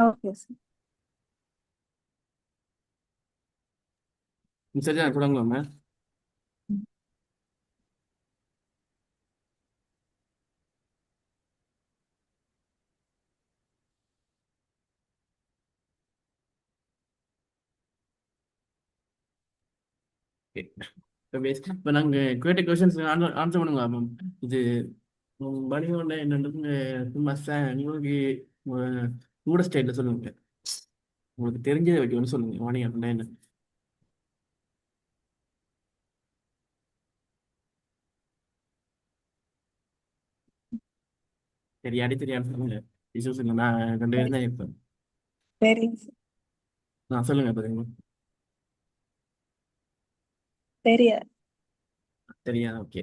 Okay sir. சரியா தொடங்குவோமே. ம். இப்போ நாங்கள் கேட்ட கொஸ்டின்ஸ் ஆன்சர் பண்ணுங்க மேம். இது வணிகம் என்னன்றது சும்மா உங்களுக்கு உங்களோட ஸ்டைலில் சொல்லுங்க. உங்களுக்கு தெரிஞ்சதை வைக்கணும்னு சொல்லுங்க. வணிகம் என்ன? தெரியாடி தெரியாது சொல்லுங்க. இஷ்யூஸ் இல்லை, நான் ரெண்டு சரி. பேரும் தான் இருப்பேன். சரிங்க சார். நான் சொல்லுங்க பாருங்க. தெரியாது. தெரியாது, ஓகே.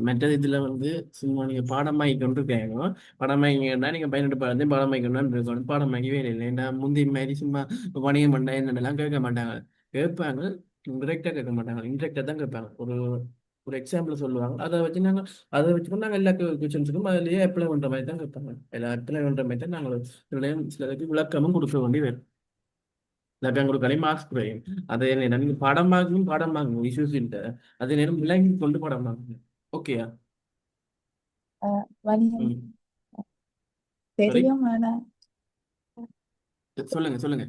மற்றது இதில் வந்து சும்மா நீங்கள் பாடமாக்கி கொண்டு இருக்காங்க. பாடமாக்கிங்கன்னா நீங்கள் 18 பாடமாக்கணும்னு இருக்கணும். பாடமாக்கவே இல்லை. ஏன்னா முந்தி மாதிரி சும்மா வணிகம் பண்ண என்னென்னலாம் கேட்க மாட்டாங்க. கேட்பாங்க, டிரெக்டாக கேட்க மாட்டாங்க, இன்டெரக்டாக தான் கேட்பாங்க. ஒரு ஒரு எக்ஸாம்பிள் சொல்லுவாங்க, அதை வச்சுக்கொண்டு நாங்கள் எல்லா கொஸ்டின்ஸுக்கும் அதிலேயே அப்ளை பண்ணுற மாதிரி தான் கேட்பாங்க. எல்லா அப்ளை பண்ணுற மாதிரி தான் நாங்கள் சிலருக்கு விளக்கமும் கொடுக்க வேண்டி வரும். விளக்கம் கொடுக்கணும், மார்க்ஸ் குறையும். அதே நேரம் நீங்கள் படம் வாங்கணும் இஷ்யூஸ் இல்லை. அதே நேரம் விளங்கி கொண்டு படம் வாங்கணும். ஓகேயா? வணிகம் ம். சாரி, தெரியும். ஆனா சொல்லுங்க சொல்லுங்க.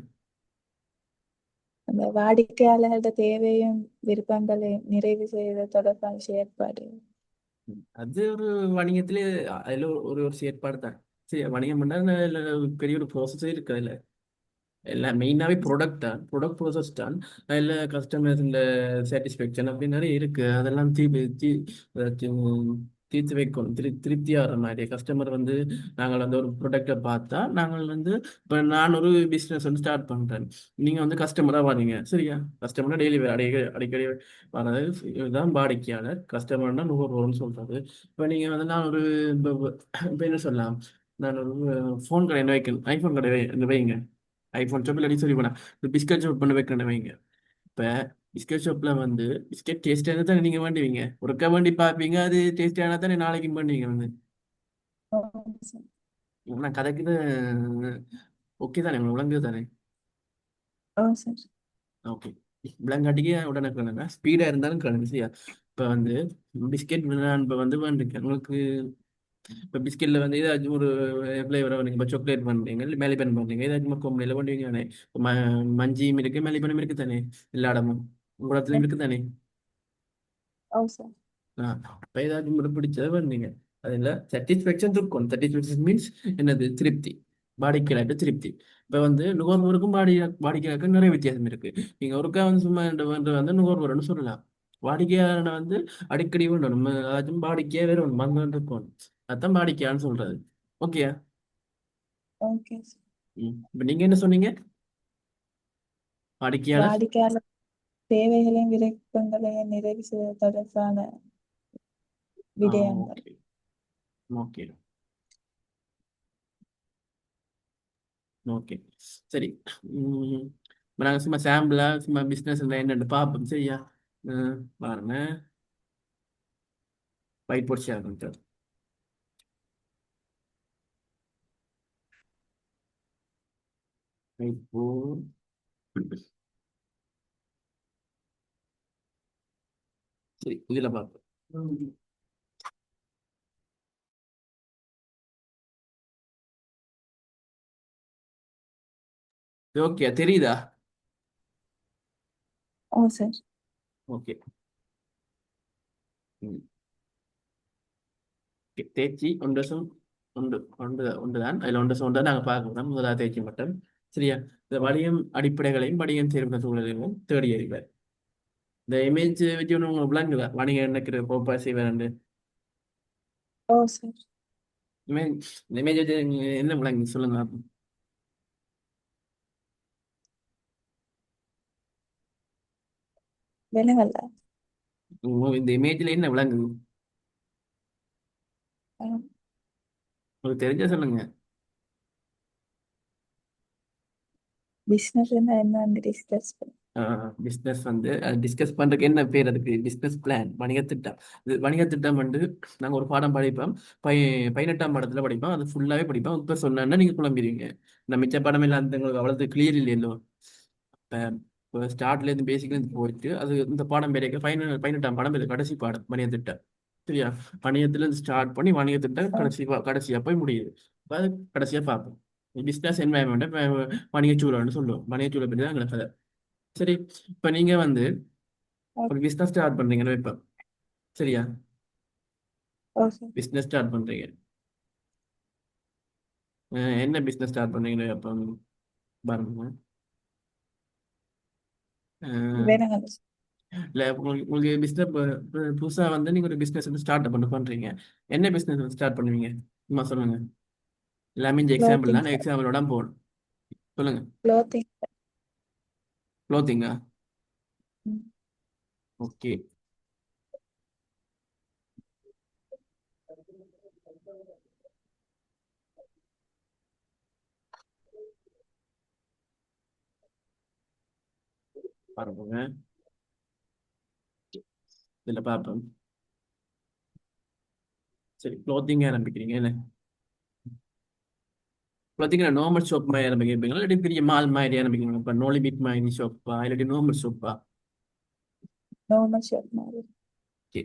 அந்த வாடிக்கையாளர்களோட தேவையும் விருப்பங்களையும் நிறைவு செய்வது தொடர்பான செயற்பாடு. அது ஒரு வணிகத்திலே அதில் ஒரு ஒரு செயற்பாடு தான். சரி, வணிகம் பண்ணால் பெரிய ஒரு ப்ராசஸே இருக்காது. எல்லாம் மெயினாகவே ப்ராடக்ட் தான், ப்ராடக்ட் ப்ராசஸ் தான். அதில் கஸ்டமர்ஸ் இந்த சாட்டிஸ்ஃபேக்ஷன் அப்படி நிறைய இருக்குது. அதெல்லாம் தீர்த்து வைக்கணும். திருப்தி ஆகிற மாதிரி கஸ்டமர் வந்து நாங்கள் வந்து ஒரு ப்ராடக்டை பார்த்தா நாங்கள் வந்து இப்போ நான் ஒரு பிஸ்னஸ் வந்து ஸ்டார்ட் பண்ணுறேன். நீங்கள் வந்து கஸ்டமராக வரீங்க, சரியா? கஸ்டமராக டெய்லி அடிக்கடி அடிக்கடி வர்றது இதுதான் வாடிக்கையாளர். கஸ்டமர்னா நுகர்வோர்னு சொல்கிறது. இப்போ நீங்கள் வந்து நான் ஒரு இப்போ என்ன சொல்லலாம், நான் ஒரு ஃபோன் கடை வைக்கணும், ஐஃபோன் கடை வைங்க. ஐஃபோன் ஷாப் இல்லாட்டி சரி பண்ண ஒரு பிஸ்கட் ஷாப் பண்ண வைக்கணும் வைங்க. இப்போ பிஸ்கட் ஷாப்பில் வந்து பிஸ்கட் டேஸ்டாக தானே நீங்கள் வேண்டுவீங்க, ஒருக்கா வேண்டி பார்ப்பீங்க. அது டேஸ்டானா தானே நாளைக்கு பண்ணுவீங்க வந்து. ஆமாம் சார். நான் கதைக்குது. ஓகே தானே, உங்களுக்கு விளங்குது தானே? ஓ சார். ஓகே. விளங்காட்டிக்கு உடனே கேளுங்க, ஸ்பீடாக இருந்தாலும் கேளுங்க, சரியா? இப்போ வந்து பிஸ்கெட் நான் இப்போ வந்து வேண்டிருக்கேன் உங்களுக்கு. இப்போ பிஸ்கெட்டில் வந்து ஏதாச்சும் ஒரு ஃப்ளேவர் நீங்கள் இப்போ சாக்லேட் பண்ணுறீங்க, இல்லை மேலிபன் பண்ணுறீங்க, ஏதாச்சும் கொம்பளையில் பண்ணுவீங்க தானே? இப்போ மஞ்சியும் இருக்குது, மேலிபனும் இருக்குது தானே? எல்லா இடமும் உங்கள் இடத்துலையும் இருக்குது தானே? ஓ சார். ஆ, இப்போ ஏதாச்சும் உங்களுக்கு பிடிச்சதை பண்ணீங்க. அதில் சாட்டிஸ்ஃபேக்ஷன் இருக்கும். சாட்டிஸ்ஃபேக்ஷன் மீன்ஸ் என்னது? திருப்தி. வாடிக்கையாளர் திருப்தி. இப்போ வந்து நுகர்வோருக்கும் வாடிக்கையாளருக்கும் நிறைய வித்தியாசம் இருக்கு. நீங்க ஒருக்கா வந்து சும்மா வந்து நுகர்வோர்னு சொல்லலாம். வாடிக்கையாளரை வந்து அடிக்கடி வேண்டும், நம்ம அதாச்சும் வாடிக்கையா வேற ஒன்று மறந்து இருக்கும். அதான் வாடிக்கையான்னு சொல்றது. ஓகேயா? Okay sir. இப்போ நீங்க என்ன சொன்னீங்க? வாடிக்கையாளர். வாடிக்கையாளர் தேவைகளையும் விருப்பங்களையும் நிறைவு செய்வது தொடர்பான ஆ, விடயங்கள். Okay okay okay. சரி. ம், இப்ப நாங்க சும்மா சாம்பிளா சும்மா பிஸ்னஸ் என்னென்னு பார்ப்போம், சரியா? பாருங்க, ஒயிட் போர்ட் ஷேர் பண்ணிட்டு. White board. சரி, இதில் பார்ப்போம். ஓகே, தெரியுதா? Oh sir. ஓகே. தேர்ச்சி ஒன்றசம் ஒன்று ஒன்று ஒன்றுதான். அதில் ஒன்றசம் ஒன்று நாங்கள் பார்க்கணும். முதலாவது தேர்ச்சி மட்டும், சரியா? இந்த வணிகம் அடிப்படைகளையும் வணிகம் சேர்ந்த சூழலையும் தேடி அறிவார். இந்த இமேஜ் வச்சு ஒன்று உங்களுக்கு விளங்குதா? வணிகம் என்னக்கிற கோப்பா செய்வார். ஓ சார். இமேஜ் இந்த இமேஜ் வச்சு என்ன விளங்கு சொல்லுங்க. விலகல்ல. இந்த இமேஜ்ல என்ன விளங்குது? உங்களுக்கு தெரிஞ்சா சொல்லுங்க. பிஸ்னஸ் என்னன்னு டிஸ்கஸ் பண்ணி. பிஸ்னஸ் வந்து டிஸ்கஸ் பண்ணுறதுக்கு என்ன பேர் அதுக்கு பிஸ்னஸ் பிளான் வணிக திட்டம். இது வணிக திட்டம் வந்து நாங்கள் ஒரு பாடம் படிப்போம். 18ஆம் பாடத்தில் படிப்போம். அது ஃபுல்லாகவே படிப்போம். இப்போ சொன்னேன்னா நீங்கள் குழம்பிடுவீங்க. நான் மிச்ச பாடம் எல்லாம் அந்த உங்களுக்கு அவ்வளோது கிளியர் இல்லையோ. இப்போ இப்போ ஸ்டார்ட்லேருந்து பேசிக்லேருந்து போயிட்டு அது இந்த பாடம் பேருக்கு 18ஆம் பாடம் இது கடைசி பாடம் வணிக திட்டம். சரியா? வணிகத்துலேருந்து ஸ்டார்ட் பண்ணி வணிக திட்டம் ஓ, கடைசியாக போய் முடியுது. அப்ப அது கடைசியாக பார்ப்போம். பிஸ்னஸ் என்வாயன்மெண்ட் வணிகச்சூழல்னு சொல்லுவோம். வணிகச்சூழல் பற்றி தான் எங்களுக்கு கதை. சரி. இப்ப நீங்க வந்து ஓ, ஒரு பிசினஸ் ஸ்டார்ட் பண்றீங்கன்னு இப்ப சரியா? ஓ சார். பிசினஸ் ஸ்டார்ட் பண்றீங்க. என்ன பிசினஸ் ஸ்டார்ட் பண்றீங்கன்னு அப்ப பாருங்க. அஹ், வேணாங்க சார். இல்ல உங்களுக்கு பிசினஸ் புதுசா வந்து நீங்க ஒரு பிசினஸ் வந்து ஸ்டார்ட் பண்றீங்க. என்ன பிசினஸ் ஸ்டார்ட் பண்ணுவீங்க? சும்மா சொல்லுங்க. எல்லாமே இந்த எக்ஸாம்பிள் க்ளோத்திங் தான், சார். எக்ஸாம்பிளோட போகணும். சொல்லுங்க. க்ளோத்திங். க்ளோத்திங்கா? ஓகே. பாருங்க இதுல பார்ப்போம். சரி, க்ளோத்திங் ஆரம்பிக்கிறீங்க என்ன? க்ளோத்திங் நார்மல் ஷாப் மாதிரி ஆரம்பிக்கிறீங்களா இல்லாட்டி பெரிய மால் மாதிரி ஆரம்பிக்கிறீங்களா? இப்போ நோலிபிட் மாதிரி ஷாப்பா இல்லாட்டி நார்மல் ஷாப்பா? நார்மல் ஷாப் மாதிரி. Okay.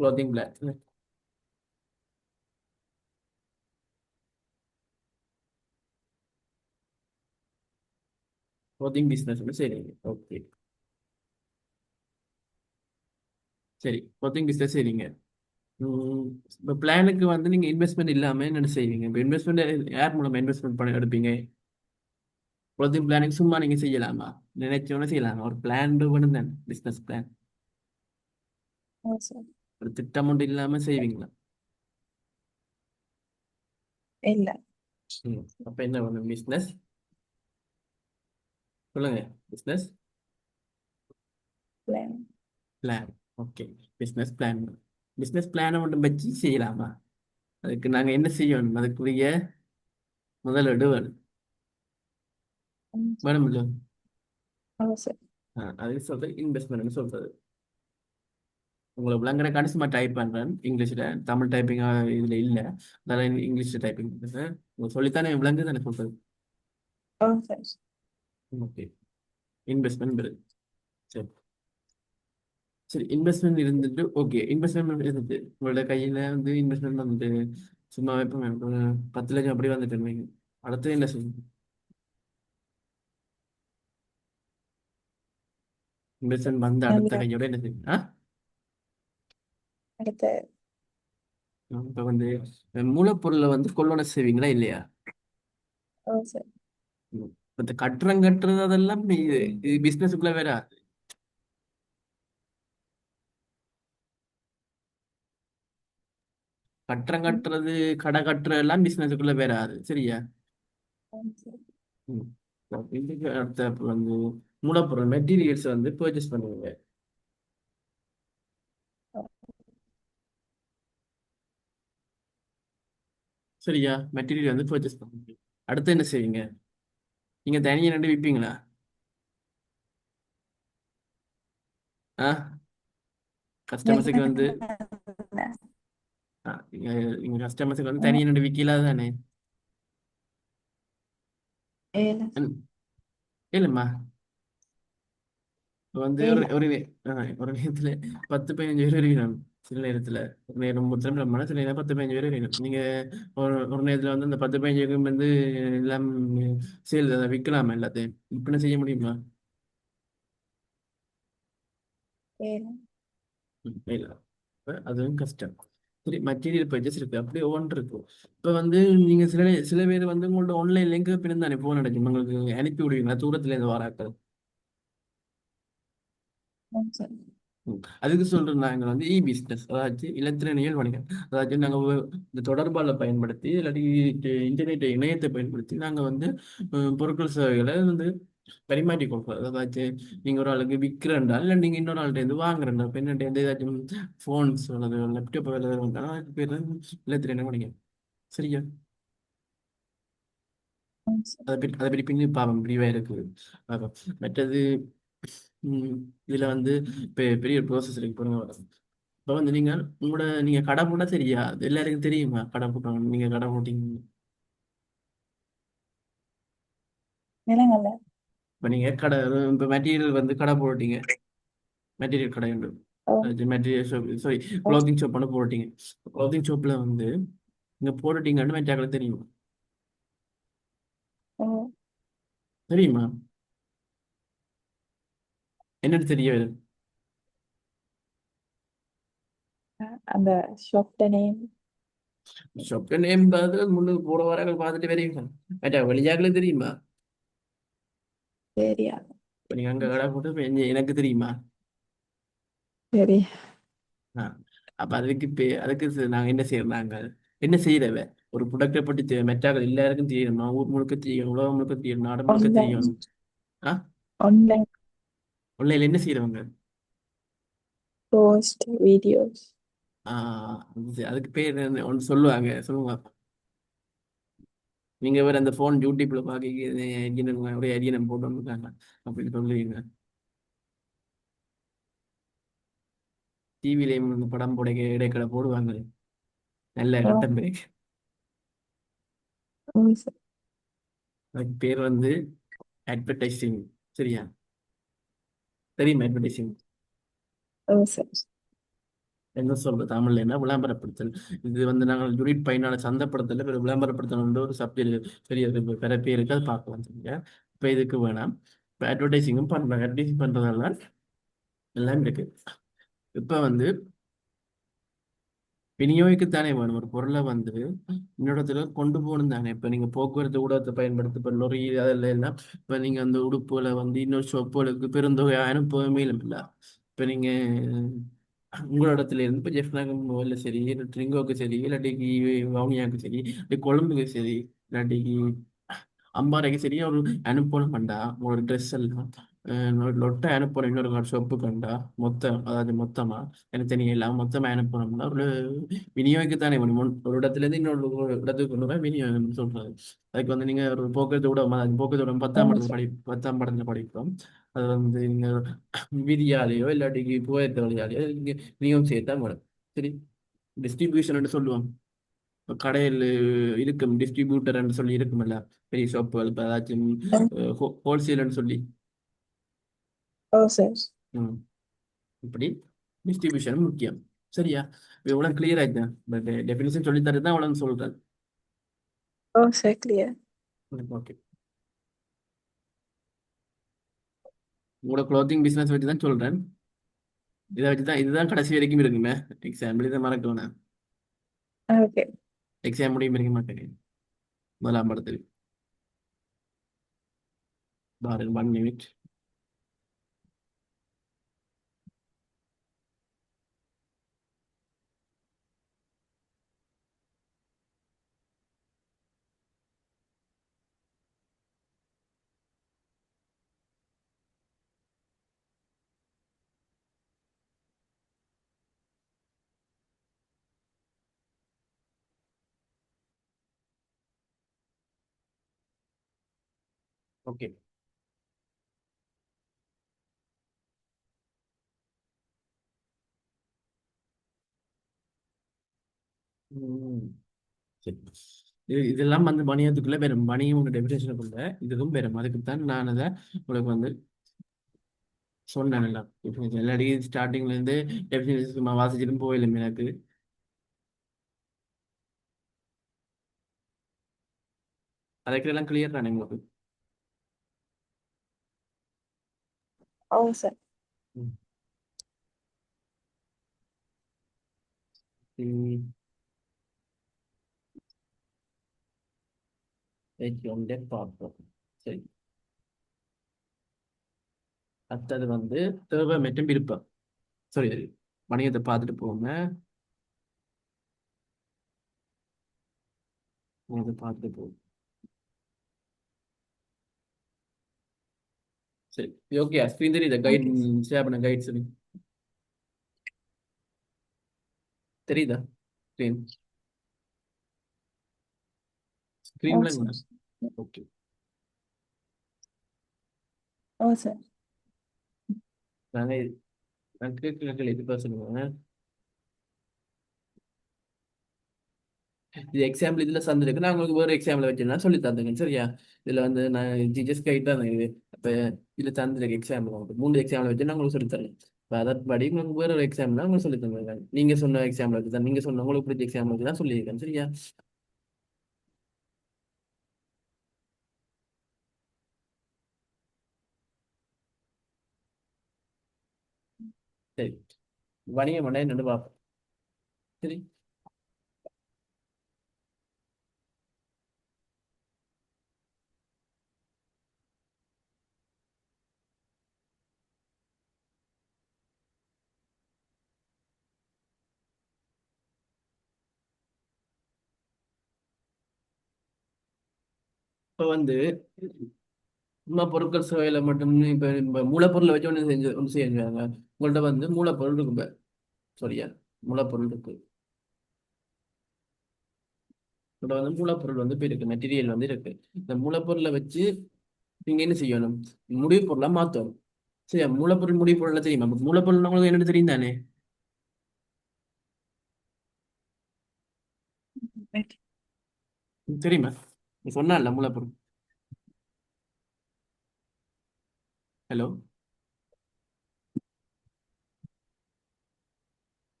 Clothing block. Clothing business சரி. ஓகே. சரி, க்ளோத்திங் பிஸ்னஸ் சரிங்க. இப்போ பிளானுக்கு வந்து நீங்கள் இன்வெஸ்ட்மெண்ட் இல்லாமல் என்ன செய்வீங்க? இப்போ இன்வெஸ்ட்மெண்ட் யார் மூலமாக இன்வெஸ்ட்மெண்ட் பண்ண எடுப்பீங்க? க்ளோத்திங் பிளானுக்கு சும்மா நீங்கள் செய்யலாமா? நினைச்சோன்னே செய்யலாமா? ஒரு பிளான் வேணும் தானே, பிஸ்னஸ் பிளான். ஓ சார். ஒரு திட்டம் ஒன்று இல்லாமல் செய்வீங்களா? இல்லை. அப்போ என்ன பண்ணும் பிஸ்னஸ்? சொல்லுங்க. Business plan. Plan. Okay. Business plan. Business பிளானை மட்டும் வச்சு செய்யலாமா? அதுக்கு நாங்கள் என்ன செய்யணும்? அதுக்குரிய முதலீடு வேணும். வேணும் இல்லை? ஓ சார். அதுக்கு சொல்றது இன்வெஸ்ட்மெண்ட்னு சொல்றது. உங்களுக்கு விளங்குற கணிசமா டைப் பண்றேன் இங்கிலீஷ்ல. தமிழ் டைப்பிங் இதுல இல்ல. அதனால இங்கிலீஷ்ல டைப்பிங் பண்றேன். உங்களுக்கு சொல்லித்தானே விளங்கு தானே சொல்றது. ஓ சார். ஓகே. இன்வெஸ்ட்மெண்ட் வருது. சரி. சரி, இன்வெஸ்ட்மெண்ட் இருந்துட்டு ஓகே. இன்வெஸ்ட்மெண்ட் இருந்துட்டு உங்களோட கையில வந்து இன்வெஸ்ட்மெண்ட் வந்துட்டு சும்மா வைப்போம் 10 லட்சம் அப்படி வந்துட்டு வைங்க. அடுத்து என்ன செய்யும்? இன்வெஸ்ட்மெண்ட் வந்த அடுத்த நல்ல. கையோட என்ன செய்யும்? அடுத்த. இப்ப வந்து மூலப்பொருளை வந்து கொள்வன செய்வீங்களா இல்லையா? ஓ சார். இப்ப இந்த கட்டுறம் கட்டுறது அதெல்லாம் இது பிசினஸுக்குள்ள வேற. கட்டுறம் கட்டுறது, கடை கட்டுறது எல்லாம் பிசினஸுக்குள்ள வராது. சரியா? சார். ம். இதுக்கு அடுத்த வந்து மூலப்பொருள் மெட்டீரியல்ஸ் வந்து பர்ச்சேஸ் பண்ணுவீங்க. சரியா? மெட்டீரியல் வந்து பர்ச்சேஸ் பண்ணுவீங்க. அடுத்து என்ன செய்வீங்க? நீங்க தனியாக நின்று விற்பீங்களா? ஆ கஸ்டமர்ஸுக்கு வந்து நீங்க நீங்க கஸ்டமர்ஸுக்கு வந்து தனியாக நின்று விற்கல தானே? ஏழு. ம், இல்லைம்மா. இப்ப வந்து ஒரு ஏழு. ஒரு ஒரு நேரத்துல 10 15 பேர் இருக்கணும். சில நேரத்துல ஒரு நேரம் மொத்தம் நம்ம சில நேரம் 10 15 பேர் இருக்கணும். நீங்க ஒரு நேரத்துல வந்து அந்த 10 15 பேருக்கும் வந்து எல்லாம் சேல் விற்கலாமா? எல்லாத்தையும் விற்பனை செய்ய முடியுமா? ஏழு. இல்ல. அப்ப அதுவும் கஷ்டம். சரி, மெட்டீரியல் பர்ச்சேஸ் இருக்கு, அப்படி ஒவ்வொன்று இருக்கும். இப்ப வந்து நீங்க சில சில பேர் வந்து உங்களோட ஆன்லைன் லிங்க் பின் தானே போன் அடைக்கும் உங்களுக்கு அனுப்பி விடுவீங்களா தூரத்துல இருந்து வராக்கள்? சார். அதுக்கு சொல்றோம் நாங்க வந்து இ பிஸ்னஸ், அதாச்சு இலத்திரனியல் வணிகம். அதாச்சும் நாங்க இந்த தொடர்பால பயன்படுத்தி இல்லாட்டி இன்டர்நெட் இணையத்தை பயன்படுத்தி நாங்க வந்து பொருட்கள் சேவைகளை வந்து பரிமாற்றி கொடுக்குறோம். அதாச்சும் நீங்க ஒரு ஆளுக்கு விற்கிறண்டா இல்லை நீங்க இன்னொரு ஆள்கிட்ட இருந்து வாங்குறண்டா இப்போ என்ன ஏதாச்சும் ஃபோன்ஸ் அல்லது லேப்டாப் அதுக்கு பேர் இலத்திரனியல் வணிகம். சரியா? sir. அதை பற்றி பின்னி பாவம் பிரிவாக இருக்குது பாப்போம். மற்றது ம், இதுல வந்து பெரிய ப்ரோசஸ் இருக்கு பாருங்க. இப்போ வந்து நீங்க கடை போட்டா சரியா, அது எல்லாருக்கும் தெரியுமா கடை போட்டோம், நீங்க கடை போட்டீங்க. நிலங்கள்ல. இப்போ நீங்க கடை, இப்போ மெட்டீரியல் வந்து கடை போட்டீங்க, மெட்டீரியல் கடை உண்டு. ஓ. அது மெட்டீரியல் ஷாப், சாரி, ஓ. க்ளோத்திங் ஷாப் பண்ண போட்டீங்க. க்ளோத்திங் ஷாப்ல வந்து நீங்க போட்டுட்டீங்கன்னு மெட்டாக்கள் தெரியுமா? ஓ. தெரியுமா? என்னன்னு தெரியவே. அந்த ஷாப்ட நேம். ஷாப்ல நேம் பார்த்து முன்னுக்கு போற வரவங்க பார்த்துட்டு வரீங்க. மெட்டா வெளியாக்களும் தெரியுமா? சரியா. இப்போ நீங்க அங்க கடை போட்டு இப்ப எனக்கு தெரியுமா? சரி. ஆ. அப்ப நாங்க என்ன செய்யறோம், நாங்க என்ன செய்யறவ ஒரு ப்ரொடக்டை பற்றி மெட்டாக்கள் எல்லாருக்கும் தெரியணுமா, ஊர் முழுக்க தெரியணும், உலகம் முழுக்க தெரியணும், நாடு முழுக்க ஆன்லைன். தெரியணும். ஆ. ஆன்லைன். ஆன்லைன்ல என்ன செய்யறவங்க? Post videos. ஆ, அதுக்கு பேர் ஒன்று சொல்லுவாங்க, சொல்லுவாங்க. நீங்க வேற அந்த போன் யூடியூப்ல பாக்க ஒரே அரியணம் போட்டு வந்துருக்காங்க அப்படின்னு சொல்லுவீங்க. டிவிலையும் இந்த படம் போட இடைக்கடை போடுவாங்க, நல்ல ஓ. கட்டம் பேர். ஓ சார். அதுக்கு பேர் வந்து அட்வர்டைசிங். சரியா? தெரியுமா அட்வர்டைசிங்? ஓ சார். என்ன சொல்றது தமிழ்ல, என்ன விளம்பரப்படுத்தல். இது வந்து நாங்கள் யூனிட் பயனாளர் சந்தைப்படுத்தல விளம்பரப்படுத்தணும் ஒரு சப்ஜெக்ட் பெரிய பெரிய பேருக்கு அது பார்க்கலாம். சரியா? இப்போ இதுக்கு வேணாம். இப்போ அட்வர்டைசிங்கும் பண்றாங்க, அட்வர்டைசிங் பண்றதெல்லாம் எல்லாம் இருக்கு. இப்போ வந்து விநியோகிக்கத்தானே வேணும் ஒரு பொருளை வந்து இன்னொருத்துல கொண்டு போகணும் தானே. இப்போ நீங்க போக்குவரத்து ஊடகத்தை பயன்படுத்தி இப்போ லொரி அதில் எல்லாம் இப்போ நீங்க அந்த உடுப்புகளை வந்து இன்னொரு ஷாப்புகளுக்கு பெருந்தொகை அனுப்பவே இல்லை. இப்போ நீங்க உங்களோட இடத்துல இருந்து இப்போ ஜெஃப்னாக்கு சரி, இல்லை ட்ரிங்கோக்கு சரி, இல்லாட்டிக்கு வவுனியாவுக்கு சரி, இல்லை கொழும்புக்கு சரி, இல்லாட்டிக்கு அம்பாறைக்கு சரி, ஒரு அனுப்பணும் கண்டா ஒரு ட்ரெஸ் எல்லாம் லொட்டை அனுப்பணும் இன்னொரு ஷாப்பு கண்டா மொத்தம், அதாவது மொத்தமா எனக்கு தனியாக இல்லாம மொத்தமா அனுப்பணும்னா ஒரு விநியோகிக்கத்தானே வேணும். ஒரு இடத்துல இருந்து இன்னொரு ஒரு இடத்துக்கு கொண்டு போய் விநியோகம் சொல்றது. அதுக்கு வந்து நீங்க ஒரு போக்குவரத்து கூட போக்குவரத்து கூட ஓ பத்தாம் சார். பத்தாம் படத்துல படிப்போம். அது வந்து நீங்க விதியாலேயோ இல்லாட்டிக்கு போயத்த வழியாலேயோ நீங்க விநியோகம் செய்யத்தான் வேணும். சரி, டிஸ்ட்ரிபியூஷன் சொல்லுவோம். இப்போ கடையில் இருக்கும் டிஸ்ட்ரிபியூட்டர்ன்னு சொல்லி இருக்குமில்ல, பெரிய ஷாப்புகள் இப்போ ஏதாச்சும் ஹோல்சேல்னு சொல்லி. ஓ சார். ம். இப்படி டிஸ்ட்ரிபியூஷன் முக்கியம். சரியா? இவ்வளோ கிளியர் ஆயிடுச்சு. பட் டெஃபினிஷன் சொல்லி தரது தான் அவ்வளோ சொல்றேன். ஓ சார் கிளியர். ஓகே. உங்களோட க்ளோத்திங் பிஸ்னஸ் வச்சு தான் சொல்றேன். இதை வச்சு தான் இதுதான் கடைசி வரைக்கும் இருக்குமே. எக்ஸாம்பிள் இதை மறக்கணும். ஓகே. எக்ஸாம் முடியும் இருக்க மாட்டேன். முதலாம் படத்தில் பாரு 1 minute. ஓகே. ம். சரி. இதெல்லாம் வந்து வணிகத்துக்குள்ள வரும், வணிகம் டெபினேஷனுக்குள்ள இதுக்கும் வரும். அதுக்கு தான் நான் அதை உங்களுக்கு வந்து சொன்னேன். எல்லாம் எல்லாடி ஸ்டார்டிங்ல இருந்து டெபினேஷன் வாசிச்சிடும் போயிலும் எனக்கு அதுக்கு எல்லாம் கிளியர் தானே உங்களுக்கு? ஓ சார். ம். ம். சரி, ஒன்றே பார்ப்போம். சரி, அடுத்தது வந்து தேவை மற்றும் விருப்பம். சரி, வணிகத்தை பார்த்துட்டு போங்க. வணிகத்தை பார்த்துட்டு போங்க. சரி, ஓகே. ஸ்க்ரீன் தெரியுதா? Guide okay. ஷேர் பண்ண கைட் சொல்லி தெரியுதா? ஸ்க்ரீன் ஓ ஸ்க்ரீன்ல சார். ஓகே. ஓ சார். நாங்க நான் கேட்கல இது சொல்லுவாங்க. இது எக்ஸாம்பிள் இதுல சந்திருக்கு நான் உங்களுக்கு வேறு எக்ஸாம்பிள் வச்சுன்னா சொல்லி தந்துங்க சரியா. இதுல வந்து நான் ஜிஜஸ் கைட் தான் இது. அப்ப இதுல தந்திருக்கு எக்ஸாம்பிள் உங்களுக்கு 3 எக்ஸாம்பிள் வச்சு நான் உங்களுக்கு சொல்லி தரேன். இப்போ அதன்படி உங்களுக்கு வேற ஒரு எக்ஸாம்பிள் உங்களுக்கு சொல்லி தந்துருக்கேன். நீங்க சொன்ன எக்ஸாம்பிள் வச்சு தான் நீங்க சொன்ன உங்களுக்கு பிடிச்ச எக்ஸாம்பிள் வச்சு தான் சொல்லியிருக்கேன் சரியா. சரி, வணிகம் பண்ண என்னன்னு பார்ப்போம். சரி, இப்போ வந்து சும்மா பொருட்கள் சேவையில மட்டும் இப்ப மூலப்பொருளை வச்சு ஒன்று செஞ்சாங்க. உங்கள்ட்ட வந்து மூலப்பொருள் இருக்கு சரியா. மூலப்பொருள் இருக்கு. உங்கள்ட்ட வந்து மூலப்பொருள் வந்து இப்ப இருக்கு, மெட்டீரியல் வந்து இருக்கு. இந்த மூலப்பொருளை வச்சு நீங்க என்ன செய்யணும், முடிவு பொருளா மாத்தணும். சரியா, மூலப்பொருள் முடிவு பொருள் தெரியுமா, மூலப்பொருள் உங்களுக்கு என்னன்னு தெரியும் தானே. தெரியுமா, நீ சொன்னால மூலப்பொருள். ஹலோ.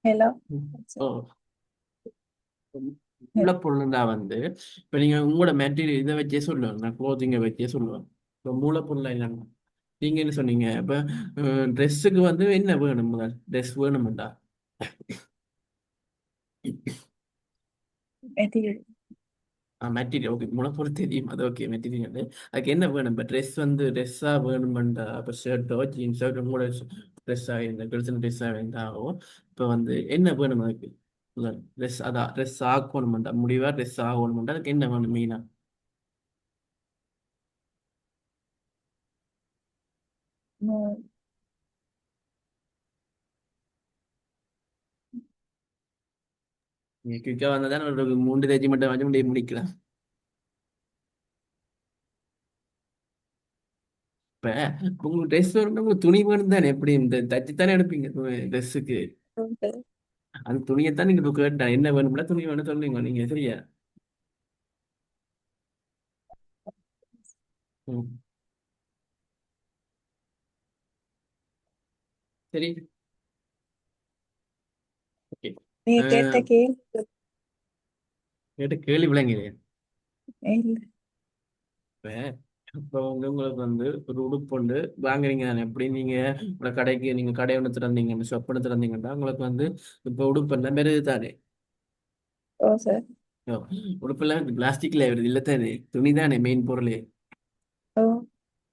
ஹலோ. ஓ, மூலப்பொருள்னா வந்து இப்ப நீங்க உங்களோட மெட்டீரியல் இதை வச்சே சொல்லுவாங்க, நான் க்ளோத்திங்கை வச்சே சொல்லுவேன். இப்போ மூலப்பொருள் என்னங்க, நீங்க என்ன சொன்னீங்க இப்ப ட்ரெஸ்ஸுக்கு வந்து என்ன வேணும், முதல் ட்ரெஸ் வேணும்டா. மெட்டீரியல். மெட்டீரியல் ஓகே, முளைப்பொருள் தெரியும் அது ஓகே. மெட்டீரியல் அதுக்கு என்ன வேணும், இப்போ ட்ரெஸ் வந்து ட்ரெஸ்ஸாக வேணுமெண்டா, இப்போ ஷர்ட்டோ ஜீன்ஸோ உங்களோட ட்ரெஸ்ஸாக இந்த கேர்ள்ஸ் ட்ரெஸ்ஸாக வேண்டாவோ இப்போ வந்து என்ன வேணும் அதுக்கு. ட்ரெஸ் அதான் ட்ரெஸ் ஆகணுமெண்டா, முடிவாக ட்ரெஸ் ஆகணுமெண்டா அதுக்கு என்ன வேணும் மெயினாக. நீங்கள் குயிக்காக வந்தால் தான் ஒரு 3 தேதி மட்டும் வச்சு முடிக்கலாம். இப்போ உங்களுக்கு ட்ரெஸ் வேணும்னா உங்களுக்கு துணி வேணும் தானே, எப்படி இந்த தச்சு தானே எடுப்பீங்க ட்ரெஸ்ஸுக்கு. அந்த துணியை தான் நீங்கள் இப்போ கேட்டேன் என்ன வேணும்னா துணி வேணும் சொல்லுங்க நீங்கள் சரியா. ம். சரி, ஓகே. நீங்க கேட்ட கேள்வி கேட்ட கேள்வி விளங்குது. இல்ல. இப்ப இப்போ உங்களுக்கு வந்து ஒரு உடுப்பு ஒன்று வாங்குறீங்க தானே, எப்படி நீங்க உங்களோட கடைக்கு நீங்க கடை ஒன்று திறந்தீங்க ஷாப் ஒன்று திறந்தீங்கன்னா உங்களுக்கு வந்து இப்போ உடுப்பு எல்லாம் வருது தானே. ஓ சார். ஓ, உடுப்பெல்லாம் பிளாஸ்டிக்ல வருது இல்லை தானே, துணி தானே மெயின் பொருளே. ஓ.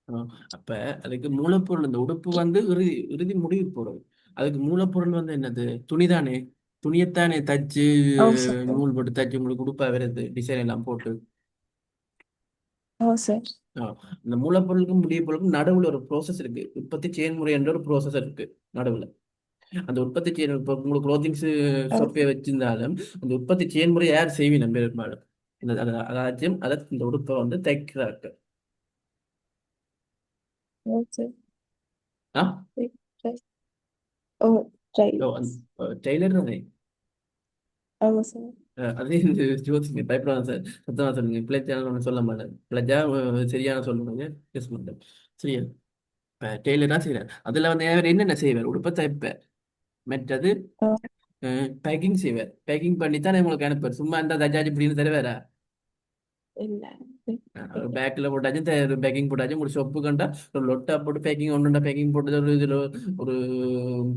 ஓ, அப்ப அதுக்கு மூலப்பொருள் இந்த உடுப்பு வந்து இறுதி இறுதி முடிவு பொருள். அதுக்கு மூலப்பொருள் வந்து என்னது, துணி தானே. துணியைத்தானே தச்சு ஓ சார். நூல் போட்டு தச்சு உங்களுக்கு உடுப்பா வருது டிசைன் எல்லாம் போட்டு. ஓ சார். ஆ, இந்த மூலப்பொருளுக்கும் முடிய பொருளுக்கும் நடுவுல ஒரு ப்ரோசஸ் இருக்கு, உற்பத்தி செயல்முறை என்ற ஒரு ப்ரோசஸ் இருக்கு நடுவுல. அந்த உற்பத்தி செயல் இப்போ உங்களுக்கு க்ளோத்திங்ஸ் ஓ. ஷாப்பே வச்சிருந்தாலும் அந்த உற்பத்தி செயல்முறை யார் செய்வீங்க பெரும்பாலும், அதாச்சும் அதை இந்த உடுப்பை வந்து தைக்கிறார்கள். ஓ சார். ஆ, ஓ. ரைட். டெய்லர் தானே. ஓ சார். அதே இந்த ஜோதிங்க பயப்படாத சார், சத்தமாக சொல்லுங்க, பிள்ளைச்சாலும் ஒன்று சொல்ல மாட்டேன், பிள்ளைச்சா சரியான சொல்லுங்க யூஸ் பண்ணுறேன் சரியா. இப்போ டெய்லர் தான் செய்கிறார், அதில் வந்து அவர் என்னென்ன செய்வார், உடுப்பை தைப்பார், மற்றது ஓ. பேக்கிங் செய்வார், பேக்கிங் பண்ணி தான் உங்களுக்கு அனுப்புவார், சும்மா இந்த தஜாஜ் இப்படின்னு தருவாரா. இல்ல. ஒரு பேக்கில் போட்டாச்சும் பேக்கிங் போட்டாச்சும் ஒரு சொப்பு கண்டா ஒரு லொட்டா போட்டு பேக்கிங் ஒன்றுண்டா பேக்கிங் போட்டு ஒரு இதில் ஒரு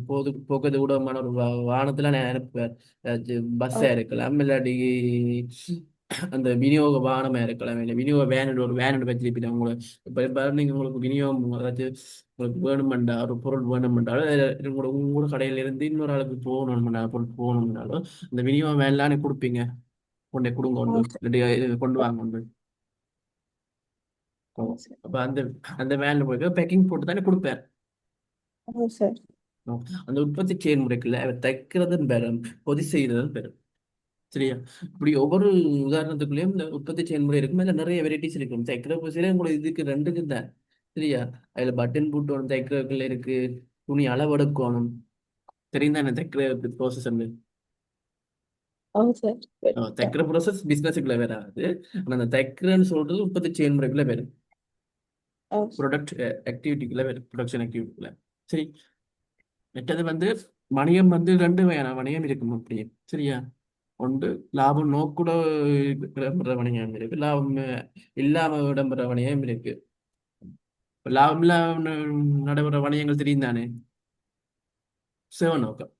போக்குவரத்து ஊடகமான ஒரு வாகனத்தில் நான் அனுப்புவேன். ஓ. பஸ்ஸாக இருக்கலாம் இல்லாட்டி அந்த விநியோக வாகனமாக இருக்கலாம், இல்லை விநியோக வேன் ஒரு வேன் வச்சிருப்பீங்க உங்களை. இப்போ பாரு நீங்கள் உங்களுக்கு விநியோகம் ஏதாச்சும் உங்களுக்கு வேணுமெண்டா ஒரு பொருள் வேணுமென்றாலும் உங்களோட உங்களோட கடையிலிருந்து இன்னொரு ஆளுக்கு போகணும்னா பொருள் போகணும்னாலும் இந்த விநியோகம் வேன்லாம் கொடுப்பீங்க, கொண்டே கொடுங்க ஓ கொண்டு சார். இல்லாட்டி இது கொண்டு வாங்க கொண்டு. ஓ, ஓ சார். அப்போ அந்த அந்த வேன்ல போய் பேக்கிங் போட்டு தானே கொடுப்பேன். ஓ சார். ஓ, அந்த உற்பத்தி செயல்முறைக்குள்ள அவர் தைக்கிறதும் பெறும், பொதி செய்யறதும் பெறும் சரியா. இப்படி ஒவ்வொரு உதாரணத்துக்குள்ளேயும் இந்த உற்பத்தி செயல்முறை இருக்கும், அதில் நிறைய வெரைட்டிஸ் இருக்கும். தைக்கிற பொசியில உங்களுக்கு இதுக்கு ரெண்டுக்கும் தான். சரியா? அதுல பட்டன் போட்டு தைக்கிறதுக்குள்ள இருக்கு, துணி அளவெடுக்கணும், தெரியும் தானே தைக்கிற ப்ரோசஸ். ஓ சார். தைக்கிற ப்ரோசஸ் பிசினஸுக்குள்ள வராது. ஆனா அந்த தைக்கிறன்னு சொல்றது உற்பத்தி செயல்முறைக்குள்ள வரும், ஓ ப்ரொடக்ட் ஆக்டிவிட்டிக்குள்ள வரும், ப்ரொடக்ஷன் ஆக்டிவிட்டிக்குள்ள. சரி. மற்றது வணிகம் ரெண்டு வகையான வணிகம் இருக்கும் அப்படியே. சரியா? ஒன்று லாபம் நோக்குட இடம்பெற வணிகம் இருக்கு, லாபம் இல்லாம இடம்பெற வணிகம் இருக்கு. இப்ப லாபம் இல்லாம நடைபெற வணிகங்கள் தெரியும் தானே? சேவை நோக்கம்,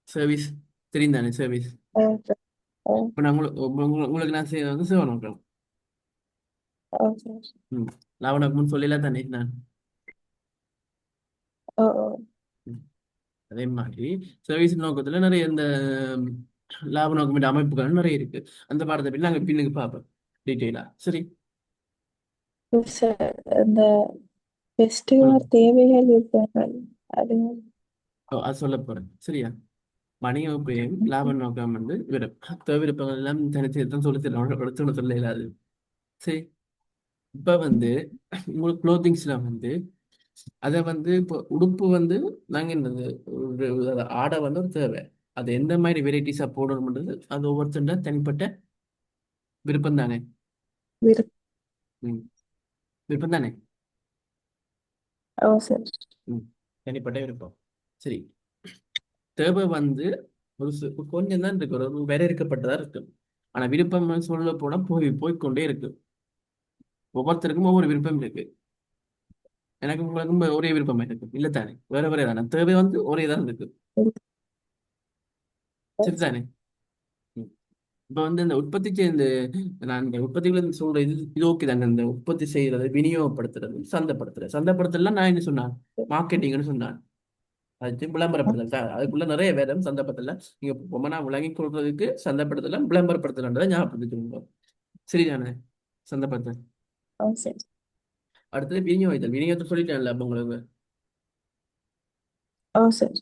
சர்வீஸ், தெரியும் தானே சர்வீஸ். ஓ சார். ஓ இப்போ நான் உங்களுக்கு நான் செய்யறது சேவை நோக்கம். ஓ சார். ம். லாப நோக்கம்னு சொல்லல தானே நான். ஓ ஓ ம். அதே மாதிரி சர்வீஸ் நோக்கத்துல நிறைய இந்த லாப நோக்கம் அமைப்புகள் நிறைய இருக்கு. அந்த பாடத்தை பற்றி நாங்கள் பின்னுக்கு பார்ப்போம் டீட்டெயிலா. சரி. ஓ சார். அந்த ஃபெஸ்டிவல் சொல்லுங்க. தேவைகள் விருப்பங்கள் அது. ஓ, அது சொல்ல போறேன். சரியா? வணிக உபயம் லாப நோக்கம் விருப்பங்கள் எல்லாம் தனித்து தான் சொல்லி சொல்ல இயலாது. சரி. இப்ப உங்களுக்கு க்ளோத்திங்ஸ்ல அதை இப்போ உடுப்பு நாங்க என்னது ஆடை ஒரு தேவை. அது எந்த மாதிரி வெரைட்டிஸா போடணும்ன்றது அது ஒவ்வொருத்தருட தனிப்பட்ட விருப்பம் தானே. விருப்பம். ம். விருப்பம் தானே. ஓ சார். ம். தனிப்பட்ட விருப்பம். சரி. தேவை கொஞ்சம் தான் இருக்கு, ஒரு வரையறுக்கப்பட்டதா இருக்கு. ஆனா விருப்பம் சொல்ல போனா போய்க்கொண்டே இருக்கு. ஒவ்வொருத்தருக்கும் ஒவ்வொரு விருப்பம் இருக்கு. எனக்கு உங்களுக்கும் ஒரே விருப்பம் இருக்கு இல்ல தானே? வேற வேற தானே தேவை ஒரே தான் இருக்கு. ஓ சார். சரிதானே? இப்போ இந்த உற்பத்தி சேர்ந்து நான் இந்த உற்பத்திகள் சொல்ற இது ஓகே தாங்க. இந்த உற்பத்தி செய்யறது, விநியோகப்படுத்துறது, சந்தைப்படுத்தலாம். நான் என்ன சொன்னேன்? மார்க்கெட்டிங்னு சொன்னேன். அது விளம்பரப்படுத்தல் அதுக்குள்ள நிறைய வேதம் சந்தைப்படுத்தல. நீங்க ரொம்ப நான் விளங்கி கொள்றதுக்கு சந்தைப்படுத்தல விளம்பரப்படுத்தலன்றதை ஞாபகப்படுத்திக்கோங்க. சரிதானே? சந்தைப்படுத்தல். ஓ சார். அடுத்தது விநியோகத்தை சொல்லிட்டேன்ல அப்ப உங்களுக்கு. ஓ சார்.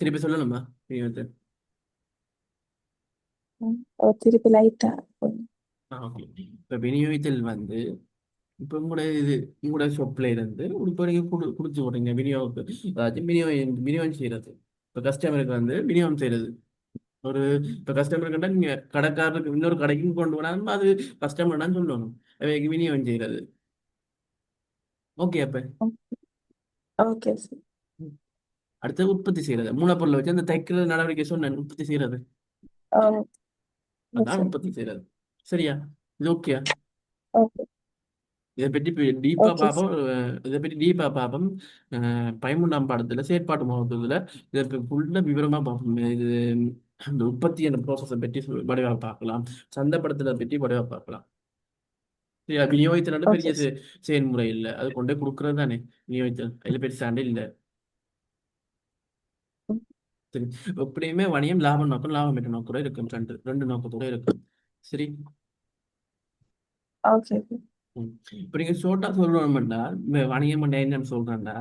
திருப்பி சொல்லணுமா விநியோகத்தை? ஓ திருப்பி லைட்டா. ஓகே. இப்ப விநியோகத்தில் இப்போ உங்களோட ஷாப்ல இருந்து இப்போ நீங்க கொடுத்து போடுறீங்க விநியோகத்துக்கு. அதாவது விநியோகம் செய்யறது. இப்போ கஸ்டமருக்கு விநியோகம் செய்யறது. ஒரு இப்போ கஸ்டமருக்குன்னா நீங்க கடைக்காரருக்கு இன்னொரு கடைக்கும் கொண்டு போனாலும் அது கஸ்டமர் தான் சொல்லணும். அவைக்கு விநியோகம் செய்யறது. ஓகே. அப்ப ஓகே சார். அடுத்து உற்பத்தி செய்யறது, மூலப்பொருளை வச்சு அந்த தைக்கிற நடவடிக்கை சொன்னேன், உற்பத்தி செய்யறது. ஓ அதான் சார். உற்பத்தி செய்யறது. சரியா? இது ஓகே. ஓகே. இதை பற்றி டீப்பா ஓகே பார்ப்போம். சார். இதை பற்றி டீப்பா பார்ப்போம். 13ஆம் பாடத்துல செயற்பாட்டு மகத்துவத்துல இதற்கு ஃபுல்லா விவரமா பார்ப்போம். இது அந்த உற்பத்தி என்ற ப்ரோசஸை பற்றி வடிவா பார்க்கலாம். சந்தைப்படுத்தலை பற்றி வடிவா பார்க்கலாம். சரியா? விநியோகத்தினால பெரிய ஓகே சார். செயல்முறை இல்லை, அது கொண்டே கொடுக்கறது தானே விநியோகித்தல். அதுல பெரிய சண்டை இல்லை. சரி. எப்படியுமே வணிகம் லாப நோக்கம் லாபம் என்ற நோக்கம் கூட இருக்கும். ரெண்டு ரெண்டு நோக்கத்தோட இருக்கும். சரி. ஓகே. ம். இப்ப நீங்க ஷோர்ட்டா சொல்லணும்னா வணிகம் என்னன்னு சொல்றேன்னா,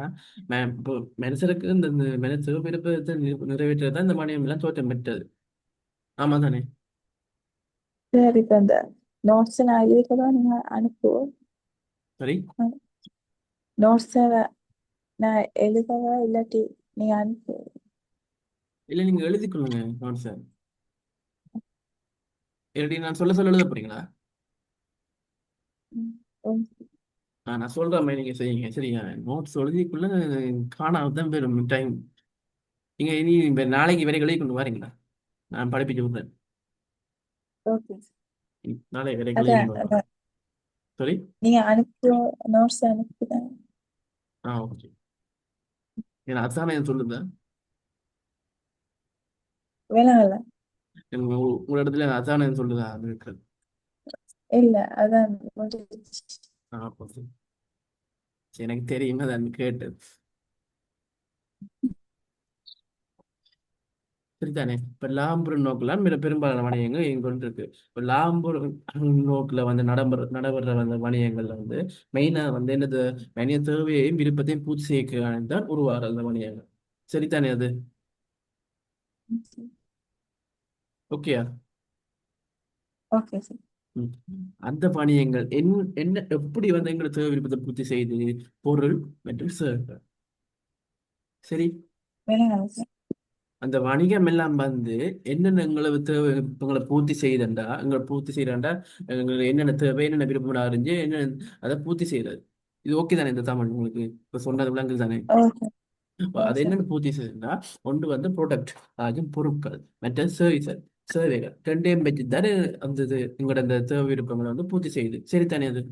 இப்போ மனுஷருக்கு இந்த மனுஷ விருப்பத்தை நிறைவேற்றுறது தான் இந்த வணிகம் எல்லாம் தோற்றம் பெற்றது. ஆமா தானே? சார் இப்போ இந்த நோட்ஸ் நான் எழுதிக்கலாம் நீங்க அனுப்புவோம். சரி. நோட்ஸை நான் எழுதவா இல்லாட்டி நீங்க அனுப்பு. இல்ல நீங்க எழுதிக்கொள்ளுங்க நோட்ஸ். இல்லாட்டி நான் சொல்ல சொல்ல எழுத போறீங்களா? ம். ம். நான் சொல்ற மாதிரி நீங்க செய்யுங்க. சரியா? நோட்ஸ் எழுதிக்குள்ள காணாதான் பெரும் டைம். நீங்க இனி நாளைக்கு வரை எழுதி கொண்டு வரீங்களா? நான் படிப்பிச்சு விடுறேன். Okay sir. நாளை வரை எழுதி அதான் கொண்டு வரேன். அதான் சரி. நீங்க அனுப்பு. நோட்ஸ் அனுப்புதான். ஓகே. ஏன்னா அதானே சொல்லுங்க. வேணாம்ல. உங்க இடத்துல அதானே சொல்லுதா அது இருக்கிறது. இல்ல அதான் முடிஞ்சிச்சு. அப்போ சரி. எனக்கு தெரியும் அதான் கேட்டது. சரிதானே? இப்ப லாம்பூர் நோக்கெல்லாம் பெரும்பாலான வணிகங்கள் இங்க கொண்டு இருக்கு. இப்ப லாம்பூர் நோக்குல நடைபெற வணிகங்கள்ல மெயினா என்னது, மனித தேவையையும் விருப்பத்தையும் பூர்த்தி செய்ய தான் உருவாகிற அந்த வணிகங்கள். சரிதானே அது? ஓகேயா? Okay sir. ம். அந்த வணிகங்கள் என்ன எப்படி வந்து எங்களை தேவை விருப்பத்தை பூர்த்தி செய்து பொருள் மற்றும் சேவை. சரி. விளங்குது சார். அந்த வணிகம் எல்லாம் வந்து என்னென்ன எங்களை தேவை விருப்பங்களை பூர்த்தி செய்தண்டா எங்களை பூர்த்தி செய்யறாண்டா எங்களுக்கு என்னென்ன தேவை என்னென்ன விருப்பம் அறிஞ்சு என்ன அதை பூர்த்தி செய்யறது. இது ஓகே தானே இந்த தமிழ் உங்களுக்கு இப்ப சொன்னது விலங்கு தானே. ஓகே. ஓ அது சார். என்னென்ன பூர்த்தி செய்யறதுன்னா ஒன்று வந்து ப்ராடக்ட் அதாவது பொருட்கள் மற்ற சர்வீஸ் சேவைகள் ரெண்டையும் வச்சு தானே அந்த இது எங்களோட அந்த தேவை விருப்பங்களை வந்து பூர்த்தி செய்யுது. சரி தானே அது.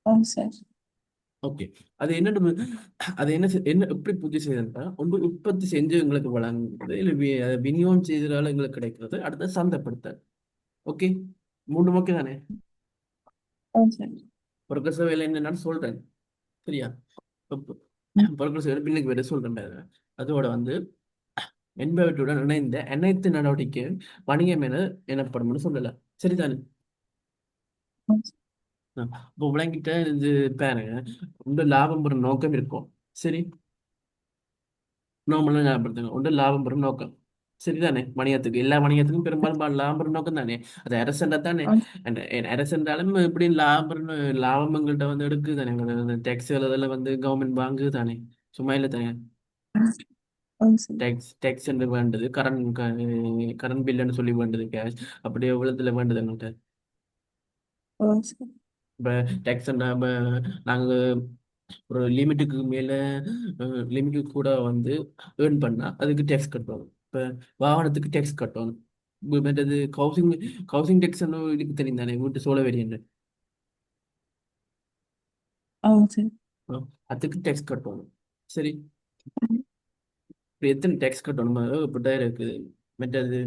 ஓ சார். ஓகே. அது என்னன்னு அது என்ன எப்படி பூர்த்தி செய்யறதுன்னா ஒன்று உற்பத்தி செஞ்சு எங்களுக்கு வழங்குறது இல்லை அதை விநியோகம் செய்ததால எங்களுக்கு கிடைக்கிறது அடுத்து சந்தைப்படுத்த. ஓகே. மூணு ஓகே தானே. ஓ சார். பொருட்கள் சேவையில் என்னென்னு சொல்றேன். சரியா. இப்ப ம். பொருட்கள் சேவை பின்னுக்கு வேற சொல்றேன். அதோட வந்து என்பவற்றுடன் இணைந்த அனைத்து நடவடிக்கை வணிகம் என எனப்படும்னு சொல்லலாம். சரிதானே. ஓ சார். இப்போ விளங்கிட்ட இது பாருங்க. உங்க லாபம் பெறும் நோக்கம் இருக்கும். சரி. நார்மலாக ஞாபகப்படுத்துங்க உண்டு லாபம் பெறும் நோக்கம். சரிதானே. வணிகத்துக்கு எல்லா வணிகத்துக்கும் பெரும்பாலும் லாபம் பெறும் நோக்கம் தானே. அது அரசண்டா தானே. ஓ அரசண்டாலும் இப்படி லாபம் எங்கள்கிட்ட வந்து எடுக்குது தானே. டேக்ஸ் அதெல்லாம் வந்து கவர்மெண்ட் வாங்குது தானே. சும்மா இல்லை தானே. ஓ சார். டேக்ஸ் வேண்டது கரண்ட் பில்லுன்னு சொல்லி வேண்டது கேஷ் அப்படியே எவ்வளோத்துல வேண்டது எங்கள்கிட்ட. ஓ சார். இப்போ டேக்ஸ் நாங்கள் ஒரு லிமிட்டுக்கு மேலே லிமிட்டுக்கு கூட வந்து ஏர்ன் பண்ணால் அதுக்கு டேக்ஸ் கட்டணும். இப்போ வாகனத்துக்கு டேக்ஸ் கட்டணும். மற்றது ஹவுசிங் ஹவுசிங் டேக்ஸ் இதுக்கு தெரியும் தானே வீட்டு சோழ வேரியன்ட். ஓ சார். அதுக்கு டேக்ஸ் கட்டணும். சரி. இப்போ எத்தனை டேக்ஸ் கட்டணுமோ இப்படிதான் இருக்குது. மற்றது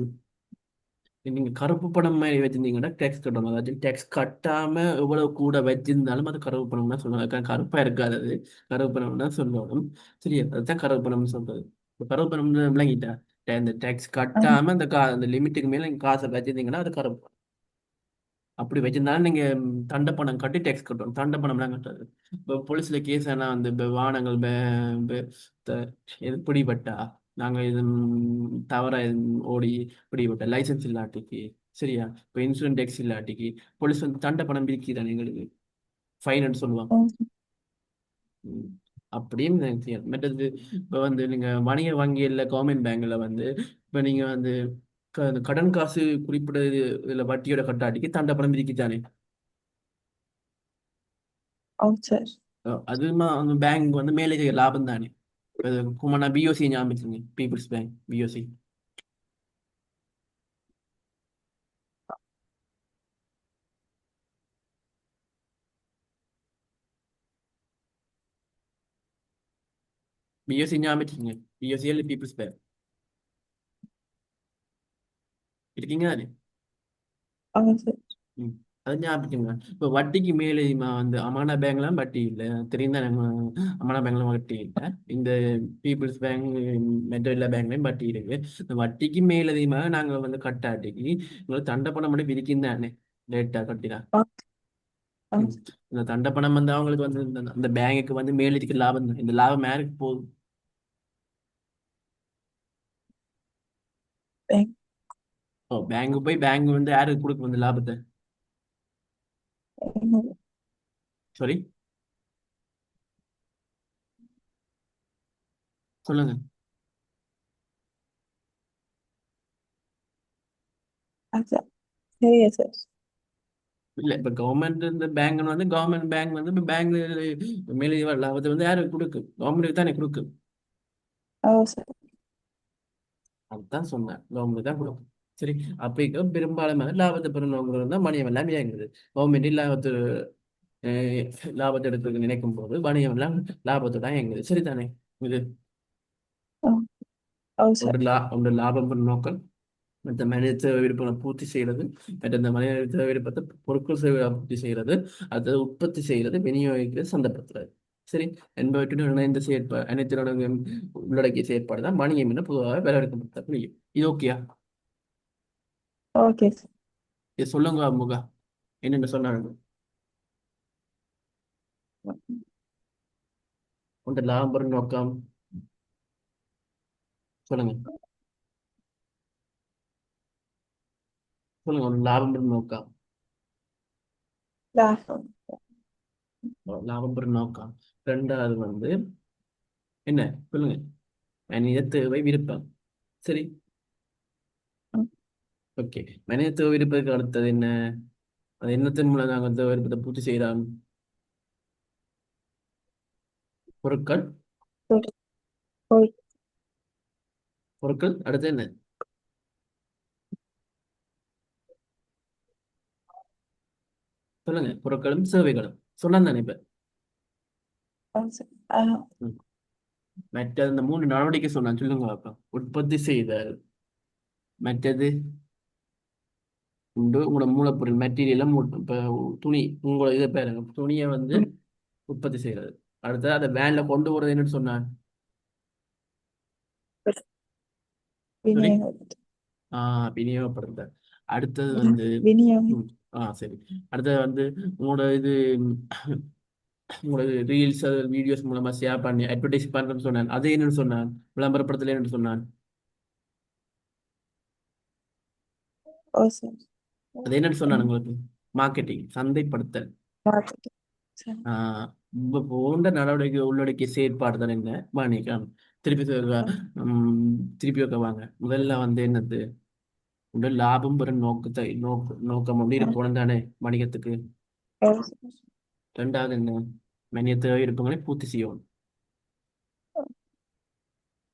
நீங்க கருப்பு பணம் மாதிரி வச்சிருந்தீங்கன்னா டேக்ஸ் கட்டணும். அதாவது டேக்ஸ் கட்டாம எவ்வளவு கூட வச்சிருந்தாலும் அது கருப்பு பணம் தான் சொல்லுவாங்க. கருப்பா இருக்காது அது. கருப்பு பணம் தான் சொல்லணும். சரியா. அதுதான் கருப்பு பணம்னு சொல்றது. இப்போ கருப்பு பணம் விளங்கிட்டா. இந்த டேக்ஸ் ஓ கட்டாம அந்த லிமிட்டுக்கு மேல நீங்க காசை வச்சிருந்தீங்கன்னா அது கருப்பு. அப்படி வச்சிருந்தாலும் நீங்க தண்ட பணம் கட்டி டேக்ஸ் கட்டணும். தண்ட பணம்லாம் கட்டாது. இப்போ போலீஸ்ல கேஸ் எல்லாம் வந்து இப்போ வாகனங்கள் த- இது பிடிபட்டா நாங்க இது தவற ஓடி பிடிபட்ட லைசன்ஸ் இல்லாட்டிக்கு. சரியா. இப்போ இன்சூரன்ஸ் டேக்ஸ் இல்லாட்டிக்கு போலீஸ் வந்து தண்ட பணம் பிரிக்கிறாங்க எங்களுக்கு. ஃபைன் சொல்லுவாங்க. ஓ ம். அப்படியும் செய்யலாம். மற்றது இப்போ வந்து நீங்க வணிக வங்கியில் கவர்மெண்ட் பேங்க்ல வந்து இப்போ நீங்க வந்து இந்த கடன் காசு குறிப்பிட்ட இதுல வட்டியோட கட்டாட்டிக்கு தண்ட பணம் பிரிக்குதானே. ஓ சார். அதுமா அந்த பேங்க் வந்து மேலே செய்ய லாபம் தானே. குமனா பிஓசி ஞாபகம் பீப்புள்ஸ் பேங்க் பிஓசி. பிஓசி ஞாபகம் பிஓசி இல்லை பீப்புள்ஸ் பேங்க் இருக்கீங்க தானே. ஓ சார். ம். அது ஞாபகம் இப்போ வட்டிக்கு மேலே வந்து அமானா பேங்க்லாம் வட்டி இல்லை தெரியும் தானே. அமானா பேங்க்லாம் வட்டி இல்லை. இந்த பீப்புள்ஸ் பேங்க் மெட்ரோ எல்லா பேங்க்லையும் வட்டி இருக்கு. இந்த வட்டிக்கு மேலதிகமாக நாங்கள் வந்து கட்டாட்டிக்கு உங்களுக்கு தண்ட பணம் மட்டும் விதிக்கும் தானே. லேட்டாக கட்டினா. ஓ ஓ ம். இந்த தண்ட பணம் வந்து அவங்களுக்கு வந்து அந்த பேங்குக்கு வந்து மேலதிக லாபம் தான். இந்த லாபம் யாருக்கு போகுது. பேங்க். ஓ பேங்க் போய் பேங்க் வந்து யாருக்கு கொடுக்கும் இந்த லாபத்தை. சாரி. சொல்லுங்க. அதான். சரியா சார். இல்ல இப்ப கவர்மெண்ட் இந்த பேங்க் வந்து கவர்மெண்ட் பேங்க் வந்து இப்ப பேங்க் மேலே லாபத்தை வந்து யாருக்கு கொடுக்கும் கவர்மெண்ட்டுக்கு தானே கொடுக்கும். ஓ சார். அதுதான் சொன்னேன் கவர்மெண்ட் தான் கொடுக்கும். சரி. அப்போ பெரும்பாலும் லாபத்தை பெறணுங்கிறது தான் வணிகம் எல்லாம் இயங்குது. கவர்மெண்ட் லாபத்தை எடுத்து நினைக்கும் போது வணிகம் எல்லாம் லாபத்தை தான் இயங்குது. சரிதானே. இது ஓ ஓ சார். ஒன்று லாபம் பெறும் நோக்கம் மற்ற மனித தேவை விருப்பங்களை பூர்த்தி செய்கிறது. மற்ற இந்த மனித தேவை விருப்பத்தை பொருட்கள் சேவை பூர்த்தி செய்கிறது. அதை உற்பத்தி செய்கிறது விநியோகிக்கிறது சந்தைப்படுத்துறது. சரி. என்பவற்றுடன் இணைந்த செயற்பாடு அனைத்தினோட உள்ளடக்கிய செயற்பாடு தான் வணிகம் என பொதுவாக வரையறுக்கப்பட்ட புரியும். இது ஓகேயா. Okay sir. இது சொல்லுங்க முகா என்னென்ன சொன்னாங்க. உங்க லாபம் பெறும் நோக்கம் சொல்லுங்க. சொல்லுங்க. ஒரு லாபம் பெறும் நோக்கம் லாபம். லாபம் பெறும் நோக்கம். ரெண்டாவது வந்து என்ன சொல்லுங்க, மனித தேவை விருப்பம். சரி, ம். ஓகே. மனித தேவை விருப்பத்துக்கு அடுத்தது என்ன? அது என்னத்தின் மூலம் நாங்கள் தேவை விருப்பத்தை பூர்த்தி செய்யலாம்? பொருட்கள். பொருள். பொருள். பொருட்கள் அடுத்து என்ன? சொல்லுங்க, பொருட்களும் சேவைகளும் சொன்னா தானே இப்ப. ஆ, ம். மற்ற இந்த மூணு நடவடிக்கை சொன்னா சொல்லுங்க பாப்போம். உற்பத்தி செய்தல், மற்றது உண்டு உங்களோட மூலப்பொருள் மெட்டீரியலும், இப்போ துணி, உங்களோட இதை பாருங்க, துணியை வந்து ம். உற்பத்தி செய்யறது. அடுத்து அதை வேன்ல கொண்டு போறது என்னன்னு சொன்னான். சரி. விநியோகம். விநியோகப்படுத்துதல். அடுத்தது இல்ல, வந்து விநியோகம். ம், சரி. அடுத்தது வந்து உங்களோட இது உங்களோட ரீல்ஸ் வீடியோஸ் மூலமா ஷேர் பண்ணி அட்வர்டைஸ் பண்றேன்னு சொன்னான். அது என்னன்னு சொன்னான்? விளம்பரப்படுத்தல என்னன்னு சொன்னான்? ஓ சரி. அது என்னன்னு சொன்னான் ம். உங்களுக்கு? மார்க்கெட்டிங், சந்தைப்படுத்தல். மார்க்கெட்டிங். சரி. ஆஹ் இப்ப போன்ற நடவடிக்கை உள்ளடக்கிய செயற்பாடு தான் என்ன வாணிகம். திருப்பி ம். திருப்பி வைக்க வாங்க. முதல்ல வந்து என்னது? உடல் லாபம் பெறும் நோக்கத்தை நோக்கம் வந்து ம். இருக்கணும் தானே வணிகத்துக்கு. ஓ சரி. ரெண்டாவது என்ன? மனித தேவை விருப்பங்களை பூர்த்தி செய்யணும்.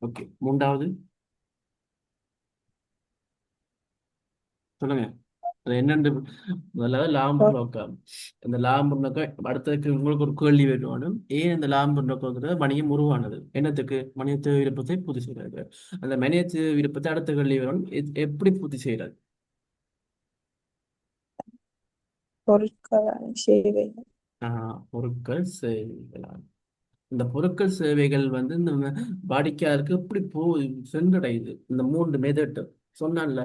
ஓகே. மூன்றாவது சொல்லுங்க, அது என்னென்று. முதல்ல லாபம் பொருள். நோக்கம். இந்த லாபம் நோக்கம் அடுத்ததுக்கு உங்களுக்கு ஒரு கேள்வி வேணும். ஏன் இந்த லாபம் நோக்கங்கிறது வணிகம் உருவானது? என்னத்துக்கு? மனித விருப்பத்தை பூர்த்தி செய்யறது. அந்த மனித விருப்பத்தை அடுத்த கேள்வி வேணும், எப்படி பூர்த்தி செய்யறது? பொருட்கள் சேவைகள். பொருட்கள் சேவைகள். இந்த பொருட்கள் சேவைகள் வந்து இந்த வாடிக்கையாளருக்கு எப்படி சென்றடையுது? இந்த மூன்று மெதட் சொன்னான்ல.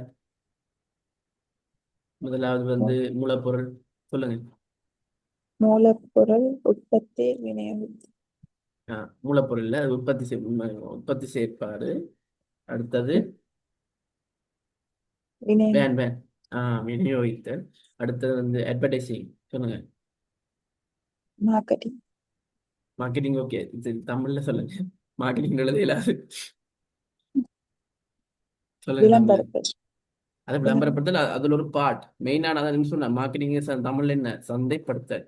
முதலாவது வந்து மூலப்பொருள். சொல்லுங்க. மூலப்பொருள் உற்பத்தி விநியோகம். மூலப்பொருள்ல அது உற்பத்தி செயற்பாடு. அடுத்தது விநியோகம். வேன் வேன் விநியோகித்தல். அடுத்தது வந்து அட்வர்டைசிங். சொல்லுங்க. மார்க்கெட்டிங். மார்க்கெட்டிங். ஓகே, இது தமிழ்ல சொல்லுங்க. மார்க்கெட்டிங் எழுதலாது. சொல்லுங்க தமிழ்ல. விளம்பரப்படுத்தல். அதை விளம்பரம். விளம்பரப்படுத்தல், அதுல ஒரு பார்ட் மெயினான சொன்ன மார்க்கெட்டிங் தமிழ்ல என்ன? சந்தைப்படுத்தல்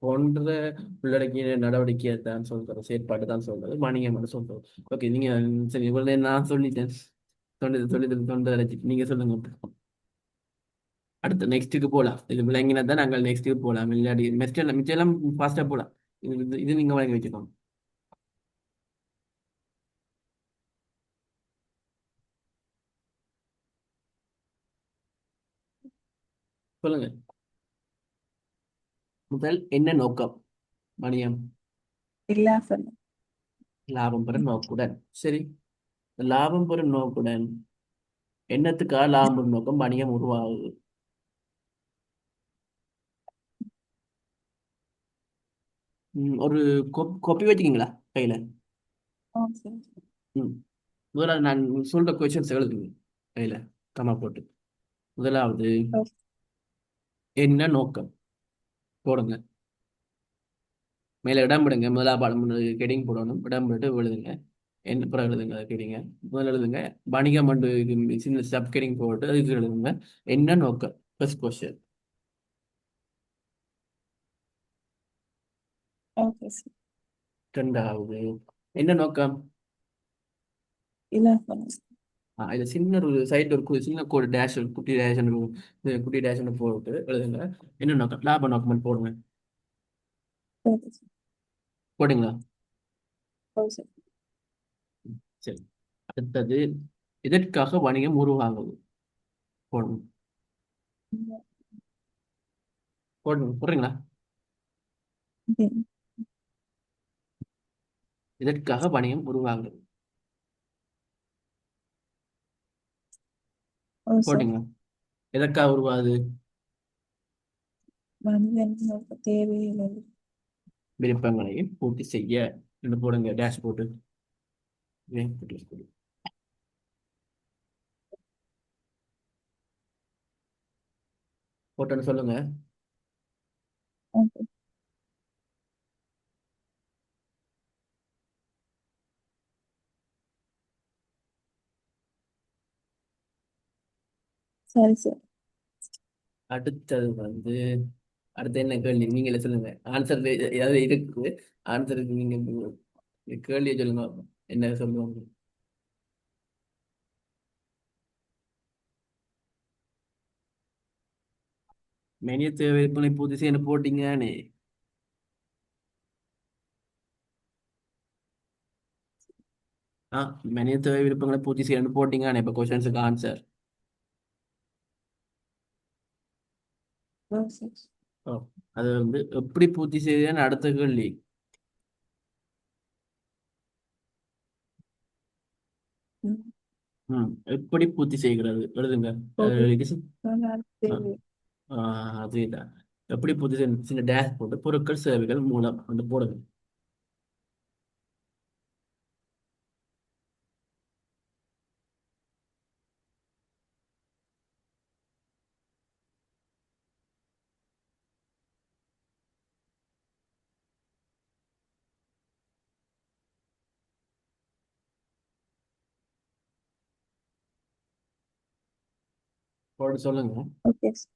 போன்ற உள்ளடக்கிய நடவடிக்கையை தான் சொல்றது, செயற்பாடு தான் சொல்றது, வணிகம் சொல்றது. ஓகே, நீங்க சரி, இவ்வளவு நேரம் நான் சொல்லிட்டேன். தொண்டை நீங்க சொல்லுங்க. அடுத்து நெக்ஸ்ட்டுக்கு போகலாம். இது விளங்கினா தான் நாங்கள் நெக்ஸ்ட்டுக்கு போகலாம். இல்லாடி மிச்சம் ஃபாஸ்ட்டாக போகலாம். இது நீங்க வழங்கி வச்சுக்கோங்க. சொல்லுங்க. முதல் என்ன நோக்கம்? வணிகம் இல்லா சொல்ல. லாபம் பெறும் நோக்குடன். சரி, லாபம் பெறும் நோக்குடன் என்னத்துக்காக லாபம் பெறும் நோக்கம் வணிகம் உருவாகுது? ஒரு கொப்பி வச்சுக்கிங்களா கையில? ஓ சரி. ம் முதலாவது நான் சொல்ற கொஸ்டின்ஸ் எழுதுங்க கையில, கமா போட்டு. முதலாவது ஓ. என்ன நோக்கம் போடுங்க. மேல இடம் விடுங்க. முதலா பாடம் கெடிங் போடணும். இடம் விட்டு எழுதுங்க. என்ன புறம் எழுதுங்க, அதை கேட்டீங்க. முதல்ல எழுதுங்க. வணிகம் அண்டு இது சின்ன சப் கெடிங் போட்டு அதுக்கு எழுதுங்க. என்ன நோக்கம்? First question. ஓகே சரி. ரெண்டாவது என்ன நோக்கம்? இல்லா சொல்ல. இது சின்ன ஒரு சைடு ஒரு சின்ன கோடு டேஷ், ஒரு குட்டி டேஷ், குட்டி டேஷ் போட்டு எழுதுங்க. என்ன நோக்கம்? லாப நோக்கம் போடுங்க. ஓகே சரி. போடுங்களா? ஓ சரி. சரி. அடுத்தது இதற்காக வணிகம் உருவாகுது. போடுங்க. போடுங்க, போடுறீங்களா? ம். இதற்காக வணிகம் உருவாகுது. ஓ சரி. போட்டீங்களா? எதற்காக உருவாகுது? மனிதனுக்கு தேவைகள். விருப்பங்களையும் பூர்த்தி செய்ய. என்ன போடுங்க, டேஷ் போட்டு. போட்டோன்னு சொல்லுங்க. ஓகே. சரி சார். அடுத்தது வந்து அடுத்து என்ன கேள்வி நீங்களே சொல்லுங்க. ஆன்சர் ஏதாவது இருக்கு. ஆன்சருக்கு நீங்க கேள்வியை சொல்லுங்க. என்ன சொல்லுவாங்க? மெனிய தேவை விற்பனை பூர்த்தி செய்ய போட்டீங்கன்னு. மெனிய தேவை விருப்பங்களை பூர்த்தி செய்யணும் போட்டீங்கன்னு இப்போ கொஸ்டின்ஸுக்கு ஆன்சர். ஓ சார். ஓ, அது வந்து எப்படி பூர்த்தி செய்யுதுன்னு அடுத்த கேள்வி. ம். எப்படி பூர்த்தி செய்கிறது எழுதுங்க. பொருள் இது ஆ, தேவை. அதுதான். எப்படி பூர்த்தி செய்ய சின்ன டேஷ் போட்டு பொருட்கள் சேவைகள் மூலம் வந்து போடுங்க. போட்டு சொல்லுங்க. Okay sir.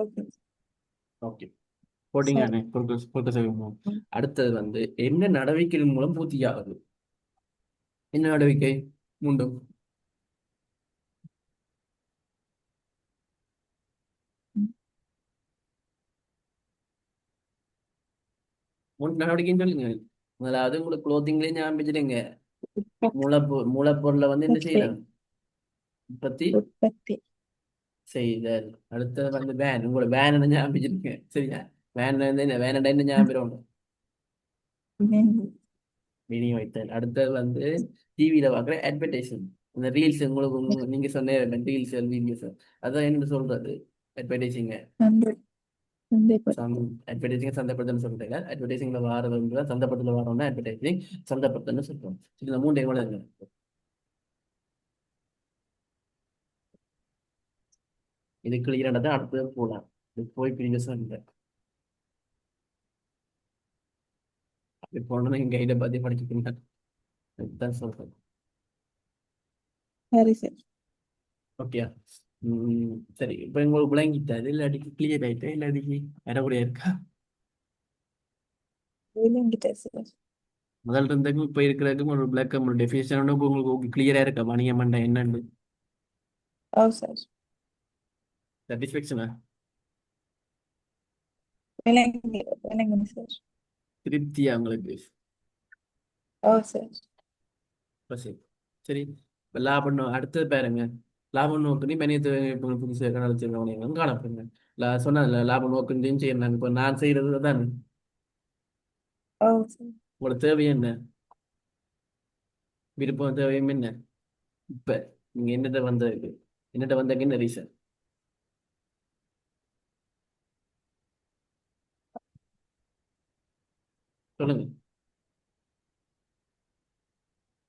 ஓகே. ஓகே, போட்டீங்க சரி. பொருட்கள் பொருட்கள் சேவை மூலம். ம். அடுத்தது வந்து என்ன நடவடிக்கைகள் மூலம் பூர்த்தியாகுது? என்ன நடவடிக்கை? மூண்டும் ம். மூன்று நடவடிக்கைன்னு சொல்லுங்க. முதலாவது உங்களுக்கு குளோத்திங்லேயே ஞாபகம் வச்சுடுங்க. உற்பத்தி. மூலப்பொருளை வந்து என்ன உற்பத்தி. செய்யணும்? உற்பத்தி உற்பத்தி. செய்தல். அடுத்தது வந்து வேன். உங்களோட வேன் என்ன ஞாபகம் வச்சிருக்கீங்க? சரியா? வேன் வந்து என்ன வேன் என்ன ஞாபகம் வரும்? இணைந்து. விநியோகித்தல். அடுத்தது வந்து டிவியில பார்க்குற அட்வர்டைஸ்மெண்ட். இந்த ரீல்ஸ் உங்களுக்கு நீங்க சொன்ன ரீல்ஸ் வீடியோஸ் அதான் என்ன சொல்றது? அட்வர்டைசிங். சந்தை. சம் சந்தைப்படுத்தல். அட்வர்டைசிங் சந்தைப்படுத்தல் சொல்றீங்க. அட்வர்டைசிங்ல வாரது சந்தைப்படுத்தல வாரோம்னா அட்வர்டைசிங் சந்தைப்படுத்தல்னு சொல்றோம். சரி, இந்த மூணு எவ்வளவு இது கிளியரானது. அடுத்தது போகலாம். இது போய் ப்ரீவியஸ் இல்லை. அப்படி போனோம்னா எங்க கையில பத்தி படிச்சுக்கோங்க. அதுதான் சொல்றேன். சரி சார். ஓகே. சரி, இப்போ உங்களுக்கு விளங்கிட்டாரு இல்லாட்டிக்கு கிளியர் ஆயிட்டா இல்லாட்டிக்கு வேற கூட இருக்கா? விளங்கிட்டேன் சார். முதல்ல இருந்ததுக்கும் இப்போ இருக்கிறதுக்கும் ஒரு விளக்கம் ஒரு டெஃபினேஷன் உங்களுக்கு கிளியரா இருக்கா வணிகம் பண்ண என்னன்னு? ஓ சார். சாட்டிஸ்ஃபேக்ஷனா? விளங்கி விளங்குங்க சார். திருப்தியா உங்களுக்கு? ஓ சார். இப்ப சரி. சரி, இப்போ லாபம் அடுத்தது பாருங்க. லாபம் நோக்குனி மனித புதுசு நடத்திருக்கவங்க காணப்படுங்க. சொன்னதில்ல லாபம் நோக்குன்னு செய்யறாங்க. இப்போ நான் செய்யறது தான். ஓ சார். உங்களோட தேவை என்ன? விருப்பம் தேவையும் என்ன? இப்ப நீங்க என்னட்ட வந்ததுக்கு என்னட்ட வந்ததுக்கு என்ன ரீசன் சொல்லுங்க.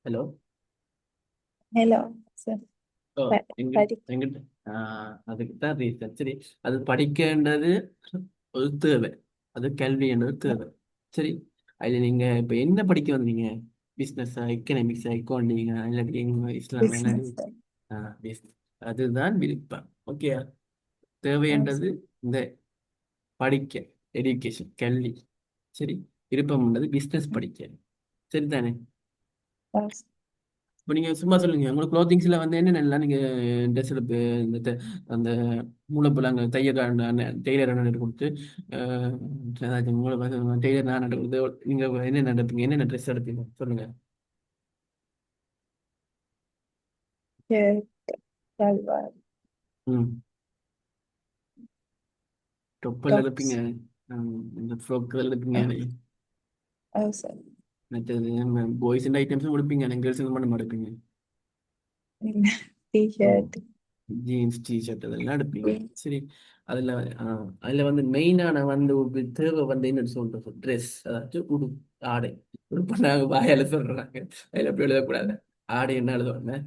ஹலோ. Hello sir. ஓ, ப- எங்கிட்ட படி. எங்கிட்ட அதுக்கு தான் ரீசன். சரி, அது படிக்கன்றது ஒரு தேவை. அது கல்வி என்றது தேவை. சரி, அது நீங்க இப்ப என்ன படிக்க வந்தீங்க? பிசினஸா, எக்கனாமிக்ஸா, அக்கௌண்டிங்கா, இல்லாட்டி இஸ்லாம், இல்லாட்டி பிஸ்னஸ் சார். business. அதுதான் விருப்பம். ஓகே. ஓ தேவைன்றது சார். இந்த படிக்க, எடுகேஷன், கல்வி. சரி, விருப்பம்ன்றது பிசினஸ் படிக்க. சரிதானே? ஓ சார். இப்போ நீங்க சும்மா சொல்லுங்க. உங்களுக்கு க்ளோத்திங்ஸ்ல வந்து என்னென்னலாம் நீங்க ட்ரெஸ் எடுப்பு இந்த அந்த மூலப்பொருள் தையல் டெய்லர் அண்ணன் கொடுத்து ஏதாச்சும் டெய்லர் நான் கொடுத்து நீங்க என்ன எடுப்பீங்க? என்னென்ன ட்ரெஸ் எடுப்பீங்க சொல்லுங்க. சரி. சல்வார். ம் தொப்பல் டாப்ஸ். எடுப்பீங்க. இந்த ஃப்ராக் எடுப்பீங்க. ஓ சார். மற்றது பாய்ஸ் ஐட்டம்ஸும் கொடுப்பீங்க. கேர்ள்ஸ் மட்டும் எடுப்பீங்க. இல்ல. டிஷர்ட். ஜீன்ஸ் டிஷர்ட் அதெல்லாம் எடுப்பீங்க. சரி, அதில் அதில் வந்து மெயினான வந்து ஒரு தேவை வந்து என்ன சொல்றது? ட்ரெஸ், அதாச்சும் ஆடை. உடுப்பு நாங்கள் வாயால சொல்றாங்க. அதில் அப்படி எழுதக்கூடாது. ஆடை என்ன எழுதுவாங்க?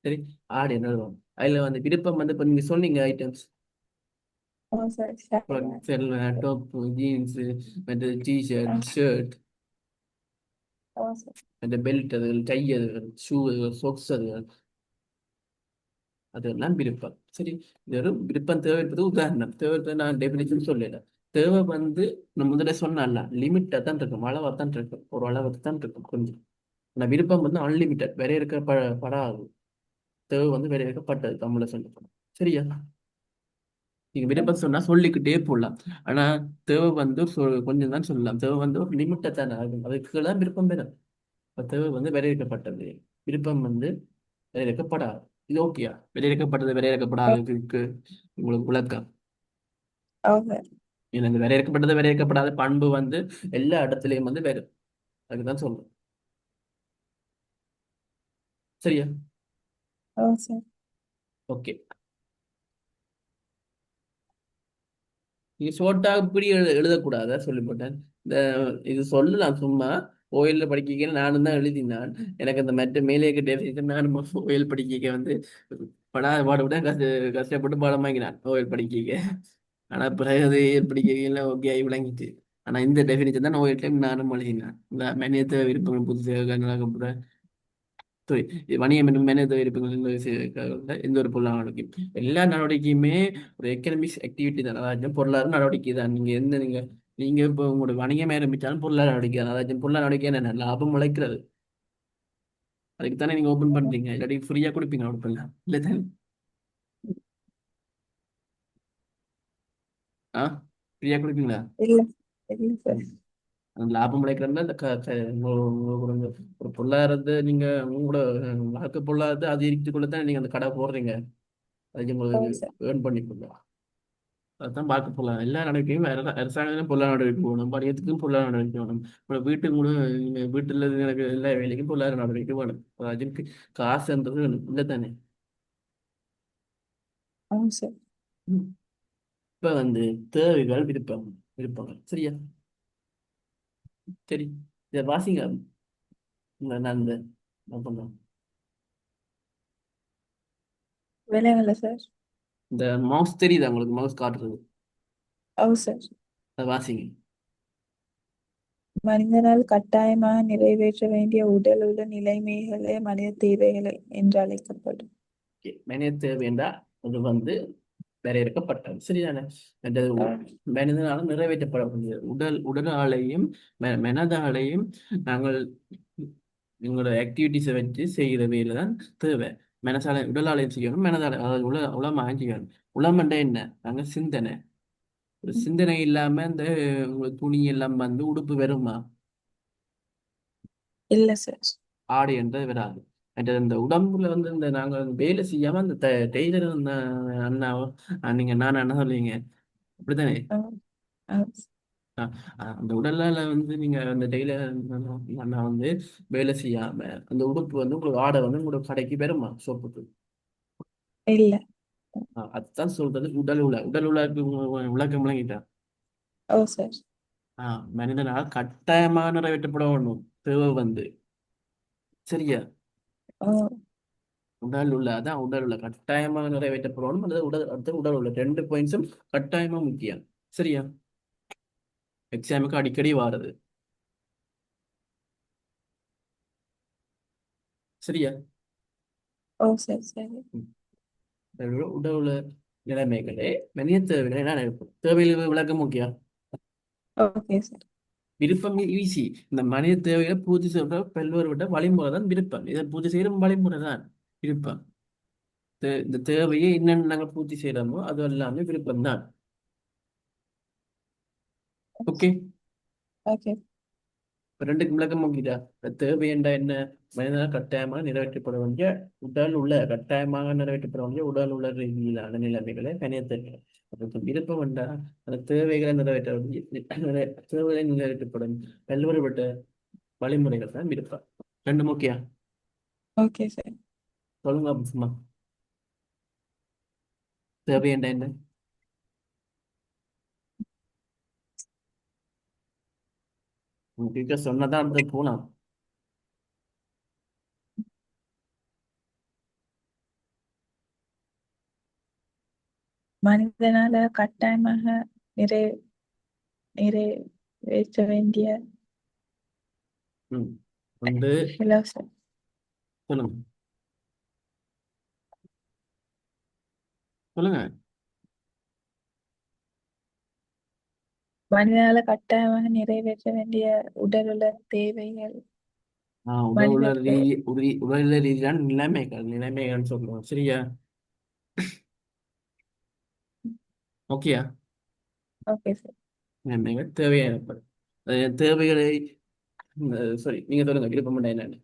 சரி, ஆடை என்ன எழுதுவாங்க? அதில் வந்து விருப்பம் வந்து இப்போ நீங்கள் சொன்னீங்க ஐட்டம்ஸ். ஓ சரி சரி. டாப், ஜீன்ஸ், மற்ற டிஷர்ட், ஆ, ஷர்ட், ஓ சரி. மற்ற பெல்ட் அதுகள், டை அதுகள், ஷூ அதுகள், சொக்ஸ் அதுகள், அதெல்லாம் விருப்பம். சரி, இது ஒரு விருப்பம் தேவை என்பது உதாரணம். தேவை நான் டெபினிஷன் சொல்லல. தேவை வந்து நான் முதல்ல சொன்னேன்ல, லிமிட்டா தான் இருக்கும், அளவா தான் இருக்கும், ஒரு அளவுக்கு தான் இருக்கும் கொஞ்சம். ஆனா விருப்பம் வந்து அன்லிமிட்டட், வரையறுக்கப்படாது. தேவை வந்து வரையறுக்கப்பட்டது, தமிழ்ல சொல்ல போனா. சரியா? நீங்க ஓ விருப்பம் சொன்னா சொல்லிக்கிட்டே போடலாம். ஆனா தேவை வந்து கொஞ்சம் தான் சொல்லலாம். தேவை வந்து ஒரு லிமிட்டை தான் ஆகும், அதுக்கு தான் விருப்பம் பெறும். இப்ப தேவை வந்து வரையறுக்கப்பட்டது, விருப்பம் வந்து வரையறுக்கப்படாது. இது ஓகேயா? வரையறுக்கப்பட்டது வரையறுக்கப்படாததுக்கு உங்களுக்கு விளக்கம்? ஓகே. ஏன்னா இந்த வரையறுக்கப்பட்டது வரையறுக்கப்படாத பண்பு வந்து எல்லா இடத்துலயும் வந்து வரும். அதுதான் சொல்றேன். சரியா? ஓ சரி. ஓகே. நீங்க ஷோர்ட்டா இப்படி எழுதக்கூடாதா சொல்லி போட்டேன். இந்த இது சொல்லலாம் சும்மா. ஓயில்ல படிக்க நானும் தான் எழுதினான். எனக்கு அந்த மற்ற மேலே டெஃபினிஷன் நானும் ஓயில் படிக்க வந்து படாத பாடுபட கஷ்டப்பட்டு பாடம் வாங்கினான் ஓயில் படிக்க. ஆனா பிறகு அது ஏல் படிக்க ஓகே ஆகி விளங்கிட்டு. ஆனா இந்த டெஃபினிஷன் தான் ஓயில் டைம் நானும் எழுதினேன். இந்த மெனியத்தை விருப்பங்கள் புதுசு சரி, வணிகம் என்னும் மேனேஜர் இருப்புகள் எந்த ஒரு பொருளாதார நடவடிக்கை, எல்லா நடவடிக்கையுமே ஒரு எக்கனாமிக்ஸ் ஆக்டிவிட்டி தான். அதாச்சும் பொருளாதார நடவடிக்கை தான். நீங்க இப்போ உங்களோட வணிகம் ஆரம்பிச்சாலும் பொருளாதார நடவடிக்கை தான். அதாச்சும் பொருளாதார நடவடிக்கை என்ன, லாபம் உழைக்கிறது. அதுக்கு தானே நீங்க ஓபன் பண்றீங்க, இல்லாட்டி ஃப்ரீயா கொடுப்பீங்க ஓப்பன் இல்லை தானே? ஆ, ஃப்ரீயா கொடுப்பீங்களா? இல்ல இல்ல சார். ம். அந்த லாபம் உழைக்கிறதுனா இந்த ஒரு பொருளாதாரத்தை நீங்க உங்களோட வாழ்க்கை பொருளாதாரத்தை அதிகரித்துக்குள்ள தான் நீங்க அந்த கடை போடுறீங்க. அதுக்கு ஓ உங்களுக்கு சரி. ஏர்ன் பண்ணிக்கொள்ள. அதான் பார்க்க போகலாம். எல்லா நடவடிக்கையும் அரசாங்கம் பொருளாதார நடவடிக்கை வேணும், வணிகத்துக்கும் பொருளாதார நடவடிக்கை வேணும். இப்போ வீட்டுக்கு கூட நீங்க வீட்டில் எனக்கு எல்லா வேலைக்கும் பொருளாதார நடவடிக்கை வேணும். அதுக்கு காசுன்றது வேணும், இல்லை தானே? ஓ சரி. ம். இப்ப வந்து தேவைகள் விருப்பங்கள் சரியா? சரி, இதை வாசிங்க. நான் இந்த நான் பண்ணேன். விலங்கல்ல சார். இந்த மவுஸ் தெரியுதா உங்களுக்கு? மவுஸ் காட்டுறது, ஓ சார். அதை வாசிங்க. மனிதனால் கட்டாயமாக நிறைவேற்ற வேண்டிய உடல் உள்ள நிலைமைகளே மனித தேவைகள் என்று அழைக்கப்படும். மனித தேவை என்றால் அது வந்து வரையறுக்கப்பட்டது, சரிதானே? அந்த ஓ மனிதனால நிறைவேற்றப்படக்கூடியது. உடலாலையும் மனதாலையும் நாங்கள் எங்களோட ஆக்டிவிட்டிஸை வச்சு செய்கிற வேலை தான் தேவை. மனசால உடலாலையும் செய்யணும், மனதால அதாவது உளமாயும் செய்யணும். உளமண்டை என்ன? நாங்கள் சிந்தனை. ஒரு சிந்தனை இல்லாம இந்த உங்களுக்கு துணி எல்லாம் வந்து உடுப்பு வருமா? இல்ல சார். ஆடை என்றது வராது. மற்றது இந்த உடம்புல வந்து இந்த நாங்கள் வேலை செய்யாம அந்த டெய்லர் அண்ணாவோ, நீங்க நான் என்ன சொல்லுவீங்க, அப்படித்தானே? ஓ ஓ அந்த உடலால வந்து நீங்க அந்த டெய்லர் அண்ணா வந்து வேலை செய்யாம அந்த உடுப்பு வந்து உங்களுக்கு ஆடை வந்து உங்களுக்கு கடைக்கு வருமா சோப்புக்கு? இல்ல. அதுதான் சொல்றது உடல் உலகு உலகம் விளங்கிட்டா. ஓ சார். மனிதனால் கட்டாயமாக நிறைவேற்றப்பட வேண்டும் தேவை வந்து. சரியா? ஓ அதான் உடல் உள்ள கட்டாயமாக நிறைவேற்றப்படணும், அல்லது அடுத்த உடல் உள்ள ரெண்டு பாயிண்ட்ஸும் கட்டாயமா முக்கியம். சரியா? எக்ஸாமுக்கு அடிக்கடி வாரது. சரியா? ஓ சரி சரி. ம். உடல் உள்ள நிலைமைகளே மனித தேவைகளை நான் இருக்கும். தேவைகள் விளக்க முக்கியம். Okay sir. விருப்பம் ஈஸி. இந்த மனித தேவைகளை பூர்த்தி செய்ய பல்வேறு விட்ட வழிமுறை தான் விருப்பம். இதை பூர்த்தி செய்யற வழிமுறை தான் விருப்பம். இந்த தேவையை என்னென்ன நாங்கள் பூர்த்தி செய்யறோமோ அது எல்லாமே விருப்பம் தான். ஓகே. ஓகே. இப்ப ரெண்டுக்கு விளக்கம் முக்கியதா? இப்ப தேவை என்ற என்ன? மனிதனால் கட்டாயமாக நிறைவேற்றப்பட வேண்டிய கட்டாயமாக நிறைவேற்றப்பட வேண்டிய உடல் உள்ள ரீதியிலான நிலைமைகளை கணியத்தேவை. அப்ப விருப்பம் என்றா அந்த தேவைகளை நிறைவேற்ற வேண்டிய தேவைகளை நிறைவேற்றப்படும் பல்வேறுபட்ட வழிமுறைகள் தான் விருப்பம். ரெண்டு முக்கியம். Okay sir. சொல்லுங்க அப்ப சும்மா. தேவை என்ற என்ன? உங்களுக்கு சொன்னதான் அந்த போலாம். மனிதனால கட்டாயமாக நிறை நிறைவேற்ற வேண்டிய ம் வந்து இலவச சொல்லுங்க சொல்லுங்க. மனிதனால கட்டாயமாக நிறைவேற்ற வேண்டிய உடலுள்ள தேவைகள் உடல் மனிதனுக்கு. ரீதி உடல் ரீதியான நிலைமைகள்னு சொல்லுவோம். சரியா? ஓகேயா? Okay sir. நிலைமைகள் தேவையான தேவைகளை சாரி நீங்க சொல்லுங்க விருப்பம் என்னன்னு.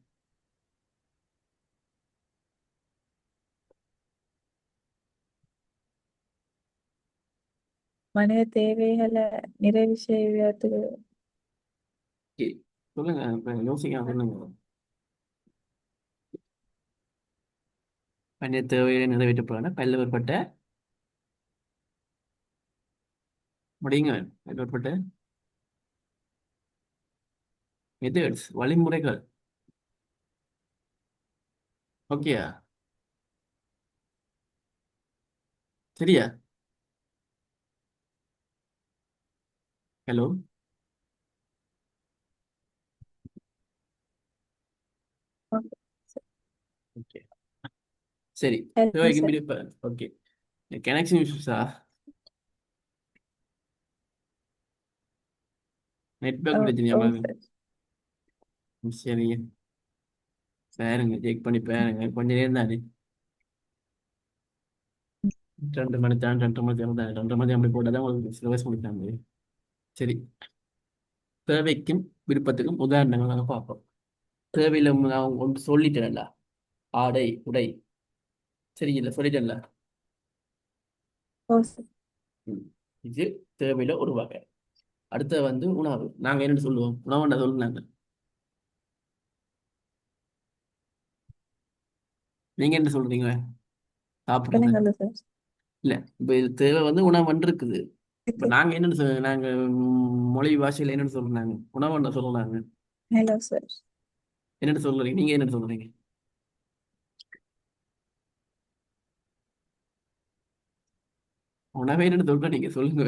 மனித தேவைகளை நிறைவு செய்வதற்கு ஓகே, சொல்லுங்க இப்ப யோசிக்க சொல்லுங்க. மனித தேவைகளை நிறைவேற்றப்பட பல்வேறுபட்ட முடியுங்க பல்வேறுபட்ட மெத்தட்ஸ் வழிமுறைகள். ஓகேயா? சரியா? ஹலோ. Okay sir. ஓகே சரி. ஹலோ தேவைக்கு சார். மீறி ஓகே கனெக்ஷன் இஷ்யூஸா ஓ நெட்வொர்க் பிரச்சனையா ஓ பாருங்க. சார். சரிங்க பாருங்க செக் பண்ணி பாருங்க கொஞ்ச நேரம் தானே. 2 மணி தான் 2 மணி தான் 2 மணி அப்படி போட்டால் தான் உங்களுக்கு சிலபஸ் முடிக்காங்க. சரி, தேவைக்கும் விருப்பத்துக்கும் உதாரணங்கள் நாங்கள் பார்ப்போம். தேவையில்லை நான் ஒன்று சொல்லிட்டேன்ல, ஆடை உடை. சரியில்லை சொல்லிட்டேன்ல. ஓ சார். ம். இது தேவையில ஒரு வகை. அடுத்தது வந்து உணவு. நாங்கள் என்னென்னு சொல்லுவோம்? உணவுண்டா சொல்லுனாங்க. நீங்க என்ன சொல்றீங்க? சாப்பிட்றது சொல்லுங்க சார். இல்லை. இப்போ இது தேவை வந்து உணவு இருக்குது. இப்போ இருக்கு. நாங்கள் என்னென்னு நாங்கள் மொழி பாஷையில் என்னென்னு சொல்றாங்க? உணவுண்டா சொல்லுனாங்க. Hello sir. என்னென்னு சொல்றீங்க? நீங்க என்னென்னு சொல்றீங்க? உணவே என்னென்னு சொல்ற நீங்க சொல்லுங்க.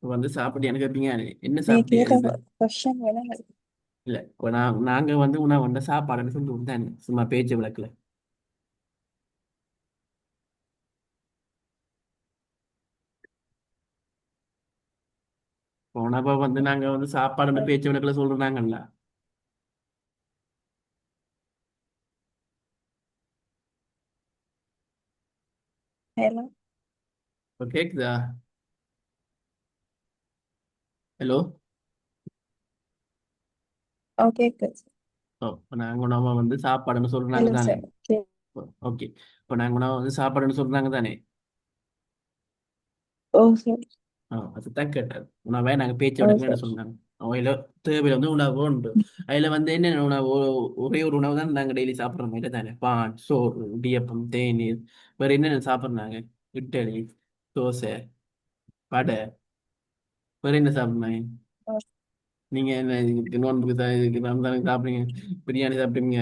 இப்ப வந்து சாப்பிட்டு எனக்கு கேட்பீங்க என்ன நீங்க சாப்பிட்டீங்க கேட்ட இப்ப? கொஸ்டின் விலங்கு. இல்ல இப்போ நாங்க வந்து உணவு வந்து சாப்பாடுன்னு சொல்லுவோம் தானே, சும்மா பேச்சு விளக்குல. உணவை வந்து நாங்க வந்து சாப்பாடுன்னு பேச்சு விளக்குல சொல்றாங்கல்ல. ஹலோ. இப்போ கேக்குதா? ஹலோ. Okay sir. ஓ இப்போ நாங்க உணவை வந்து சாப்பாடுன்னு சொல்றாங்க ஹலோ தானே. சார். ஓகே, இப்போ நாங்க உணவை வந்து சாப்பாடுன்னு சொல்றாங்க தானே. ஓ சார். அதுதான் கேட்டது. உணவை நாங்க பேச்சு ஓ விளக்குல என்ன சார். சொல்றாங்க. அவையில தேவையில வந்து உணவு உண்டு. அதுல வந்து என்ன உணவு ஒரே ஒரு உணவு தான் நாங்க டெய்லி சாப்பிடுற மாதிரி தானே. பான் சோறு இடியப்பம் தேநீர். வேற என்னென்ன சாப்பிடுறாங்க? இட்லி தோசை வடை. வேற என்ன சாப்பிடுறாங்க? ஓ நீங்க என்ன இதுக்கு நோன்புக்கு இதுக்கு ரம்ஜானுக்கு சாப்பிடுங்க பிரியாணி சாப்பிடுவீங்க.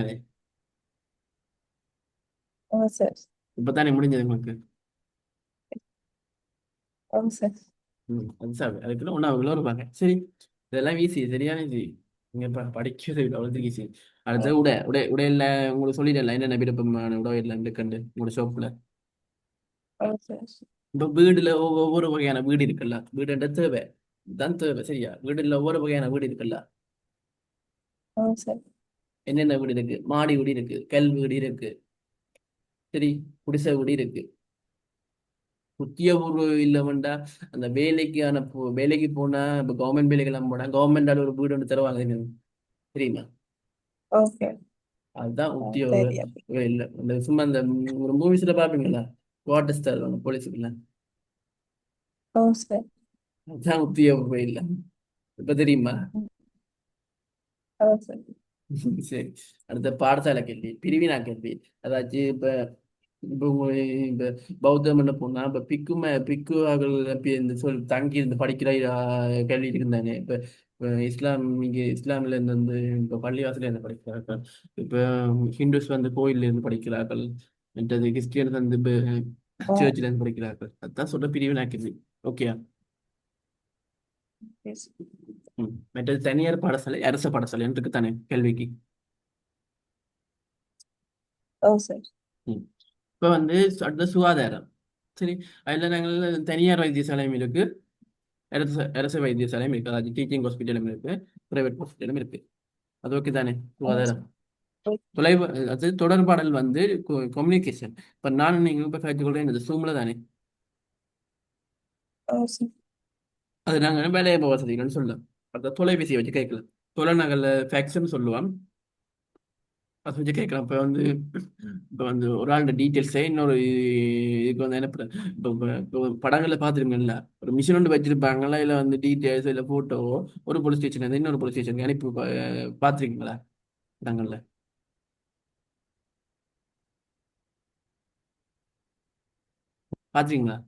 ஓ சார். இப்பதானே முடிஞ்சது உங்களுக்கு. ஓ சார். அது சாப்பிடு அதுக்குள்ள உணவுகளும் இருப்பாங்க. சரி, இதெல்லாம் ஈஸி சரியான ஈஸி. நீங்க படிக்கிறது அவ்வளோ ஈஸி. ஓ அடுத்து உடையில உங்களுக்கு சொல்லிடல என்னென்ன விருப்பமான உடையில இருக்குன்னு உங்களோட ஷாப்ல. ஓ சார். இப்போ வீடுல ஒவ்வொரு வகையான வீடு இருக்குல்ல. வீடுன்ற தேவை தான் தேவை. சரியா? வீடுல ஒவ்வொரு வகையான வீடு இருக்குல்ல. ஓ சார். என்னென்ன வீடு இருக்கு? மாடி வீடு இருக்கு, கல் வீடு இருக்கு, சரி, குடிசை வீடு இருக்கு. உத்தியோக இல்ல வேண்டா அந்த வேலைக்கான வேலைக்கு போனா இப்ப கவர்மெண்ட் வேலைக்கெல்லாம் போனா கவர்மெண்டால ஒரு வீடு ஒன்று தருவாங்க தெரியுமா? ஓகே. அதுதான் உத்தியோக தெரியும். இல்லை. இந்த சும்மா இந்த ஒரு மூவிஸ்ல பாப்பீங்களா குவார்டர்ஸ் தருவாங்க போலீஸுக்குள்ள. ஓ சார். அதுதான் உத்தியோக இல்லை. இப்ப தெரியுமா? ஓ சார். சரி, அடுத்த பாடசாலை கேள்வி பிரிவினா கேள்வி. அதாச்சும் இப்ப இப்போ இந்த பௌத்தம் என்ன போனா இப்ப பிக்குகள் இந்த தங்கி இருந்து படிக்கிற கேள்வி இருந்தானே. இப்ப இஸ்லாம் இங்க இஸ்லாம்ல இருந்து வந்து இப்ப பள்ளிவாசல இருந்து படிக்கிறார்கள். இப்ப ஹிந்துஸ் வந்து கோயில்ல இருந்து படிக்கிறார்கள். மற்றது கிறிஸ்டியன்ஸ் வந்து ஓ சர்ச்சில் இருந்து படிக்கிறார்கள். அதுதான் சொல்ற பிரிவினாக்குது. ஓகே. எஸ். மற்றது தனியார் பாடசாலை அரச பாடசாலை இருக்கு தானே கேள்விக்கு. ஓ சார். இப்போ வந்து அடுத்த சுகாதாரம். சரி, அதில் நாங்கள் தனியார் வைத்தியசாலையும் இருக்கு, அரசு வைத்தியசாலையும் இருக்கு. அதாவது டீச்சிங் ஹாஸ்பிட்டலும் இருக்கு, பிரைவேட் ஹாஸ்பிட்டலும் இருக்கு. அது ஓகே தானே ஓ சுகாதாரம். சார். ஓ தொலைவு அது தொடர்பாடல் வந்து கம்யூனிகேஷன். இப்போ நானும் நீங்கள் இப்போ கற்றுக்கொள்றேன் இந்த சூமில் தானே. ஓ சார். அது நாங்கள் வேலைவாய்ப்பு வசதிகள்னு சொல்லலாம். அந்த தொலைபேசியை வச்சு கேட்கலாம். தொலைநகல்ல ஃபேக்ஸ்ன்னு சொல்லுவான், அதை வச்சு கேட்கலாம். இப்போ வந்து ஒரு ஆளோட டீட்டெயில்ஸை இன்னொரு இதுக்கு வந்து என்ன இப்போ படங்களில் பார்த்துருக்கீங்கல்ல, ஒரு மிஷின் ஒன்று வச்சிருப்பாங்களா, இல்லை வந்து டீட்டெயில்ஸ் இல்லை ஃபோட்டோவோ ஒரு போலீஸ் ஸ்டேஷன் இருந்து இன்னொரு போலீஸ் ஸ்டேஷனுக்கு அனுப்பி பார்த்துருக்கீங்களா படங்களில்? பார்த்துருக்கீங்களா?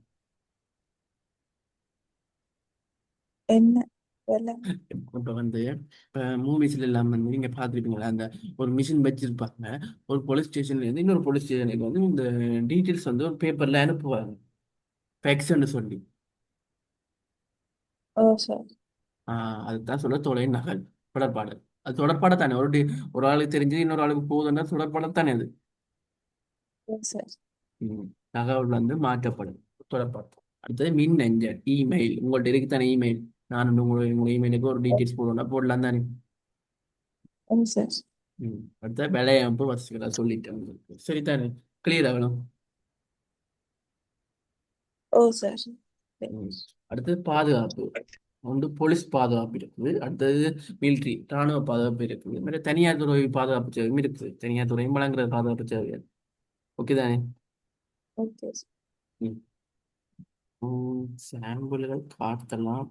என்ன வேலை? இப்போ வந்து இப்போ மூவிஸ்ல எல்லாம் வந்து நீங்க பார்த்துருப்பீங்களா, அந்த ஒரு மிஷின் வச்சிருப்பாங்க. ஒரு போலீஸ் ஸ்டேஷன்ல இருந்து இன்னொரு போலீஸ் ஸ்டேஷனுக்கு வந்து இந்த டீட்டெயில்ஸ் வந்து ஒரு பேப்பர்ல அனுப்புவாங்க, ஃபேக்ஸ்ன்னு சொல்லி. ஓ சார். அதுதான் சொல்ல தொலை நகல் தொடர்பாடல். அது தொடர்பாடல் தானே. ஒரு ஆளுக்கு தெரிஞ்சு இன்னொரு ஆளுக்கு போகுதுன்னா தொடர்பாடல் தானே அது. ஓ சார். ம். தகவல் வந்து மாற்றப்படும், தொடர்பாடல். அடுத்தது மின் அஞ்சல் இமெயில். உங்கள்ட்ட இருக்கு தானே இமெயில். நான் வந்து உங்களோட இமெயிலுக்கு ஒரு ஓ டீட்டெயில்ஸ் போடணும்னா போடலாம் தானே. ஓ சார். அடுத்த விளையாம்பு வசதிகளை சொல்லிட்டேன் உங்களுக்கு. சரிதானே, கிளியர் ஆகணும். ஓ சார். ம். அடுத்தது பாதுகாப்பு. வந்து போலீஸ் பாதுகாப்பு இருக்குது. அடுத்தது மிலிட்ரி ராணுவ பாதுகாப்பு இருக்குது. இது மாதிரி தனியார் துறை பாதுகாப்பு சேவையும் இருக்குது. தனியார் துறையும் வழங்குற பாதுகாப்பு சேவை. ஓகே தானே. Okay sir. ம். சாம்பிள்கள் காட்டலாம்.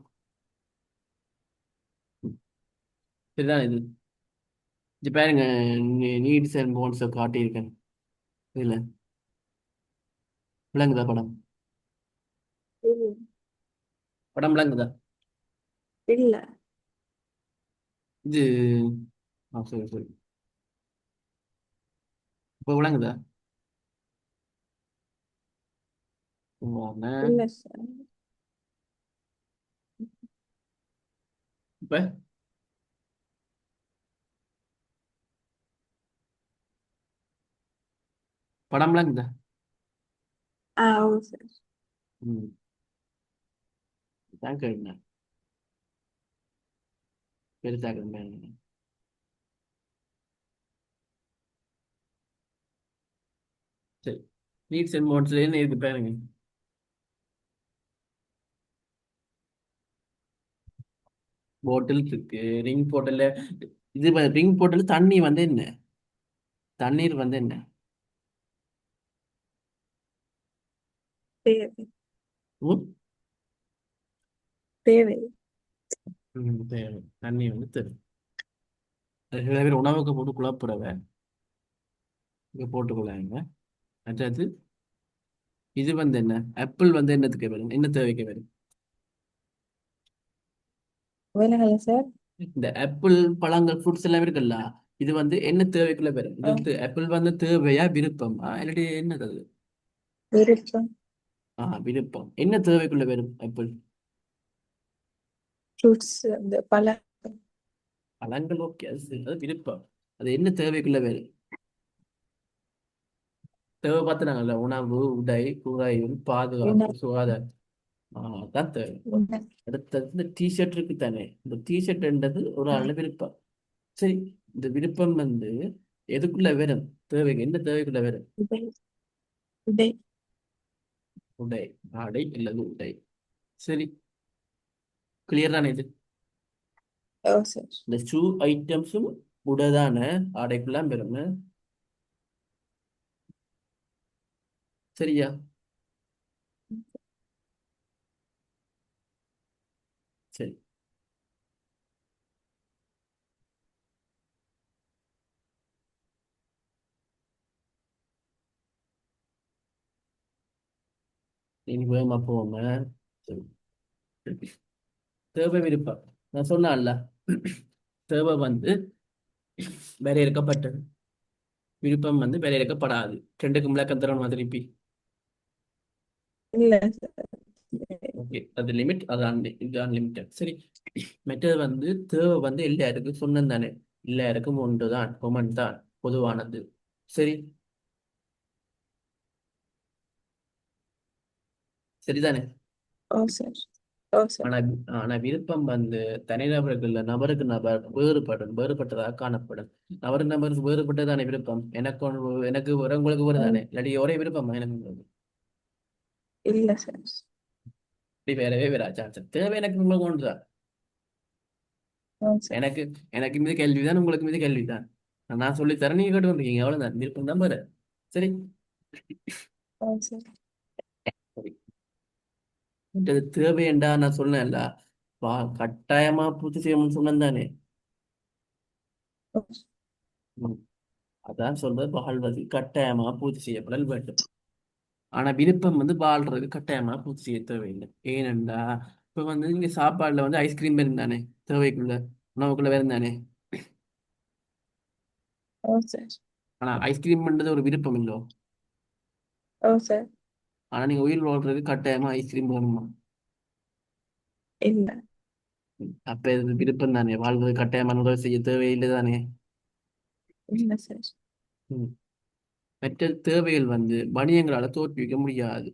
சரிதான் இது. இது பாருங்க, நீட்ஸ் அண்ட் போன்ஸை காட்டியிருக்கேன் இதுல. விளங்குதா படம்? இல்ல. படம் விளங்குதா? இல்ல. இது சரி சரி, இப்போ விளங்குதா? இல்ல சார். இப்ப படம்லாம் இருக்குதா? ஓ சார். ம். தான் கேட்டேன், பெருசாக. சரி, நீட்ஸ் அண்ட் வாண்ட்ஸ்ல என்ன இருக்கு பாருங்க. போட்டில் இருக்கு, ரிங் போட்டல. இது ரிங் போட்டல் தண்ணி வந்து என்ன, தண்ணீர் வந்து என்ன? தேவை. ம்? தேவை. தேவை. தண்ணி வந்து தேவை. சில பேர் உணவுக்கு போட்டு குழப்புறவ இங்க போட்டுக்கொள்ளாங்க. அதாவது இது வந்து என்ன, ஆப்பிள் வந்து என்னத்துக்கு வரும், என்ன தேவைக்கு வரும்? வேலைங்களா சார்? இந்த ஆப்பிள் பழங்கள் ஃப்ரூட்ஸ் எல்லாம் இருக்குல்ல, இது வந்து என்ன தேவைக்குள்ள வரும்? ஆ, இது ஆப்பிள் வந்து தேவையா விருப்பமா இல்லாட்டி என்னது அது? விருப்பம். விருப்பம். என்ன தேவைக்குள்ள வரும் ஆப்பிள்? ஃப்ரூட்ஸ் அந்த பழம். பழங்கள் ஓகே, அது சரி, அது விருப்பம். அது என்ன தேவைக்குள்ள வரும்? தேவை பார்த்துனாங்கல்ல, உணவு, உடை, குறையும், பாதுகாப்பு, உண- சுகாதாரம். அதான் தேவை. உண- அடுத்தது இந்த டிஷர்ட் இருக்கு தானே, இந்த டிஷர்ட்ன்றது ஒரு ஆ, ஆள விருப்பம். சரி, இந்த விருப்பம் வந்து எதுக்குள்ள வரும்? தேவைக்கு, என்ன தேவைக்குள்ள வரும்? உடை. உடை. உடை, ஆடை அல்லது உடை. சரி, கிளியர் தானே இது. ஓ சார். இந்த ஷூ ஐட்டம்ஸும் உடைதான ஆடைக்குள்ளாம் வரும். சரியா? சரி, இனி வேகமா போவோமே. சரி. தேவை விருப்பம், நான் சொன்னேன்ல, தேவை வந்து வரையறுக்கப்பட்டது. விருப்பம் வந்து வரையறுக்கப்படாது. ரெண்டுக்கும் விளக்கம் தரணுமா திருப்பி? இல்ல sir. ஓகே, அது லிமிட், அது இது அன்லிமிட்டட். சரி, மற்றது வந்து தேவை வந்து எல்லாருக்கும் சொன்னது தானே, எல்லாருக்கும் ஒன்று தான், கொமன் தான், பொதுவானது. சரி, சரிதானே? Oh sir. Oh sir. ஆனா ஆனா விருப்பம் வந்து தனிநபர்கள் நபருக்கு நபர் வேறுபட்டதாக காணப்படும். நபருக்கு வேறுபட்டதானே விருப்பம். எனக்கு உங்களுக்கு ஒரு Oh, தானே, இல்லாட்டி ஒரே விருப்பமா எனக்கு உங்களுக்கு? இல்ல sir. இப்படி வேறவே வேற சான்ஸ் தேவை எனக்கு உங்களுக்கு ஒன்றுதான். Oh sir. எனக்கு எனக்கு மீது கேள்விதான், உங்களுக்கு மீது கேள்விதான். நான் சொல்லி தரேன், நீங்க கேட்டு வந்தீங்க, அவ்வளவுதான். விருப்பம் தான் பாரு. சரி, Oh sir. சரி. இது தேவையண்டா நான் சொன்னேன்ல, கட்டாயமா பூர்த்தி செய்யணும்னு சொன்னேன் தானே. Oh, ம். அதான் சொல்றது, வாழ்வது கட்டாயமா பூர்த்தி செய்யப்படல் வேண்டும். ஆனா விருப்பம் வந்து வாழ்றது கட்டாயமா பூர்த்தி செய்ய தேவையில்லை. ஏனென்றா இப்ப வந்து இங்க சாப்பாடுல வந்து ஐஸ்கிரீம் இருந்தானே, தேவைக்குள்ள உணவுக்குள்ள இருந்தானே. oh sir. ஆனா ஐஸ்கிரீம்ன்றது ஒரு விருப்பம் இல்லோ. Oh sir. ஆனா நீங்க உயிர் வாழ்றதுக்கு கட்டாயமா ஐஸ்கிரீம் வேணுமா? இல்ல. அப்ப இது விருப்பம் தானே, வாழ்வது கட்டாயமான உதவி செய்ய தேவையில்லை தானே. இல்ல sir. ம். மற்ற தேவைகள் வந்து வணிகங்களால தோற்றுவிக்க முடியாது.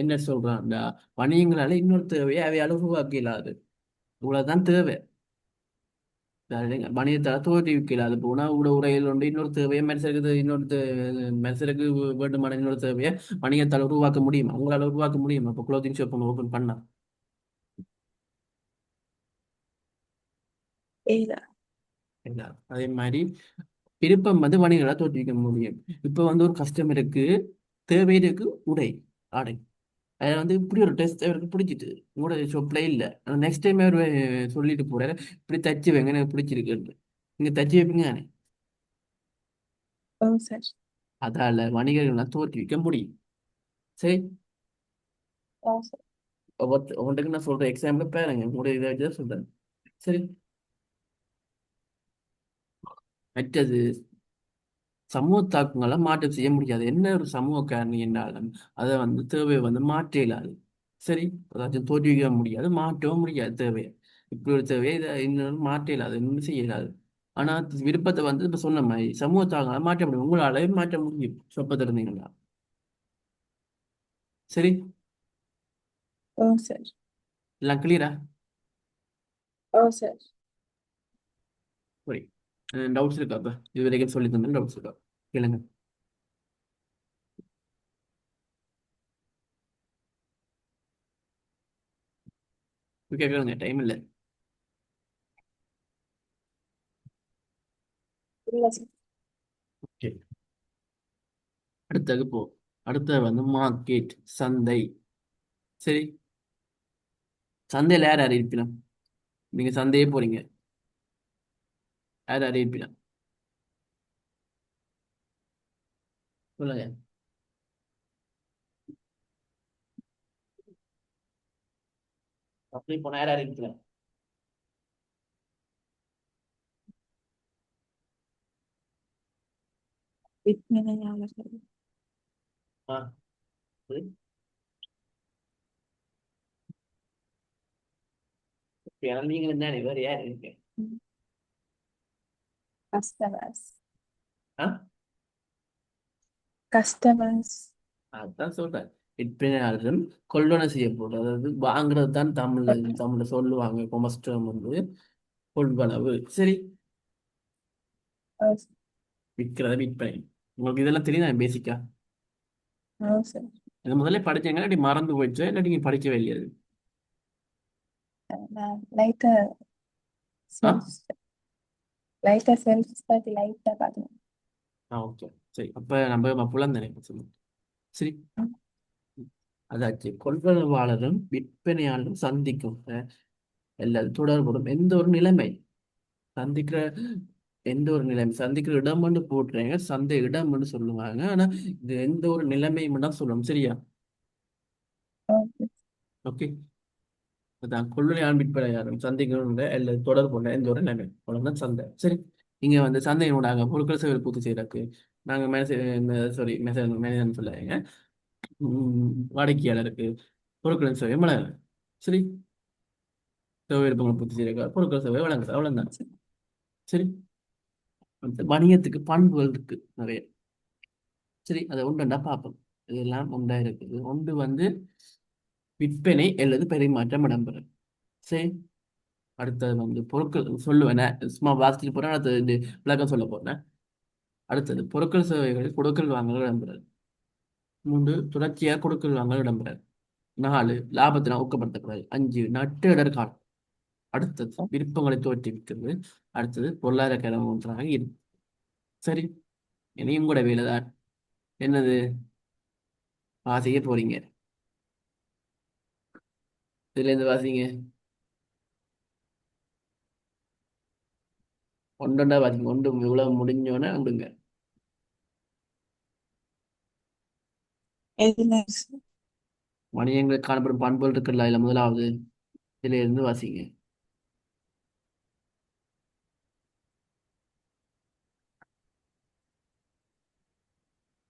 என்ன சொல்றான்டா, வணிகங்களால இன்னொரு தேவையை அவையால உருவாக்க இயலாது. இவ்வளவுதான் தேவை. வணிகத்தால தோற்றுவிக்க இயலாது. இப்போ உணவு உரையில் உண்டு இன்னொரு தேவையை மனுஷருக்கு மனுஷருக்கு வேண்டுமான இன்னொரு தேவையை வணிகத்தால் உருவாக்க முடியுமா? உங்களால உருவாக்க முடியுமா? இப்போ க்ளோத்திங் ஷாப் ஓபன் பண்ணா இல்ல. இல்ல. அதே மாதிரி விருப்பம் வந்து வணிகங்களால தோற்றுவிக்க முடியும். இப்போ வந்து ஒரு கஸ்டமருக்கு தேவை இருக்கு, உடை, ஆடை. அதில் வந்து இப்படி ஒரு டெஸ்ட் அவருக்கு பிடிச்சிட்டு உங்களோட ஷாப்ல இல்லை. ஆனால் நெக்ஸ்ட் டைம் அவர் சொல்லிட்டு போறாரு, இப்படி தச்சு வைங்க எனக்கு பிடிச்சிருக்குன்னு. நீங்க தச்சு வைப்பீங்க தானே. Oh sir. அதால வணிகர்கள்லாம் தோற்றுவிக்க முடியும். சரி, Oh sir. உங்கள்கிட்ட நான் சொல்ற எக்ஸாம்பிள் பாருங்க, உங்களுடைய இதை வச்சு தான் சொல்றேன். சரி, மற்றது சமூக தாக்கங்களை மாற்றம் செய்ய முடியாது. என்ன ஒரு சமூக காரணி என்றாலும் அதை வந்து தேவையை வந்து மாற்ற இயலாது. சரி, அதாச்சும் தோற்றுவிக்க முடியாது, மாற்றவும் முடியாது தேவையை. இப்படி ஒரு தேவையை இதை இன்னொரு மாற்ற இயலாது, இன்னும் செய்ய இயலாது. ஆனா விருப்பத்தை வந்து இப்ப சொன்ன மாதிரி சமூக தாக்கங்களை மாற்ற முடியும், உங்களாலே மாற்ற முடியும் சொப்பத்தை இருந்தீங்களா. சரி, Oh sir. எல்லாம் கிளியரா? Oh sir. சரி, டவுட்ஸ் இருக்கா? அப்ப இது வரைக்கும் சொல்லி தந்தேன், டவுட்ஸ் இருக்கா? கேளுங்க. கேட்கலுங்க, டைம் இல்லை. இல்ல sir. ஓகே, அடுத்தது போ. அடுத்தது வந்து மார்க்கெட், சந்தை. சரி, சந்தையில் யார் யார் இருப்பினம்? நீங்க சந்தையே போறீங்க, யார் யார் இருப்பினம் சொல்லுங்க. அப்படி போனா யார் யார் இருப்பினம்? விற்பனையாளர்கள். ஆ, சரி. ஏன்னா நீங்க என்ன வேறு யார் இருக்கு? Customers. ஆ, Customers. அதான் சொல்றேன். விற்பனையாளர்கள் கொள்வன செய்யப்படும், அதாவது வாங்குறது தான் தமிழ்ல தமிழ்ல சொல்லுவாங்க. கொமர்ஸ் டேர்ம் வந்து கொள்வனவு. சரி, Oh sir. விற்கிறத விற்பனை. உங்களுக்கு இதெல்லாம் தெரியும் பேசிக்கா. Oh sir. இது முதல்ல படிச்சீங்க, இல்லாட்டி மறந்து போயிடுச்சு, இல்லாட்டி நீங்க படிக்கவே இல்லையா அது? நான் லைட்டா ஆ, செல்ஃப் ஸ்டடி லைட்டா பாத்தேன். ஓகே. சரி, அப்ப நம்ம புலம் தானே சொல்லுங்க. சரி, அதாச்சு கொள்வனவாளரும் விற்பனையாளரும் சந்திக்கும் அல்லது தொடர்புடும் எந்த ஒரு நிலைமை, சந்திக்கிற எந்த ஒரு நிலைமை, சந்திக்கிற இடம்னு போட்டுறீங்க, சந்தை இடம்னு சொல்லுவாங்க. ஆனா இது எந்த ஒரு நிலைமையும் தான் சொல்லணும். சரியா? Okay. ஓகே, அதான் கொள்வனையாளர் விற்பனையாளரும் சந்திக்கணும் அல்லது தொடர்புள்ள எந்த ஒரு நிலைமை, அவ்வளவுதான் சந்தை. சரி, இங்க வந்து சந்தையினோட பொருட்கள் சேவை பூர்த்தி செய்யறதுக்கு நாங்கள் சாரி மேனேஜர் சொல்லாங்க. வாடிக்கையாளருக்கு பொருட்களின் சேவை வழங்க. சரி, தேவை விருப்பங்களை பூர்த்தி செய்ய பொருட்கள் சேவை வழங்குது, அவ்வளவுதான். சரி. சரி, அடுத்து வணிகத்துக்கு பண்புகள் இருக்கு நிறைய. சரி, அதை ஒன்றுண்டா பார்ப்போம். இதெல்லாம் ஒன்றா இருக்குது. ஒன்று வந்து விற்பனை அல்லது பரிமாற்றம் இடம்பெறும். சரி, அடுத்தது வந்து பொருட்கள் சொல்லுவேன், சும்மா வாசிச்சுட்டு போறேன். அடுத்தது இந்த விளக்கம் சொல்ல போறேன். அடுத்தது பொருட்கள் சேவைகளில் கொடுக்கல் வாங்கல் இடம்பெறாது. 3 தொடர்ச்சியாக கொடுக்கல் வாங்கல் இடம்பெறாது. 4 லாபத்தினால் ஊக்கப்படுத்தக்கூடாது. 5 நட்டு இடர் காலம். அடுத்தது விருப்பங்களை தோற்றுவிக்கிறது. அடுத்தது பொருளாதார கிழமை ஒன்றாக இருக்கு. சரி, இனியும் கூட வேலை தான். என்னது வாசிக்க போறீங்க? இதுல இருந்து வாசிங்க. ஒன்றொண்டா வாசிங்க. ஒன்று இவ்வளவு முடிஞ்சோன்னே விடுங்க. எதுல வணிகங்களுக்கு காணப்படும் பண்புகள் இருக்குல்ல, இல்ல முதலாவது இதுல இருந்து வாசிங்க.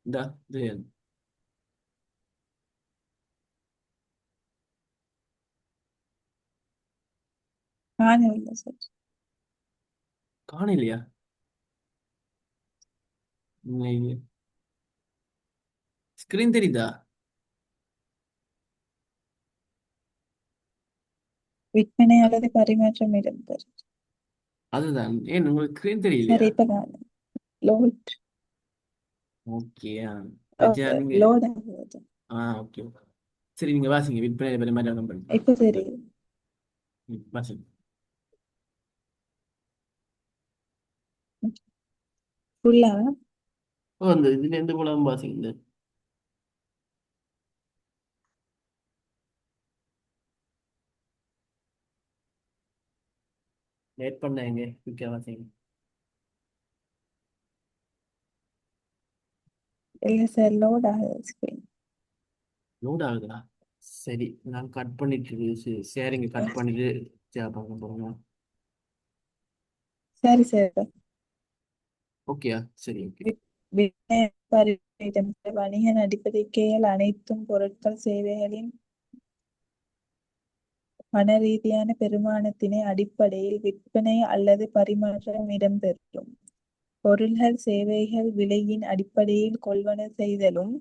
இந்தா இது காணவில்லை சார். காணலையா? ஸ்கிரீன் தெரியுதா? விற்பனை அல்லது பரிமாற்றம் இடம்பெறும். அதுதான், ஏன் உங்களுக்கு ஸ்கிரீன் தெரியலையா? சரி, இப்ப நான் லோட் ஓகே, வச்சா நீங்க. லோட் ஆகுது. ஓகே. சரி, நீங்க வாசிங்க. விற்பனை பரிமாற்றம் பண்ணி இப்ப தெரியுது. வாசிங்க. ஃபுல்லா அந்த இதுல இருந்து மூலம் வாசிங்க. லேட் பண்ணாங்க, குயிக்கா வாசிங்க. இல்ல சார், லோட் ஆகுது ஸ்கிரீன். லோட் ஆகுதா? சரி, நான் கட் பண்ணிட்டு ஷேரிங்க கட் பண்ணிட்டு பார்க்க போறோம். சரி சார். ஓகேயா? சரி, ஓகே. விற்பனை இடம்பெறும் வணிக நடவடிக்கைகள் அனைத்தும் பொருட்கள் சேவைகளின் பண ரீதியான பெறுமானத்தினை அடிப்படையில் விற்பனை அல்லது பரிமாற்றம் இடம்பெறும். பொருள்கள் சேவைகள் விலையின் அடிப்படையில் கொள்வன செய்தலும்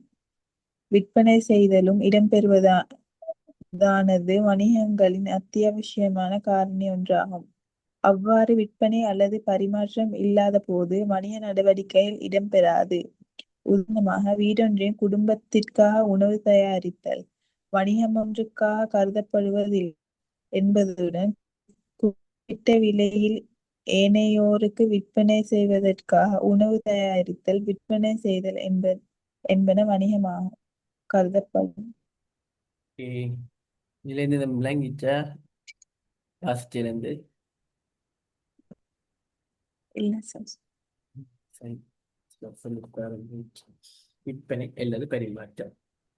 விற்பனை செய்தலும் இடம்பெறுவதானது வணிகங்களின் அத்தியாவசியமான காரணி ஒன்றாகும். அவ்வாறு விற்பனை அல்லது பரிமாற்றம் இல்லாத போது வணிக நடவடிக்கைகள் இடம்பெறாது. உதாரணமாக, வீடொன்றின் குடும்பத்திற்காக உணவு தயாரித்தல் வணிகம் ஒன்றுக்காக கருதப்படுவதில்லை என்பதுடன், குறிப்பிட்ட விலையில் ஏனையோருக்கு விற்பனை செய்வதற்காக உணவு தயாரித்தல் விற்பனை செய்தல் என்பன வணிகமாக கருதப்படும். ஓகே, இதுல இருந்து நம்ம விளங்கிச்சா? லாஸ்ட்ல இல்ல சார். சரி, விற்பனை அல்லது பரிமாற்றம்.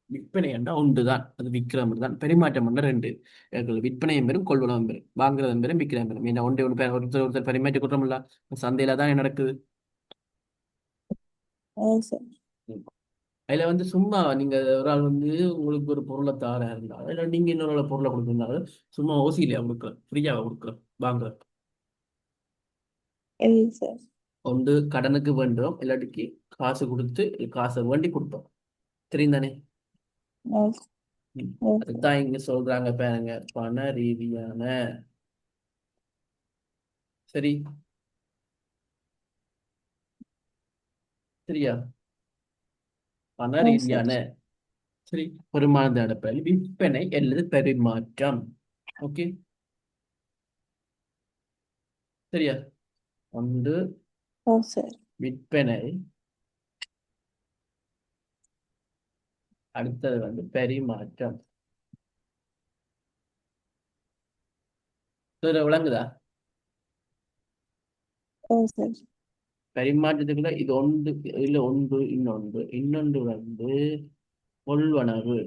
விற்பனை என்றால் ஒன்றுதான், அது விற்கிறோம் தான். பரிமாற்றம் என்றால் ரெண்டு. விற்பனையும் பெரும் கொள்வனவும் பெரும், வாங்குறதும் பெரும் விற்கிறதும் பெரும். ஏன்னா ஒன்றை ஒன்று ஒருத்தர் ஒருத்தர் பரிமாற்றி கொடுறோம்ல, சந்தையில தான் நடக்குது. சார். அதுல வந்து சும்மா நீங்க ஒரு ஆள் வந்து உங்களுக்கு ஒரு பொருளை தாரா இருந்தாலும், இல்லை நீங்க இன்னொரு பொருளை கொடுத்துருந்தாலும் சும்மா ஓசியிலையா கொடுக்கலாம், ஃப்ரீயாக கொடுக்கலாம், வாங்குறோம். இல்ல சார். ஒன்று கடனுக்கு வேண்டும், இல்லாட்டிக்கு காசு கொடுத்து காசை வேண்டி கொடுப்போம். தெரியும் தானே? ஓகே. அதுதான் இங்க சொல்றாங்க பாருங்க, பண ரீதியான. சரி, சரியா? பண ரீதியான. சார். சரி, பெருமானத்தை அடிப்படையில் விற்பனை அல்லது பரிமாற்றம். ஓகே, சரியா? ஒன்று சார். விற்பனை, அடுத்தது வந்து பரிமாற்றம். இதுல விளங்குதா? சார். பரிமாற்றத்துக்குள்ள இது ஒன்று, இல்ல ஒன்று, இன்னொன்று இன்னொன்று வந்து கொள்வனவு.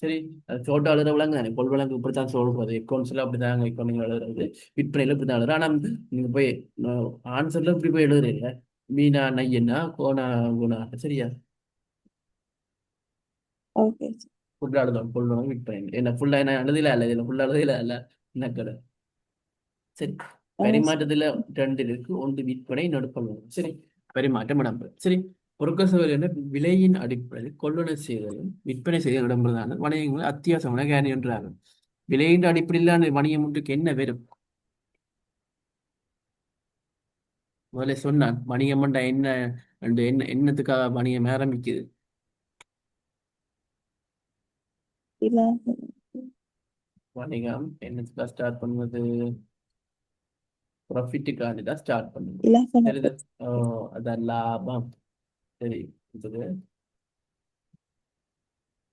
சரி. போட்டோ எழுதுற விலங்கு தானே, கொள் விலங்கு இப்படித்தான் சொல்றது, அக்கௌண்ட்ஸ்ல அப்படிதான் அக்கௌண்டிங் எழுதுறது, விற்பனையில இப்படித்தான் எழுதுறது. ஆனா நீங்க போய் ஆன்சர்ல இப்படி போய் எழுதுறீங்க, மீனா நையனா கோனா குணா. சரியா? Okay sir. ஃபுல்லா எழுதணும், கொள் விலங்கு விற்பனை. என்ன ஃபுல்லா என்ன எழுதல இல்ல, இதுல ஃபுல்லா எழுதல இல்ல, என்ன கடை. சரி. ஓ சார். பரிமாற்றத்துல ரெண்டு இருக்கு, ஒன்று விற்பனை, இன்னொரு கொள்வனவு. சரி. பரிமாற்றம் இடம்பெறும். சரி. பொருட்கள் சேவைகள் என்ற விலையின் அடிப்படையில் கொள்வனவு செய்தலும் விற்பனை செய்தலும் இடம்பெறுவதான வணிகங்கள் அத்தியாவசியமான கேரி என்றாகும். விலையின் அடிப்படையிலான வணிகம் ஒன்றுக்கு என்ன வரும்? முதல்ல சொன்னான் வணிகம் என்றா என்ன என்று, என்ன என்னத்துக்காக வணிகம் ஆரம்பிக்குது? இல்ல. வணிகம் என்னத்துக்காக ஸ்டார்ட் பண்ணுவது? ப்ராஃபிட்டுக்காண்டி தான் ஸ்டார்ட் பண்ணுது. இலக்கணத்தை. சரிதா? ஓ, அதான் லாபம். சரி. இது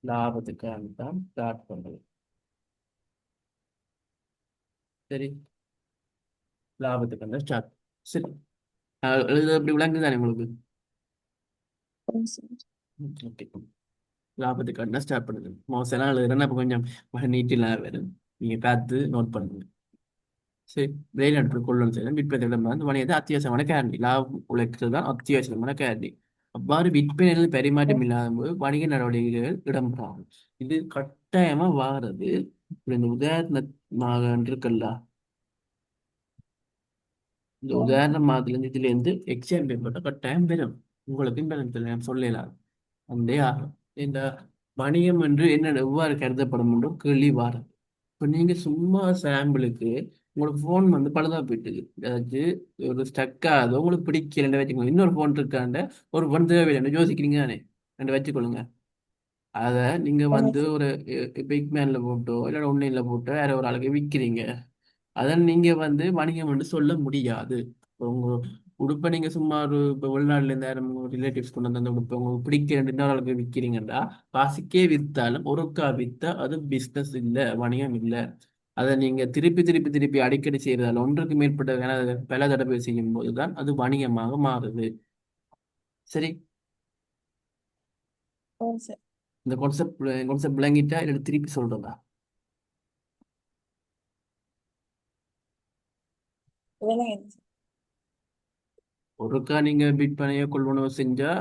லாபத்துக்காக தான் ஸ்டார்ட் பண்ணுது. சரி. லாபத்துக்கு தான் ஸ்டார்ட். சரி. இது அப்படி விளங்குது தானே உங்களுக்கு? ஓ சார். ஓகே. லாபத்துக்காக தான் ஸ்டார்ட் பண்ணுது. மோசம் எழுதுறேன்னா இப்போ கொஞ்சம் நீட்டிலாம் வரும், நீங்க பார்த்து நோட் பண்ணுங்க. சரி. வெளிநாட்டு கொள்ளும் செய்யணும் விற்பனை வந்து வணிகத்தை அத்தியாவசியமான கேரண்டி, லாபம் உழைக்கிறது தான் அத்தியாவசியமான கேரண்டி. அவ்வாறு விற்பனையில் பரிமாற்றம் இல்லாத போது வணிக நடவடிக்கைகள் இடம்பெறாகும். இது கட்டாயமா வாரது. இப்ப இந்த உதாரணமாக இருக்குல்ல, இந்த ஓ உதாரணமாக இதுல இருந்து எக்ஸாம் பேப்பர்ல கட்டாயம் பெறும். உங்களுக்கு இந்த சொல்லலாம் அந்த இந்த வணிகம் என்று என்ன எவ்வாறு கருதப்படும் என்றும் கேள்வி வாரம். இப்போ நீங்க சும்மா சாம்பிளுக்கு உங்களுக்கு ஃபோன் வந்து பழுதா போயிட்டுது, ஏதாச்சும் ஒரு ஸ்டக் ஆகுது, உங்களுக்கு பிடிக்கலன்னு வச்சுக்கோங்க, இன்னொரு ஃபோன் இருக்காண்ட ஒரு ஃபோன் தேவையில்லை யோசிக்கிறீங்க தானே, ரெண்டு வச்சுக்கொள்ளுங்க. அதை நீங்க ஓ வந்து சார். ஒரு பிக் மேன்ல போட்டோ இல்லை ஒன்லைன்ல போட்டோ வேற ஒரு ஆளுக்கு விற்கிறீங்க. அதை நீங்க வந்து வணிகம் என்று சொல்ல முடியாது. இப்போ உங்க உடுப்பை நீங்க சும்மா ஒரு இப்போ வெளிநாட்டுல இருந்து யாரும் ரிலேட்டிவ்ஸ் கொண்டு வந்து அந்த உடுப்பை உங்களுக்கு பிடிக்க இன்னொரு ஆளுக்கு விற்கிறீங்கன்னா, காசுக்கே வித்தாலும் ஒருக்கா வித்தா அது பிஸ்னஸ் இல்லை, வணிகம் இல்லை. அதை நீங்க திருப்பி திருப்பி திருப்பி அடிக்கடி செய்யறதால ஒன்றுக்கு மேற்பட்ட பல தடவை செய்யும் போதுதான் அது வணிகமாக மாறுது. சரி. ஓ சார். இந்த கான்செப்ட் விளங்கிட்டா இல்லை திருப்பி சொல்றதா? விலங்குங்க சார். ஒருக்கா நீங்க விற்பனையோ கொள்வனவு செஞ்சா,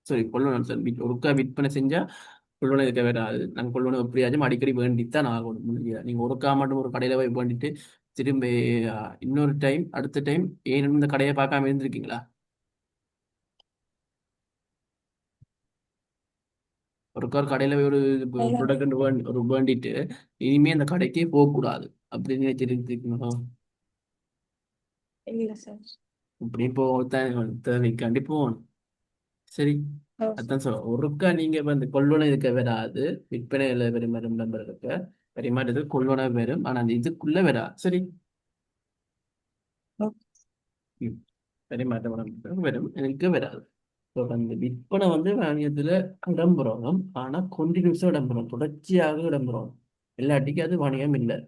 சரி கொள்வனவு சார், ஒருக்கா விற்பனை செஞ்சா கொள்வனவு இருக்க வராது. நாங்கள் கொள்வனவு எப்படியாச்சும் அடிக்கடி வேண்டித்தான் ஆகணும். முடியாது நீங்க ஒருக்கா மட்டும் ஒரு கடையில போய் வேண்டிட்டு திரும்பி இன்னொரு டைம் அடுத்த டைம் ஏன் இந்த கடையை பார்க்காம இருந்திருக்கீங்களா? ஒருக்கா ஒரு கடையில போய் ஒரு இல்லைங்க. ப்ராடக்ட் ஒரு வேண்டிட்டு இனிமே அந்த கடைக்கே போகக்கூடாது அப்படின்னு நினைச்சிருக்கீங்களா? இல்ல சார். இப்படி போ தேவைக்காண்டி போகணும். சரி. ஓ சார். அதான் சொல்ல ஒருக்கா நீங்க வந்து கொள்வனவு இருக்க வராது, விற்பனையில வரும் வரும் நம்பர் இருக்க பரிமாற்றத்துக்கு கொள்வனவு வரும், ஆனா அந்த இதுக்குள்ள வராது. சரி. ஓ. ம். பரிமாற்றம் வரும், எனக்கு வராது. ஸோ அந்த விற்பனை வந்து வணிகத்துல இடம்பெறணும், ஆனா கொண்டினியூஸா இடம்பெறும், தொடர்ச்சியாக இடம்பெறணும், இல்லாட்டிக்கு அது வணிகம் இல்லை.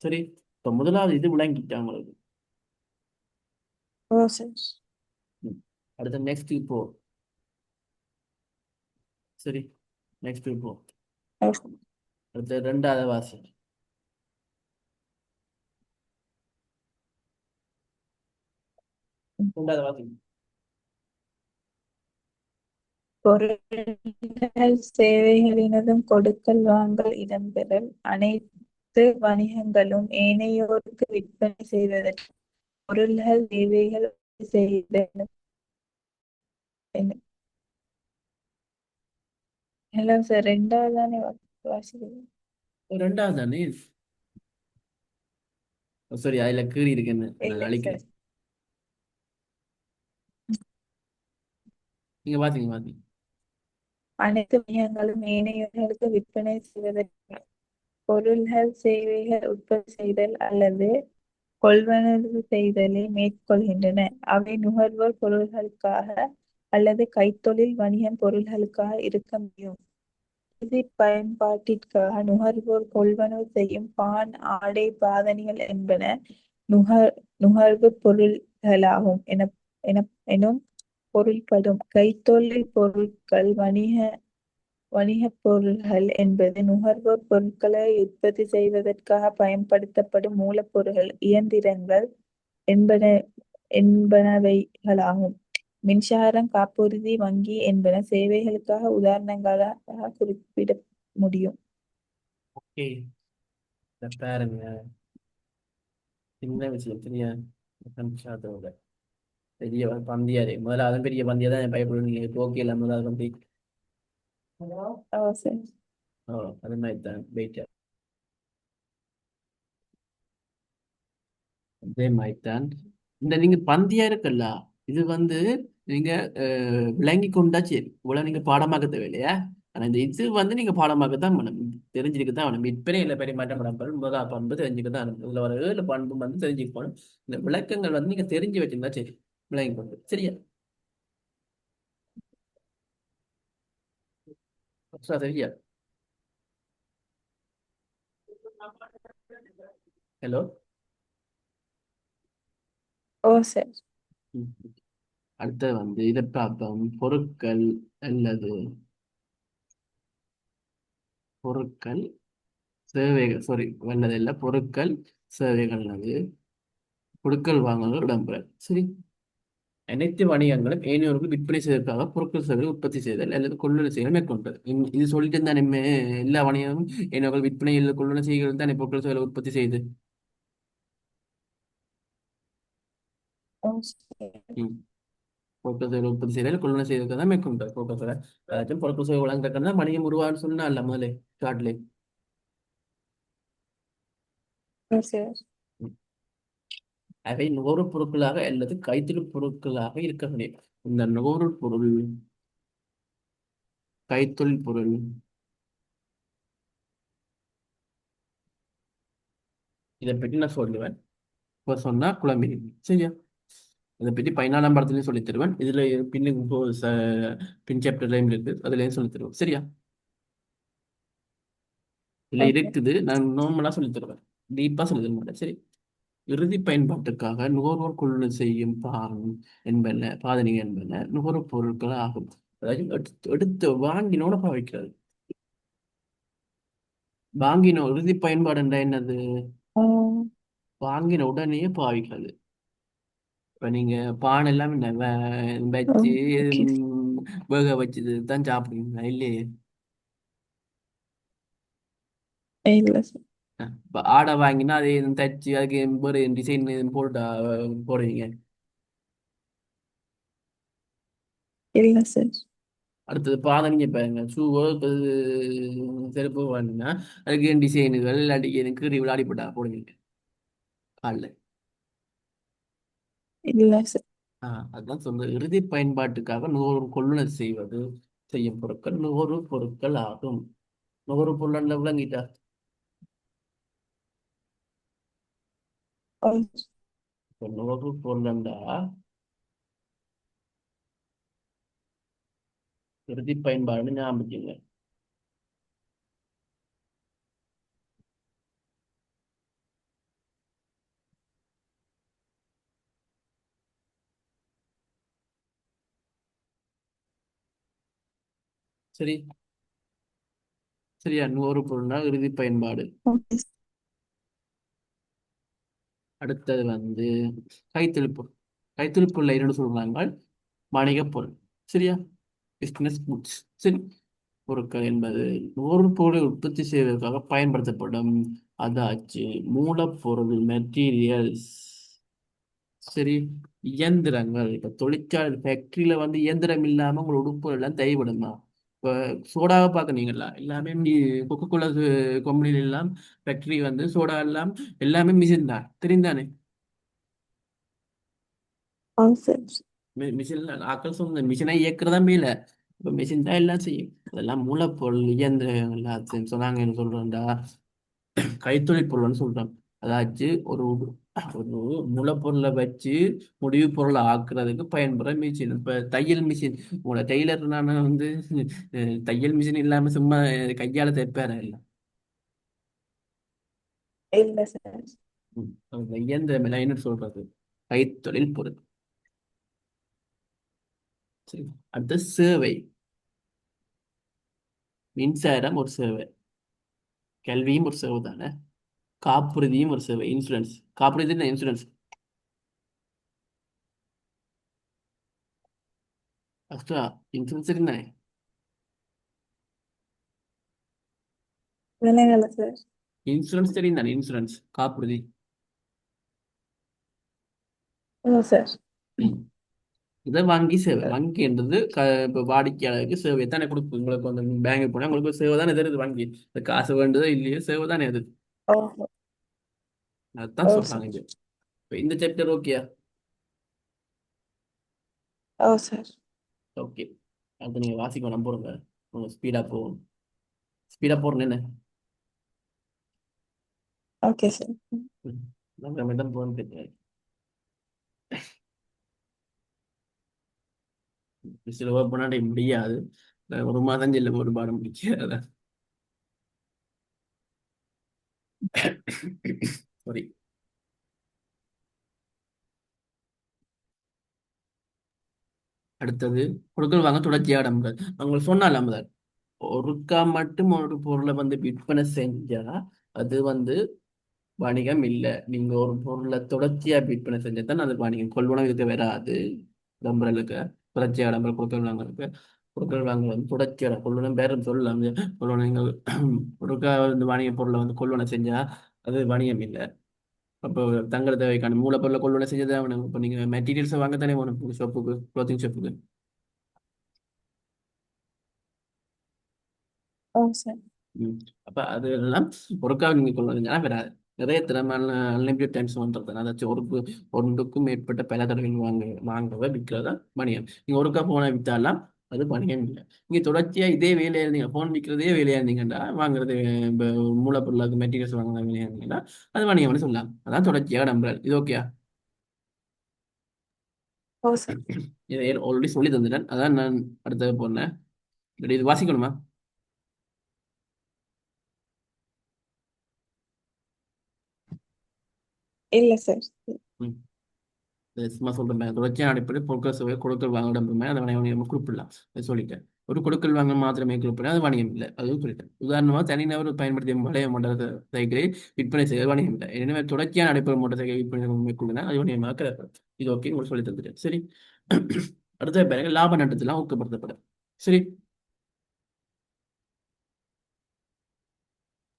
சரி. இப்போ முதலாவது இது விளங்கிட்டாங்க உங்களுக்கு. ஓ சார். ம். அடுத்த நெக்ஸ்ட் இப்போ. சரி. நெக்ஸ்ட் இப்போ. ஓ. அடுத்த ரெண்டாவது வாசி. ரெண்டாவது வாசி. பொருட்கள் சேவைகளினதும் கொடுக்கல் வாங்கல் இடம்பெறல் அனைத்து வணிகங்களும் ஏனையோருக்கு விற்பனை செய்வதற்கு பொருள்கள் சேவைகள் செய்தல். ஹலோ சார், ரெண்டாவது தானே வாசிக்கிறேன். ரெண்டாவது தானே. சரி, அதுல கீறி இருக்குன்னு நான் இல்லை சார். அழிக்கிறேன். நீங்க பாத்தீங்க பாத்தீங்க. அனைத்து வணிகங்களும் ஏனையோருக்கு விற்பனை செய்வதற்கு பொருள்கள் சேவைகள் உற்பத்தி செய்தல் அல்லது கொள்வனவு செய்தலை மேற்கொள்கின்றன. அவை நுகர்வோர் பொருள்களுக்காக அல்லது கைத்தொழில் வணிகம் பொருள்களுக்காக இருக்க முடியும். இறுதி பயன்பாட்டிற்காக நுகர்வோர் கொள்வனவு செய்யும் பான், ஆடை, பாதணிகள் என்பன நுகர்வுப் பொருள்களாகும் எனும் பொருள்படும். கைத்தொழில் பொருட்கள் வணிகப் பொருள்கள் என்பது நுகர்வோர் பொருட்களை உற்பத்தி செய்வதற்காக பயன்படுத்தப்படும் மூலப்பொருள்கள், இயந்திரங்கள் என்பன என்பனவைகளாகும். மின்சாரம், காப்புறுதி, வங்கி என்பன சேவைகளுக்காக உதாரணங்களாக குறிப்பிட முடியும். ஓகே, இத பாருங்க. சின்ன விஷயம் சரியா? கன்ஷாதோட பெரிய பந்தியாரு முதல்ல அதுவும் பெரிய பந்தியா தான் பயப்படும். நீங்க ஓகே இல்லை முதல்ல பந்தி. ஓ சரி. ஓ, அது மாதிரி தான் வெயிட். அதே மாதிரி தான் இந்த நீங்க பந்தியா இருக்குல்ல, இது வந்து நீங்க விளங்கி கொண்டா சரி, இவ்வளவு நீங்க பாடமாக்க தேவையில்லையா? ஆனா இந்த இது வந்து நீங்க பாடமாக்க தான் வேணும், தெரிஞ்சுக்க தான் வேணும். விற்பனை இல்லை பெரிய மாற்றம் பண்பு முதல் பண்பு தெரிஞ்சுக்க தான் வேணும். இதுல ஒரு 7 பண்பு வந்து தெரிஞ்சுக்க போகணும். இந்த விளக்கங்கள் வந்து நீங்க தெரிஞ்சு வச்சிருந்தா சரி, விளங்கி கொண்டு சரியா? சரியா? ஹலோ. ஓ சரி. அடுத்தது வந்து இதை பார்ப்போம். பொருட்கள் அல்லது பொருட்கள் சேவைகள், சாரி வல்லது இல்லை, பொருட்கள் சேவைகள் அல்லது கொடுக்கல் வாங்கல்கள் இடம்பெற சரி. அனைத்து வணிகங்களும் ஏனையோருக்கு விற்பனை செய்வதற்காக பொருட்கள் சேவைகளை உற்பத்தி செய்தல் அல்லது கொள்ளுதல் செய்தல் மேற்கொண்டது. இது சொல்லிட்டு இருந்தானே எல்லா வணிகமும் ஏனையோர்கள் விற்பனை இல்லை கொள்ளுதல் செய்கிறது தானே பொருட்கள் சேவைகளை உற்பத்தி செய்யுது. ஓ சரி. ம். பொருட்கள் சேவைகளை உற்பத்தி செய்தல் கொள்ளுதல் செய்வதற்காக தான் மேற்கொண்டது பொருட்கள் சேவை. அதாச்சும் பொருட்கள் சேவை வழங்குறதுக்கு தான் வணிகம் உருவான்னு சொன்னா இல்ல முதலே ஸ்டார்ட்லே. ஓ சரி. அவை நுகர்வுப் பொருட்களாக அல்லது கைத்தொழில் பொருட்களாக இருக்க முடியும். இந்த நுகர்வுப் பொருள், கைத்தொழில் பொருள், இதை பற்றி நான் சொல்லுவேன். இப்போ சொன்னா குழம்பிடுவீங்க சரியா? இதை பற்றி 14ஆம் பாடத்துலையும் சொல்லித் தருவேன். இதுல பின் சாப்டர்லையும் இருக்கு, அதுலயும் சொல்லித் தருவேன் சரியா? இதுல ஓகே. இருக்குது, நான் நார்மலா சொல்லித் தருவேன், டீப்பா சொல்லித் தர மாட்டேன் சரி. இறுதி பயன்பாட்டுக்காக நுகர்வோர் கொள்ளுதல் செய்யும் பாதனை என்பன நுகர்வுப் பொருட்கள் ஆகும். அதாவது எடுத்து எடுத்து வாங்கினோட பாவிக்கிறது. வாங்கின இறுதி பயன்பாடு என்றா என்னது? ஓ வாங்கின உடனே பாவிக்கிறது. இப்ப நீங்க பானை எல்லாம் என்ன வச்சு ஓகே. வேக வச்சது தான் சாப்பிடுவீங்களா இல்லையே? இல்ல சார். இப்ப ஆடை வாங்கினா அதை தச்சு அதுக்கு ஒரு டிசைன் போட்டு போடுவீங்க. இல்ல சார். அடுத்தது பாதணிங்க பாருங்க, ஷூவோ செருப்பு வாங்கினா அதுக்கு டிசைனுகள் இல்லாட்டி எனக்கு விளையாடி போட்டா போடுவீங்க காலில். இல்ல சார். அதுதான் சொல்றது, இறுதி பயன்பாட்டுக்காக நுகர்வோர் கொள்ளுதல் செய்யும் பொருட்கள் நுகர்வு பொருட்கள் ஆகும். நுகர்வு பொருள் விளங்கிட்டா? ஓ இப்ப நுகர்வு பொருள்ண்டா இறுதி பயன்பாடுன்னு ஞாபகம் வச்சுங்க. சரி, சரியா? நுகர்வு பொருள்னா இறுதி பயன்பாடு. ஓகே. அடுத்தது வந்து கைத்தொழில் பொருள். கைத்தொழில் பொருள் என்னன்னு சொல்றாங்க? வணிகப் பொருள் சரியா? பிசினஸ் குட்ஸ் சரி. பொருட்கள் என்பது நுகர்வுப் பொருளை உற்பத்தி செய்வதற்காக பயன்படுத்தப்படும் அதாச்சு மூலப்பொருள், மெட்டீரியல்ஸ் சரி. இயந்திரங்கள், இப்ப தொழிற்சாலை ஃபேக்டரியில வந்து இயந்திரம் இல்லாம உங்களோட உடுப்பு எல்லாம் தேவைப்படுமா? இப்ப சோடாவை பார்க்கறீங்களா, எல்லாமே கொக்கோ கோலா கம்பெனில எல்லாம் ஃபேக்டரி வந்து சோடா எல்லாம் எல்லாமே மிஷின் தான் தெரிந்தானே? ஓ சார். மிஷின் ஆக்கள் சொன்ன மிஷினை இயக்குறதா மேல, இப்ப மிஷின் தான் எல்லாம் செய்யும். அதெல்லாம் மூலப்பொருள் இயந்திரங்கள் எல்லாத்தையும் சொன்னாங்க. என்ன சொல்றேன்டா, கைத்தொழில் பொருள்னு சொல்றோம். அதாச்சு ஒரு மூலப்பொருளை வச்சு முடிவு பொருளை ஆக்குறதுக்கு பயன்படுற மிஷின். இப்ப தையல் மிஷின், உங்களோட டெய்லர் நான் வந்து தையல் மிஷின் இல்லாம சும்மா கையால தைப்பார இல்ல. இல்ல சார். அந்த இயந்திரம் எல்லாம் என்ன சொல்றது, கைத்தொழில் பொருள் சரி. அடுத்த சேவை. மின்சாரம் ஒரு சேவை, கல்வியும் ஒரு சேவை தானே, காப்புறுதியும் ஒரு சேவை, இன்சூரன்ஸ். காப்புறுதி என்ன, இன்சூரன்ஸ். அஷ்டா, இன்சூரன்ஸ் என்ன? விலங்கல்ல சார். இன்சூரன்ஸ் தெரியும் தானே, இன்சூரன்ஸ் காப்புறுதி. ஓ சார். ம். இதை வங்கி சேவை. வங்கின்றது இப்போ வாடிக்கையாளருக்கு சேவை தானே கொடுக்கும். உங்களுக்கு வந்து பேங்க் போனால் உங்களுக்கு சேவை தானே தருது வங்கி. இந்த காசு வேண்டுதோ இல்லையோ சேவை தானே அது. ஓ. அதுதான் ஓ சொல்றாங்க சார். இது. இப்போ இந்த சாப்டர் ஓகேயா? ஓ சார். ஓகே. அது நீங்கள் வாசிக்க நான் போடுங்க. ஸ்பீடாக போகும். ஸ்பீடாக போடுறேன் என்ன. Okay sir. நம்ம மேடம் போகணும் தெரியாது. சில போனாடி முடியாது. ஒரு மாதம் செல்ல ஒரு பாடம் முடிக்காது. சாரி. அடுத்தது கொடுக்கல் வாங்க தொடர்ச்சியாக இடம்பெறாது. அவங்க சொன்னால முதல் ஒருக்கா மட்டும் ஒரு பொருளை வந்து விற்பனை செஞ்சா அது வந்து வணிகம் இல்லை. நீங்க ஒரு பொருளை தொடர்ச்சியா விற்பனை செஞ்சா தான் அது வணிகம். கொள்வனம் இதுக்கு வராது. டம்பரலுக்கு தொடர்ச்சியா இடம்பெற கொடுக்கல் வாங்கலுக்கு. கொடுக்கல் வாங்க வந்து தொடர்ச்சியான கொள்வனம் பேரும் சொல்லலாம். கொள்வனம் நீங்கள் ஒருக்கா இந்த வணிக பொருளை வந்து கொள்வனம் செஞ்சா அது வணிகம் இல்லை. அப்போ தங்குற தேவைக்கான மூலப்பொருளை கொள்வனம் செஞ்சதே வேணும். இப்போ நீங்க மெட்டீரியல்ஸை வாங்க தானே வேணும் ஷாப்புக்கு, க்ளோத்திங் ஷாப்புக்கு. ஓ சார். ம். அப்ப அது எல்லாம் ஒருக்கா நீங்க கொள்வீங்கன்னா வராது. நிறைய திறமையான அன்லிமிட்டட் டைம்ஸ் பண்றது, அதாச்சும் ஒன்றுக்கும் மேற்பட்ட பல தடவைகள் வாங்குறத விற்கிறதா வணிகம். நீங்க ஒருக்கா போனை வித்தாலாம் அது வணிகம் இல்லை. நீங்க தொடர்ச்சியா இதே வேலையா இருந்தீங்க, போன் விற்கிறதே வேலையா இருந்தீங்கன்னா, வாங்குறது இப்போ மூலப்பொருளாக மெட்டீரியல்ஸ் வாங்குற வேலையா இருந்தீங்கன்னா அது வணிகம்னு சொல்லலாம். அதான் தொடர்ச்சியாக நம்புறாரு. இது ஓகே. ஓ சார். இதை ஆல்ரெடி சொல்லி தந்துட்டேன், அதான் நான் அடுத்தது போனேன். இது வாசிக்கணுமா? இல்ல சார். ம். சும்மா சொல்றேன், தொடர்ச்சியான அடிப்படை பொருட்கள் சேவை கொடுக்கல் வாங்க இடம்பெறுமே அதை வணிகம் குறிப்பிடலாம். அதை சொல்லிட்டேன். ஒரு கொடுக்கல் வாங்க மாத்திரமே குறிப்பிட அது வணிகம் இல்லை, அதுவும் சொல்லிட்டேன். உதாரணமாக தனிநபர் பயன்படுத்திய வளைய மோட்டார் சைக்கிளை விற்பனை செய்ய வணிகம் இல்லை. எனவே தொடர்ச்சியான அடிப்படை மோட்டார் சைக்கிள் விற்பனை மேற்கொள்ளுனா அது வணிகமாக கிடையாது. இது ஓகே, உங்களுக்கு சொல்லி தந்துட்டேன். சரி. அடுத்த பாருங்க, லாப நட்டத்தெல்லாம் ஊக்கப்படுத்தப்படும். சரி,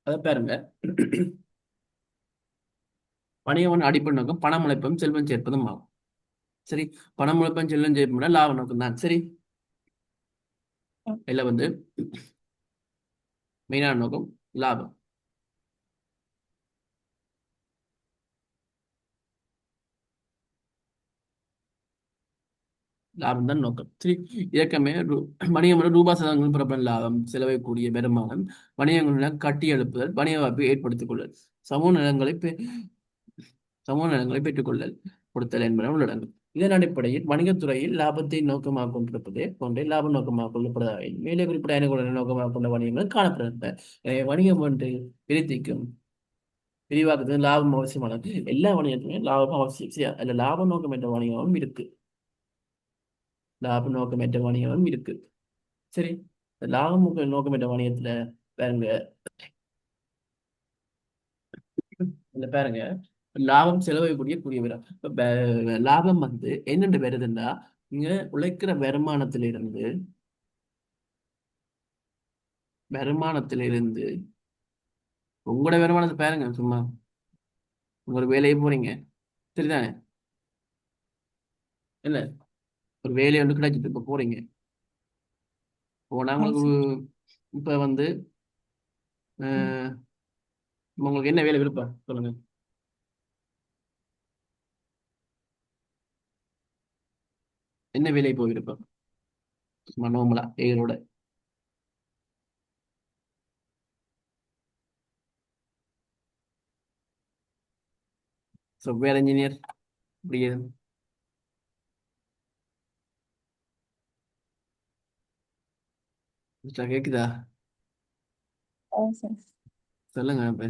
அதை பாருங்க. வணிகம் அடிப்படை நோக்கம் பணம் உழைப்பும் செல்வம் சேர்ப்பதும் ஆகும். சரி, பணம் உழைப்பும் செல்வம் சேர்ப்பதுனா லாப நோக்கம் தான். சரி, இதுல வந்து மெயினான நோக்கம் லாபம். லாபம் தான் நோக்கம். சரி, இயக்கமே வணிகம் ரூபா சதங்கள் புறப்படும் லாபம், செலவைக்கூடிய வருமானம், வணிகங்களுடன் கட்டி எழுப்புதல், வணிக வாய்ப்பை ஏற்படுத்திக் கொள்ளல், சமூக நலன்களை சமூக நலன்களை பெற்றுக்கொள்ளல், கொடுத்தல் என்பன உள்ளடங்கும். இதன் அடிப்படையில் வணிகத்துறையில் லாபத்தை நோக்கமாக கொண்டிருப்பதே போன்றே லாப நோக்கமாக கொள்ளப்படுவதாக மேலே குறிப்பிட்ட ஐநூறு நோக்கமாக கொண்ட வணிகங்கள் காணப்படுகின்றன. எனவே வணிகம் ஒன்று விருத்திக்கும் விரிவாக்கத்துக்கு லாபம் அவசியமானது. எல்லா வணிகத்திலும் லாபம் அவசியம். சரி, அதுல லாப நோக்கம் என்ற வணிகமும் இருக்கு. லாப நோக்கமற்ற வணிகம் இருக்கு. சரி, இந்த லாபம் நோக்கமற்ற வணிகத்துல பாருங்க, இதுல பாருங்க, லாபம் செலவைக்கூடிய கூடிய விரம். இப்ப லாபம் வந்து என்னென்று வருதுன்னா, நீங்க உழைக்கிற வருமானத்திலிருந்து உங்களோட வருமானத்தை பாருங்க. சும்மா உங்க வேலையை போறீங்க, சரிதானே? இல்ல, ஒரு வேலையை ஒன்று கிடைச்சிட்டு இப்ப போறீங்க. போனா ஆ உங்களுக்கு சார். இப்ப வந்து அஹ், உங்களுக்கு என்ன வேலை விருப்பம் சொல்லுங்க. என்ன வேலை போய் விருப்பம்? சும்மா நோம்பலா ஏரோட சாஃப்ட்வேர் இன்ஜினியர் இப்படி கேக்குதா? ஓ சார். சொல்லுங்க. இப்ப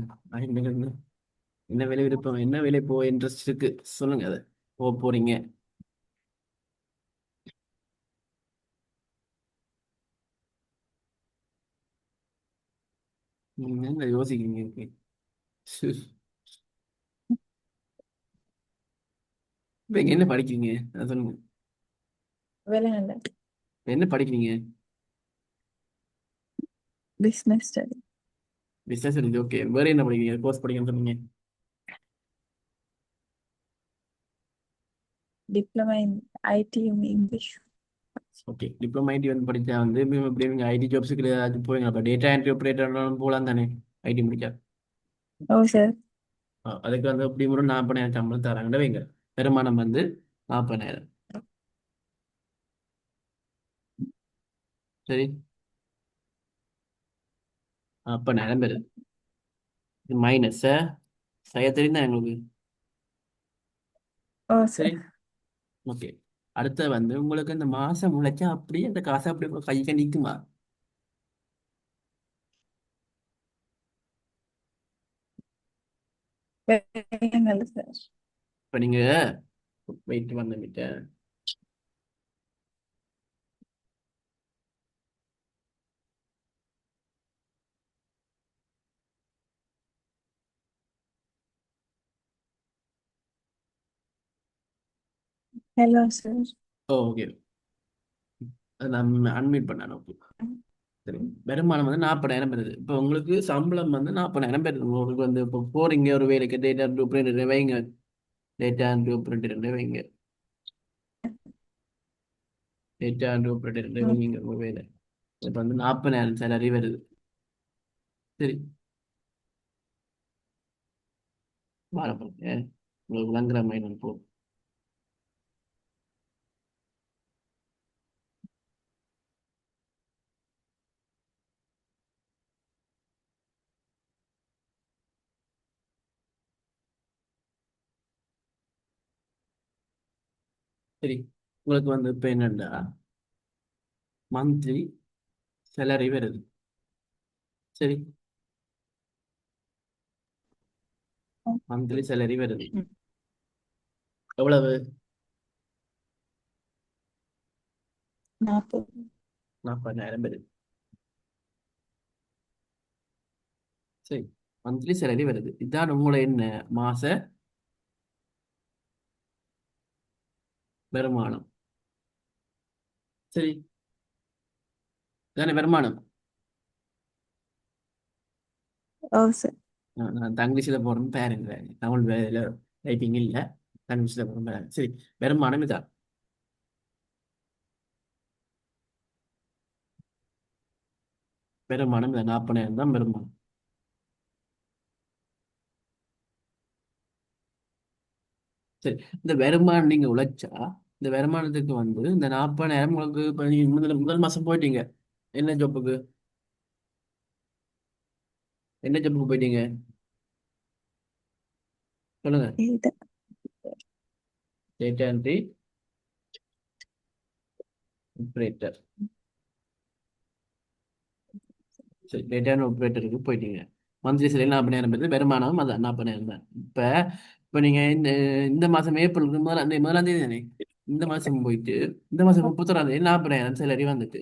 என்ன வேலை விருப்பம், என்ன வேலை போக இன்ட்ரெஸ்ட் இருக்கு, சொல்லுங்க. அதை போக போறீங்க. நீங்க என்ன யோசிக்கிறீங்க இருக்கு? இப்ப இங்க என்ன படிக்கிறீங்க அதை சொல்லுங்க. விலங்கல்ல. இப்ப என்ன படிக்கிறீங்க? Business study. பிசினஸ் இருக்கு, ஓகே. வேற என்ன படிக்கிறீங்க, கோர்ஸ் படிக்கணும்னு சொன்னீங்க? Diploma in IT English. Okay, diploma IT வந்து படிச்சா வந்து இப்படி நீங்க ஐடி ஜாப்ஸுக்கு அது போவீங்க. அப்போ டேட்டா என்ட்ரி ஆப்ரேட்டர் போகலாம் தானே ஐடி முடிச்சா? ஓ சார். அதுக்கு வந்து இப்படி ஒரு 40,000 சம்பளம் தராங்கன்னு வைங்க. வருமானம் வந்து 40,000. சரி, 40,000 வருது. இது மைனஸ் செய்ய தெரியுதா எங்களுக்கு? ஓ சரி, சார். ஓகே. அடுத்து வந்து உங்களுக்கு இந்த மாசம் முளைச்சா அப்படியே அந்த காசை அப்படி உங்க கைக்கு நிற்குமா? விலங்கல்ல சார். இப்போ நீங்க வெயிட் வந்துட்டு ஹலோ சார். ஓகே, அதை நான் அன்மியூட் பண்ணேன். ஓகே, சரி. வருமானம் வந்து 40,000 வருது. இப்போ உங்களுக்கு சம்பளம் வந்து 40,000 வருது. உங்களுக்கு வந்து இப்போ போறீங்க ஒரு வேலைக்கு, டேட்டா ஆப்ரேட்டர் வைங்க. டேட்டா ஆப்ரேட்டர் வைங்க. டேட்டா ஆப்ரேட்டர் வைங்க ஒரு வேலை. இப்போ வந்து 40,000 சேலரி வருது. சரி, பாருங்க உங்களுக்கு விளங்குற மாதிரி நான் போ. சரி, உங்களுக்கு வந்து இப்போ என்னண்டா மந்த்லி சேலரி வருது. சரி, மந்த்லி சேலரி வருது. எவ்வளவு? 40. 40,000 வருது. சரி, மந்த்லி சேலரி வருது. இதான் உங்களை என்ன மாச வருமானம். சரி, இதானே வருமானம். ஓ சார். நான் தங்கிலீஷில் போகிறேன்னு பாருங்க, தமிழ் வேலையில் டைப்பிங் இல்லை. தங்கிலீஷில் போகிறேன் பாருங்க. சரி, வருமானம் இதான். வருமானம் இதான் 40,000 தான் வருமானம். சரி, இந்த வருமானம் நீங்க உழைச்சா இந்த வருமானத்துக்கு வந்து இந்த 40,000 உங்களுக்கு இப்போ நீங்க முதல் முதல் மாசம் போயிட்டீங்க. என்ன ஜாப்புக்கு? என்ன ஜாப்புக்கு போயிட்டீங்க சொல்லுங்க? இது டேட்டா என்ட்ரி ஆப்ரேட்டர். சரி, டேட்டா ஆப்ரேட்டருக்கு போயிட்டீங்க. மந்த்லி சரி 40,000 பேர் வருமானம் அதான் 40,000 தான். இப்போ இப்போ நீங்க இந்த மாசம் ஏப்ரலுக்கு முதலாம் தேதி தானே இந்த மாசம் போயிட்டு இந்த மாசம் 31ஆம் தேதி 40,000 சேலரி வந்துட்டு.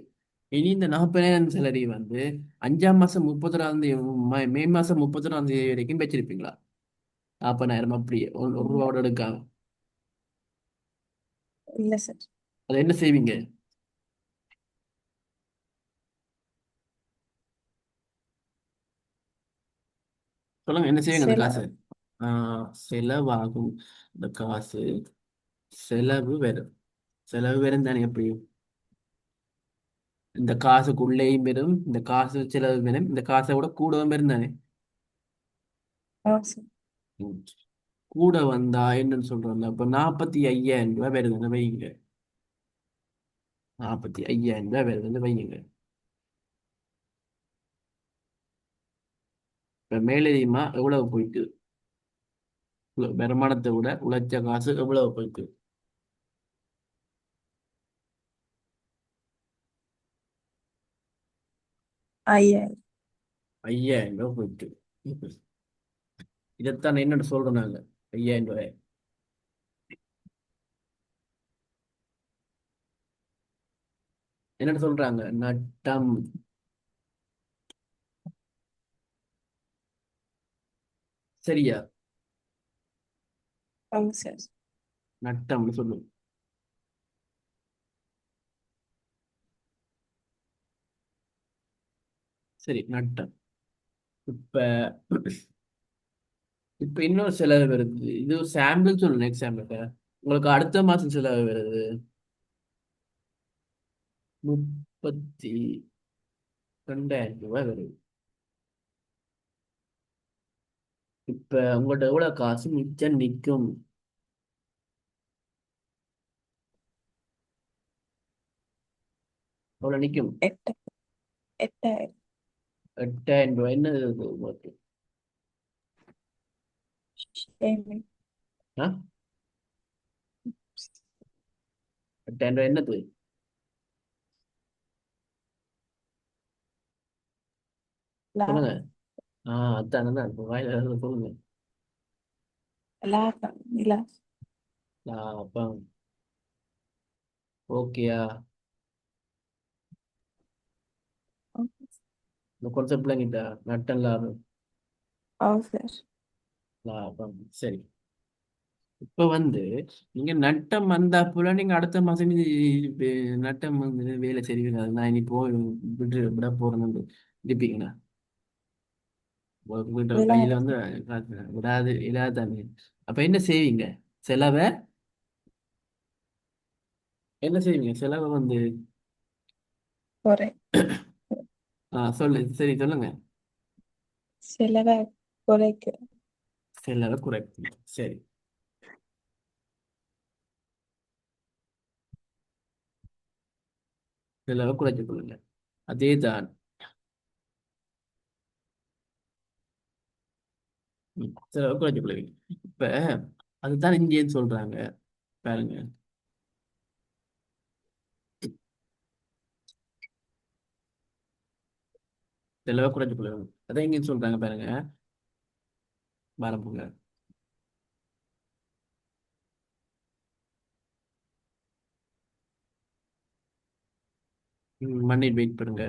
இனி இந்த 40,000 சேலரி வந்து 5ஆம் மாசம் 31ஆம் தேதி மே மாசம் 31ஆம் தேதி வரைக்கும் வச்சிருப்பீங்களா? 40,000 அப்படியே ஒரு இல்ல. ரூபாவோட எடுக்காம இல்ல சார். அதை என்ன செய்வீங்க? சொல்லுங்க, என்ன செய்வீங்க அந்த சில காசு? செலவாகும். இந்த காசு செலவு வரும். செலவு வரும் தானே எப்படியும். இந்த காசுக்குள்ளேயும் வரும், இந்த காசு செலவு வரும், இந்த காசை விட கூடவும் வரும் தானே. ஓ சார். ம். கூட வந்தா என்னன்னு சொல்றோம்ல, இப்போ 45,000 ரூபாய் வருதுன்னு வைங்க. 45,000 ரூபாய் வருதுன்னு வைங்க. இப்போ மேலதிகமா எவ்வளவு போயிட்டு வருமானத்தை விட உழைச்ச காசு எவ்வளவு போயிட்டு? 5000. 5,000 ரூபாய் போயிட்டு. இதைத்தான் என்னன்னு சொல்றோம் நாங்க, 5,000 ரூபாய். என்னன்னு சொல்றாங்க, நட்டம். சரியா? ஓ சரி. நட்டம்னு சொல்லுவோம். சரி, நட்டம். இப்ப இப்ப இன்னொரு செலவு வருது. இது ஒரு சாம்பிள் சொல்லணும். எக்ஸாம்பிள் உங்களுக்கு அடுத்த மாசம் செலவு வருது 32,000 ரூபாய் வருது. இப்ப உங்கள்ட்ட எவ்வளவு காசு மிச்சம் நிக்கும்? எவ்வளவு நிக்கும்? 8,000. 8,000 ரூபாய். என்ன இது உங்களுக்கு? ஷேமிங். ஆ, 8,000 ரூபாய் என்னது? சொல்லுங்க. லாபம். அதான் அதான் இப்ப வாயில வர்றது சொல்லுங்க. லாபம் இல்ல. லாபம். ஓகேயா? இந்த கான்செப்ட்ல கிட்ட நட்டம் லாபம். ஓ சரி. லாபம். சரி. இப்ப நீங்க நட்டம் வந்தா போல நீங்க அடுத்த மாசம் நட்டம் வேலை செய்வீங்க. நான் இனி போய் விட போறேன்னு இருப்பீங்களா? உங்கள்கிட்ட இதெல்லாம் கையில எனக்கு விடாது இல்லாதானே. அப்ப என்ன செய்வீங்க? செலவை என்ன செய்வீங்க? செலவை குறை. சொல்லு, சரி சொல்லுங்க. செலவை குறைக்கு. செலவை குறைப்பீங்க. சரி, செலவை குறைச்சு கொள்ளுங்க. அதேதான். செலவை குறைச்சு கொள்ளுவீங்க. இப்ப அதுதான் இங்கேன்னு சொல்றாங்க. பாருங்க, செலவை குறைச்சு கொள்ளுவீங்க. அதான் இங்கேன்னு சொல்றாங்க பாருங்க. வரப்புங்க. மண்ணீர் வெயிட் பண்ணுங்க.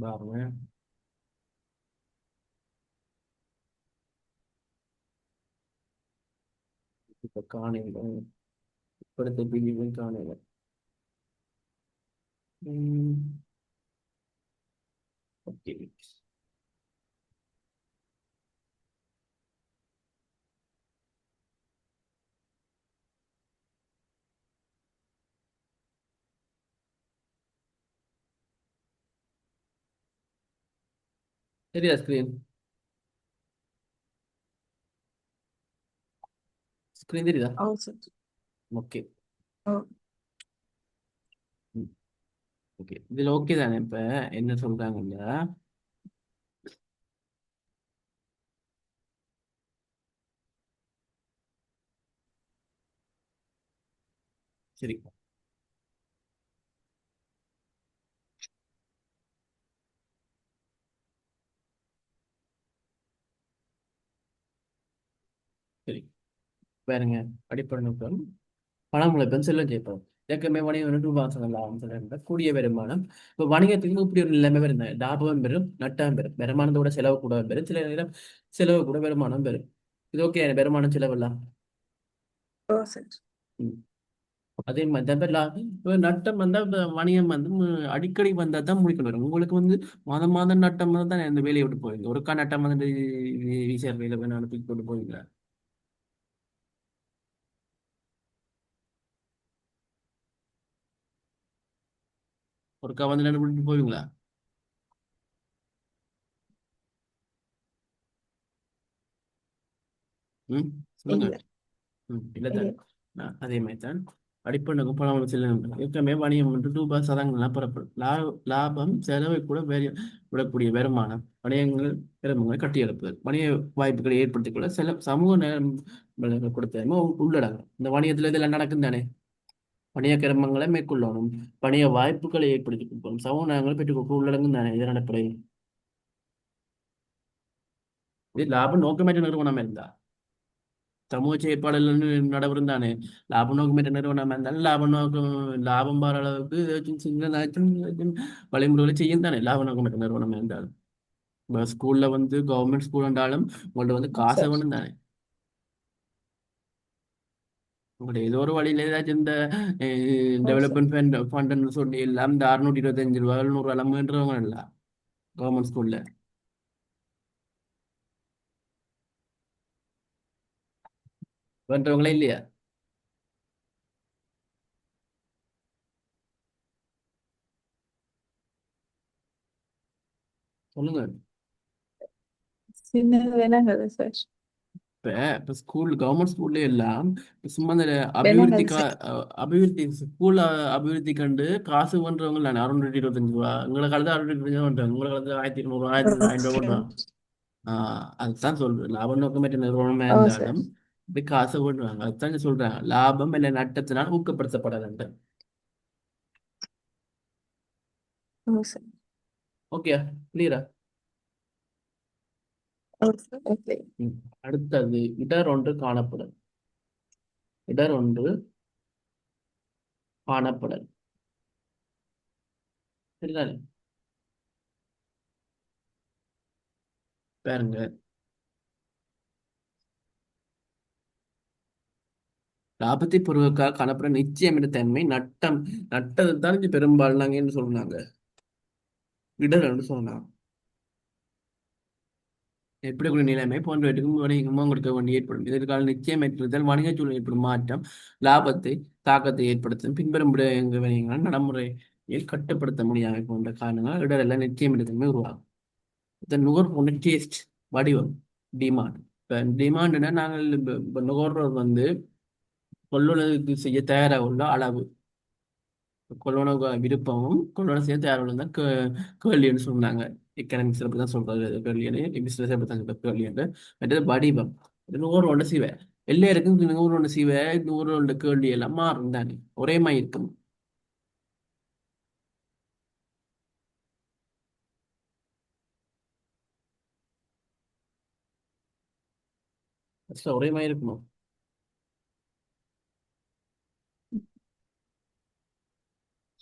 பாருங்க. இப்ப காணையில இப்படுத்த பிரிவு காணையில. ஓகே. சரியா ஸ்கிரீன்? ஸ்கிரீன் தெரியுதா? ஓ சரி. ஓகே. ஓ ஓகே, இதுல ஓகே தானே? இப்ப என்ன சொல்றாங்கல்ல, சரி சரி. பாருங்க, அடிப்படை நோக்கம் பணம் உழைப்புன்னு செல்வம் ஜெயிப்போம். ஏற்கனவே வணிகம் 2 மாசம் லாபம் சொல்லியிருந்தேன். கூடிய வருமானம். இப்போ வணிகத்துக்கு இப்படி ஒரு நிலைமை வருந்தேன். லாபம் பெறும், நட்டம் பெறும். வருமானத்தோட செலவு கூட பெறும். சில நேரம் செலவு கூட வருமானம் பெறும். இது ஓகே. வருமானம் செலவெல்லாம். ஓ சரி. ம். அதே மாதிரி தான் இப்ப இப்ப நட்டம் வந்தா இப்ப வணிகம் அடிக்கடி வந்தா தான் முடிக்கணும் வரும். உங்களுக்கு மாதம் மாதம் நட்டம் வந்தா தான் அந்த வேலையை விட்டு போவீங்க. ஒருக்கா நட்டம் வந்து ஈஸியாக வேலை வேணும் அனுப்பி கொண்டு போவீங்க. ஒருக்கா வந்து விட்டு போவீங்களா? ம், சொல்லுங்க. இல்ல இல்லை இல்ல. தான். அதே மாதிரி தான் அடிப்படைக்கு பணம் செல்லுங்கள். ஏற்கனவே வணிகம் 2 சதங்கள்லாம் பெறப்படும். லாபம் செலவை கூட விடக்கூடிய வருமானம். வணிகங்கள் பெருமங்களை கட்டியெழுப்புதல். வணிக வாய்ப்புகளை ஏற்படுத்திக் கொள்ள சில சமூக நேரம் கொடுத்தாலுமே உள்ளடங்கும். இந்த வணிகத்தில் இதெல்லாம் நடக்கும் தானே. வணிக கிரமங்களை மேற்கொள்ளணும். வணிக வாய்ப்புகளை ஏற்படுத்தி கொடுக்கணும். சமூக நேரங்களை பெற்றுக் கொடுக்க உள்ளடங்கும் தானே இதன் அடிப்படையில். இது லாபம் நோக்கமற்ற நிறுவனம் இருந்தா சமூக செயற்பாடுகள் நடைபெறும் தானே. லாபம் நோக்கமற்ற நிறுவனம் இருந்தாலும் லாபம் வர அளவுக்கு ஏதாச்சும் ஏதாச்சும் வழிமுறைகளை செய்யும் தானே லாபம் நோக்கமற்ற நிறுவனம் இருந்தாலும். இப்போ ஸ்கூல்ல வந்து கவர்மெண்ட் ஸ்கூல் இருந்தாலும் உங்கள்ட்ட வந்து காசை சார். வேணும் தானே. உங்கள்ட்ட ஏதோ ஒரு வழியில ஏதாச்சும் இந்த ஓ சார். டெவலப்மெண்ட் ஃபண்டுன்னு சொல்லி எல்லாம் இந்த 625 ரூபா 700 அளவுன்றவங்க இல்ல கவர்மெண்ட் ஸ்கூல்ல பண்றவங்களே இல்லையா. சொல்லுங்க. சின்ன விலங்குது சார். இப்ப ஸ்கூல் கவர்மெண்ட் ஸ்கூல்ல எல்லாம் இப்ப சும்மா இந்த விலங்குது சார். அபிவிருத்தி ஸ்கூல் அபிவிருத்தி கண்டு காசு பண்றவங்க இல்லை 625 ரூபா உங்களை காலத்து 625 பண்றாங்க உங்களை காலத்து 1200 ஓ 1500 சார். பண்றாங்க. அதுதான் சொல்றேன் லாப நோக்கமற்ற நிறுவனமா ஓ சார். இருந்தாலும் இப்படி காசு பண்ணுவாங்க. அதுதான் சொல்றாங்க லாபம் இல்லை நட்டத்தினால் ஊக்கப்படுத்தப்படாது. ஓ சார். ஓகே கிளியரா. ஓ சார். ஓகே. அடுத்தது இடர் ஒன்று காணப்படும். இடர் ஒன்று காணப்படல். சரிதானே. பாருங்க லாபத்தை பெறுவதற்காக காணப்படும் நிச்சயமிட்ட தன்மை நட்டது தான் இங்க பெரும்பாலானங்கன்னு சொன்னாங்க. இடர்ன்னு சொன்னாங்க. எப்படிக்கூடிய நிலைமை போன்றவற்றுக்கும் வணிகமும் கொடுக்க வேண்டி ஏற்படும். இதற்கான நிச்சயமற்றதால் வணிக சூழல் ஏற்படும் மாற்றம் லாபத்தை தாக்கத்தை ஏற்படுத்தும். பின்வரும் விடயங்கள் நடைமுறையில் கட்டுப்படுத்த முடியாமல் போன்ற காரணங்கள் இடரெல்லாம் நிச்சயமிட்ட தன்மை உருவாகும். நுகர்வோர் டேஸ்ட் வடிவம் டிமாண்ட். இப்போ டிமாண்ட்னா நாங்கள் இப்போ நுகர்வோர் வந்து கொள்ளுணர்வு செய்ய தயாராக உள்ள அளவு கொள்வனவு விருப்பமும் கொள்வனவு செய்ய தயாராக தான் கேள்வின்னு சொன்னாங்க. எக்கனாமிக்ஸ் அப்படி தான் சொல்றது கேள்வின்னு பிசினஸ் அப்படி தான் சொல்றது கேள்வின்னு. மற்றது வடிவம் நுகர்வோட சிவை எல்லாருக்கும் நுகர்வோட சிவை நுகர்வோட கேள்வி எல்லாம் மாறும் தானே ஒரே மாதிரி இருக்கும். ஒரே மாதிரி இருக்குமா.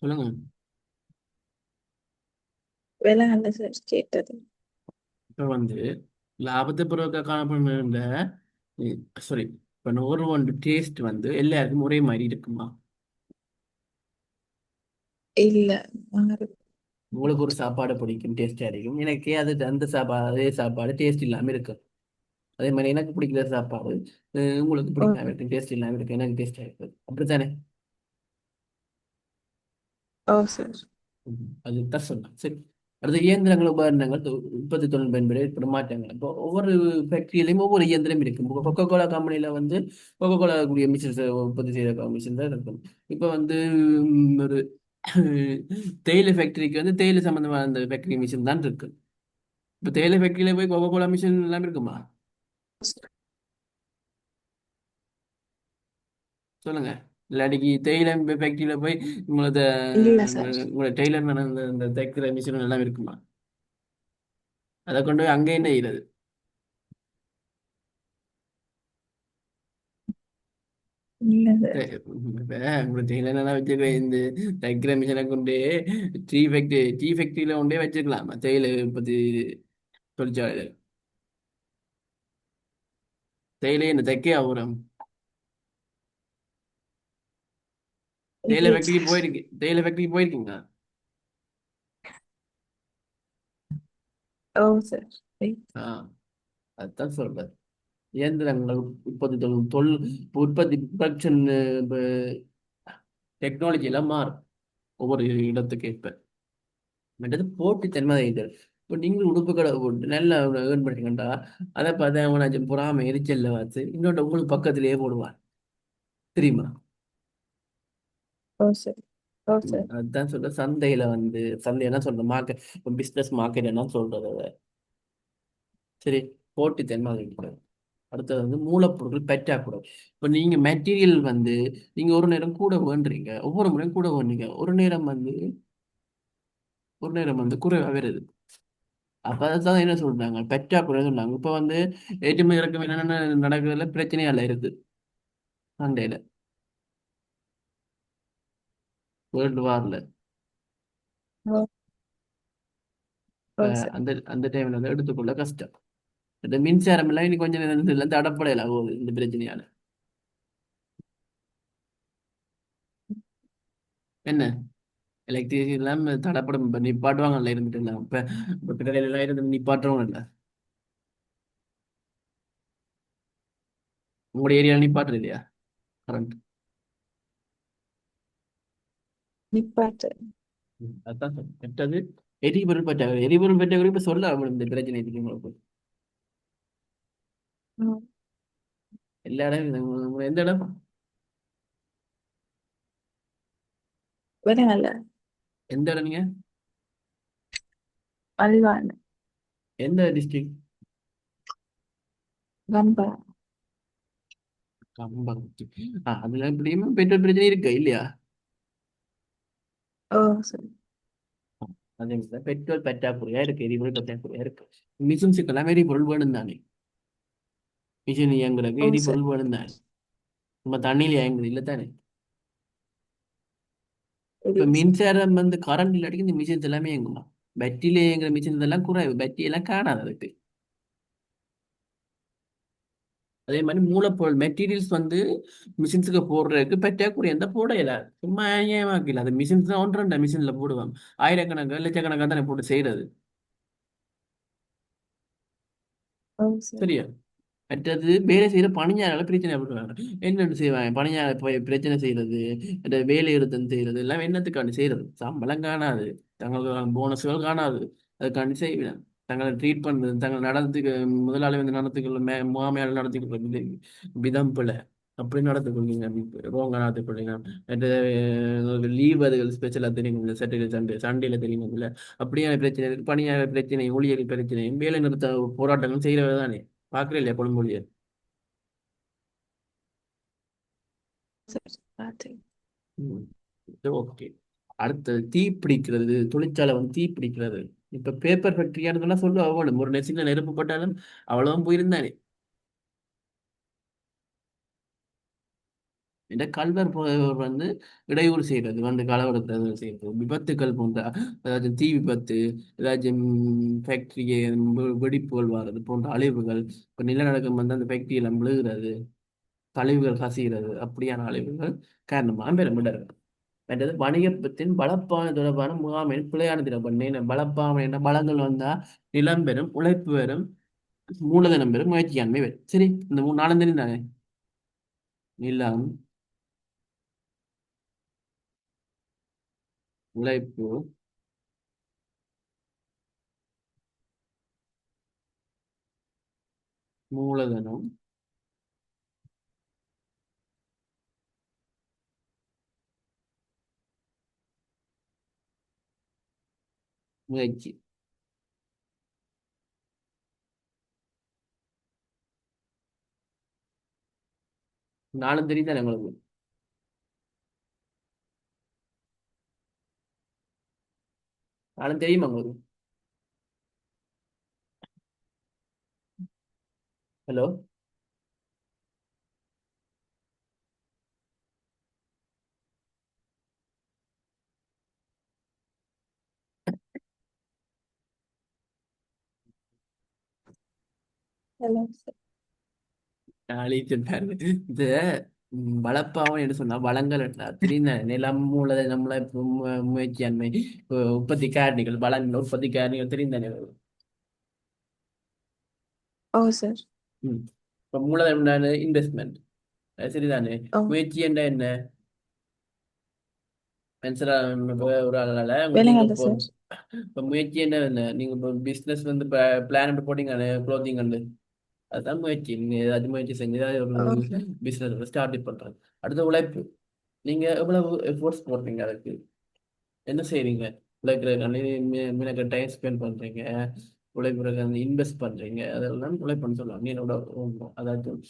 சொல்லுங்க. விலங்கல்ல சார் கேட்டது. இப்ப வந்து லாபத்தை பிறகு காணப்படுகின்ற சாரி இப்ப நுகர்வோட டேஸ்ட் வந்து எல்லாருக்கும் ஒரே மாதிரி இருக்குமா. இல்ல. மாறு. உங்களுக்கு ஒரு சாப்பாடு பிடிக்கும் டேஸ்டா இருக்கும் எனக்கு அது அந்த சாப்பாடு அதே சாப்பாடு டேஸ்ட் இல்லாம இருக்கும். அதே மாதிரி எனக்கு பிடிக்கிற சாப்பாடு உங்களுக்கு ஓ. பிடிக்காம இருக்கு டேஸ்ட் இல்லாம இருக்கு எனக்கு டேஸ்டா இருக்குது அப்படித்தானே. ஓ சார். அதுதான் சொல்லலாம் சரி. அடுத்து இயந்திரங்கள் உபகரணங்கள் உற்பத்தி தொழில் பயன்பட ஏற்படும் மாற்றங்கள். இப்போ ஒவ்வொரு ஃபேக்டரியிலையும் ஒவ்வொரு இயந்திரம் இருக்கும். இப்போ கொக்கோ கோலா கம்பெனியில் வந்து கொக்கோ கோலா கூடிய மிஷின்ஸ் உற்பத்தி செய்கிற மிஷின் தான் இருக்கும். இப்போ வந்து ஒரு தேயிலை ஃபேக்டரிக்கு வந்து தேயிலை சம்பந்தமான அந்த ஃபேக்டரி மிஷின் தான் இருக்கு. இப்போ தேயிலை ஃபேக்டரியில போய் கொக்கோ கோலா மிஷின் எல்லாம் இருக்குமா. சொல்லுங்க. இல்லாட்டிக்கு தேயிலை ஃபேக்டரியில போய் உங்களது இல்ல சார். உங்களோட டெய்லர் இந்த தைக்கிற மிஷின் எல்லாம் இருக்குமா. அதை கொண்டு போய் அங்கே என்ன செய்யறது. இல்ல சார். இப்ப உங்களுக்கு என்னென்ன வச்சிருக்க இந்த தைக்கிற மிஷினை கொண்டு டீ ஃபேக்டரியில கொண்டே வச்சிருக்கலாம் தேயிலை உற்பத்தி தொழிற்சாலையில். தேயிலை என்ன தைக்க ஆகுறோம். இல்ல சார். தேயிலை ஃபேக்டரிக்கு போயிருக்கீங்க. ஓ சார். ஆ அதுதான் சொல்றேன். இயந்திரங்கள் உற்பத்தி உற்பத்தி ப்ரொடக்ஷன் டெக்னாலஜி எல்லாம் மாறும் ஒவ்வொரு இடத்துக்கு ஏற்ப. மற்றது போட்டித்தன்மை இது. இப்போ நீங்கள் உடுப்பு கடை போட்டு நல்லா ஏர்ன் பண்ணிக்கண்டா அதை பார்த்து அவனாச்சும் பொறாம எரிச்சல்ல பார்த்து இன்னொன்று உங்களுக்கு பக்கத்திலேயே போடுவான் தெரியுமா. ஓ சார். ஓ சார். அதுதான் சொல்ற சந்தையில வந்து சந்தை என்ன சொல்ற மார்க்கெட் பிசினஸ் மார்க்கெட் என்ன சொல்றது அதை. சரி. போட்டித்தன்மை அது இருக்கிறது. அடுத்தது வந்து மூலப்பொருட்கள் பற்றாக்குறை. இப்போ நீங்க மெட்டீரியல் வந்து நீங்க ஒரு நேரம் கூட வேண்டுறீங்க ஒவ்வொரு முறையும் கூட வேண்டுறீங்க ஒரு நேரம் வந்து குறைவா வருது. அப்ப அதான் என்ன சொல்றாங்க பெற்றாக்குறை சொன்னாங்க. இப்ப வந்து ஏற்றுமதி இறக்குமதி என்னென்ன நடக்கிறதுல பிரச்சனையால இருக்கு சண்டையில வேர்ல்டு வார்ல. ஓ ஓ இப்ப சரி. அந்த அந்த டைம்ல வந்து எடுத்துக்கொள்ள கஷ்டம். இந்த மின்சாரம் எல்லாம் இனி கொஞ்சம் நேரத்துல தடப்படையில ஆகுது இந்த பிரச்சனையால. என்ன எலக்ட்ரிசிட்டி எல்லாம் தடப்படம் இப்ப நிப்பாட்டுவாங்கல்ல இருந்துட்டு எல்லாம் இப்ப கடையில எல்லாம் இருந்து நிப்பாட்டுறவங்க இல்ல. உங்களுடைய ஏரியா நிப்பாட்டுறது இல்லையா கரண்ட்? நிப்பாட்டு. அதான் சொன்னேன். மற்றது எரிபொருள் பற்றாக்குறை, எரிபொருள் பற்றாக்குறை இப்ப சொல்ல இந்த பிரச்சனை இருக்கு உங்களுக்கு ம். எல்லா இடம் எந்த இடம்? வேற எந்த இடம் நீங்க? அல்வான். எந்த டிஸ்ட்ரிக்ட்? கம்பா. கம்பம். அதுல எப்படியுமே பெட்ரோல் பிரச்சனை இருக்கு இல்லையா? ஓ சரி. அதே மாதிரி பெட்ரோல் பற்றாக்குறையா இருக்கு, எரிபொருள் பற்றாக்குறையா இருக்கு. மிஷின்ஸுக்கெல்லாம் எரிபொருள் வேணும் தானே. மிஷின் இயங்குறதுக்கு ஓ சரி. எரிபொருள் வேணும் தானே. நம்ம தண்ணியில் இயங்குது இல்லை தானே. இப்ப இல்ல சார். மின்சாரம் வந்து கரண்ட் இல்லாட்டிக்கு இந்த மிஷின்ஸ் எல்லாமே இயங்குமா? பேட்டரியில இயங்குற மிஷின்ஸ் எல்லாம் குறைவு, பேட்டரி எல்லாம் காணாது அதுக்கு. அதே மாதிரி மூலப்பொருள் மெட்டீரியல்ஸ் வந்து மிஷின்ஸுக்கு போடுறதுக்கு பற்றாக்குறை எந்த போடையில சும்மா ஏமாக்கல. அது மிஷின்ஸ் தான் ஒன்று ரெண்டு மிஷின்ல போடுவாங்க. ஆயிரக்கணக்கான லட்சக்கணக்கான தானே போட்டு செய்யறது. ஓ சரி. சரியா? மற்றது வேலை செய்யற பணியாளர்களை பிரச்சனை பண்ணுவாங்க. என்னென்னு செய்வாங்க பணியாளர் போய் பிரச்சனை செய்யறது, இந்த வேலை நிறுத்தம் செய்யறது எல்லாம் என்னத்துக்காண்டி செய்யறது? சம்பளம் காணாது, தங்களுக்கு போனஸ்கள் காணாது, அதுக்காண்டி செய்வேன். தங்களை ட்ரீட் பண்றது, தங்கள் நடந்துக்க முதலாளி வந்து நடத்திக்கொள்ள முகாமையாளர் நடத்திக்கொள்ள விதம் பிழை. அப்படி நடத்துக்கொள்ளுங்க, ரோங்க நடத்திக்கொள்ளுங்க. மற்ற லீவ் அதுகள் ஸ்பெஷலாக தெரியுங்க, சாட்டர்டே சண்டே சண்டேல தெரியுமில்ல. அப்படியான பிரச்சனை இருக்கு. பணியாளர் பிரச்சனை, ஊழியர் பிரச்சனையும் வேலை நிறுத்த போராட்டங்களும் செய்யறது தானே. பார்க்குறேன் இல்லையா கொழும்புலியே. சரி பார்த்து. ம். ஓகே. அடுத்தது தீ பிடிக்கிறது, தொழிற்சாலை வந்து தீ பிடிக்கிறது. இப்ப பேப்பர் ஃபேக்டரியானதெல்லாம் சொல்ல அவ்வளவு ஒரு சின்ன நெருப்பு போட்டாலும் அவ்வளவும் போயிருந்தானே. இந்த கல்வர் வந்து இடையூறு செய்யறது வந்து களவெடுக்கிறது செய்யறது விபத்துக்கள் போன்ற, அதாவது தீ விபத்து, ஏதாச்சும் ஃபேக்டரி வெடிப்புகள் வர்றது போன்ற அழிவுகள். இப்ப நிலநடுக்கம் வந்து அந்த ஃபேக்டரியில விழுகிறது, கழிவுகள் கசிகிறது, அப்படியான அழிவுகள் காரணமாக பெருமிடர்கள். மற்றது வணிகத்தின் பலப்பான தொடர்பான முகாமின் பிழையான திறப்பண்ண பலப்பான என்ற பலங்கள் வந்தா நிலம் பெறும், உழைப்பு வரும், மூலதனம் பெறும், முயற்சியாண்மை வரும். சரி, இந்த மூணு நாளும் தெரியும் தானே. நிலம், உழைப்பு, மூலதனம், முயற்சி. நாளும் தெரியும் தானே உங்களுக்கு. நாளும் தெரியுமா உங்களுக்கு? ஹலோ. Hello sir. நாளைக்கு பாருங்க இந்த வளப்பாவம் என்று சொன்னா வளங்கள் தெரிந்த நிலம், மூலதனம், நம்மள முயற்சியாண்மை, உற்பத்தி காரணிகள், வளங்கள் உற்பத்தி காரணிகள் தெரிந்தானே. ஓ சார். ம். இப்ப மூலதனம் இன்வெஸ்ட்மெண்ட், சரிதானே. ஓ முயற்சி என்ற என்ன? மென்சரா ஒரு ஆளால நீங்க வேலைங்க இப்போ சார். இப்ப முயற்சி என்ன நீங்க இப்போ பிசினஸ் வந்து பிளான் போட்டீங்க க்ளோத்திங் வந்து, அதுதான் முயற்சி. நீங்க ஏதாச்சும் முயற்சி செஞ்சு ஏதாவது ஒரு ஓ சார். பிசினஸ் ஸ்டார்ட் பண்றது. அடுத்த உழைப்பு. நீங்க எவ்வளவு எஃபோர்ட்ஸ் போடுறீங்க அதுக்கு, என்ன செய்றீங்க? உழைக்கிறதுக்காண்டி எனக்கு டைம் ஸ்பெண்ட் பண்றீங்க, உழைக்கிறதுக்கு இன்வெஸ்ட் பண்றீங்க, அதெல்லாம் உழைப்புன்னு சொல்லலாம். நீ அதாச்சும்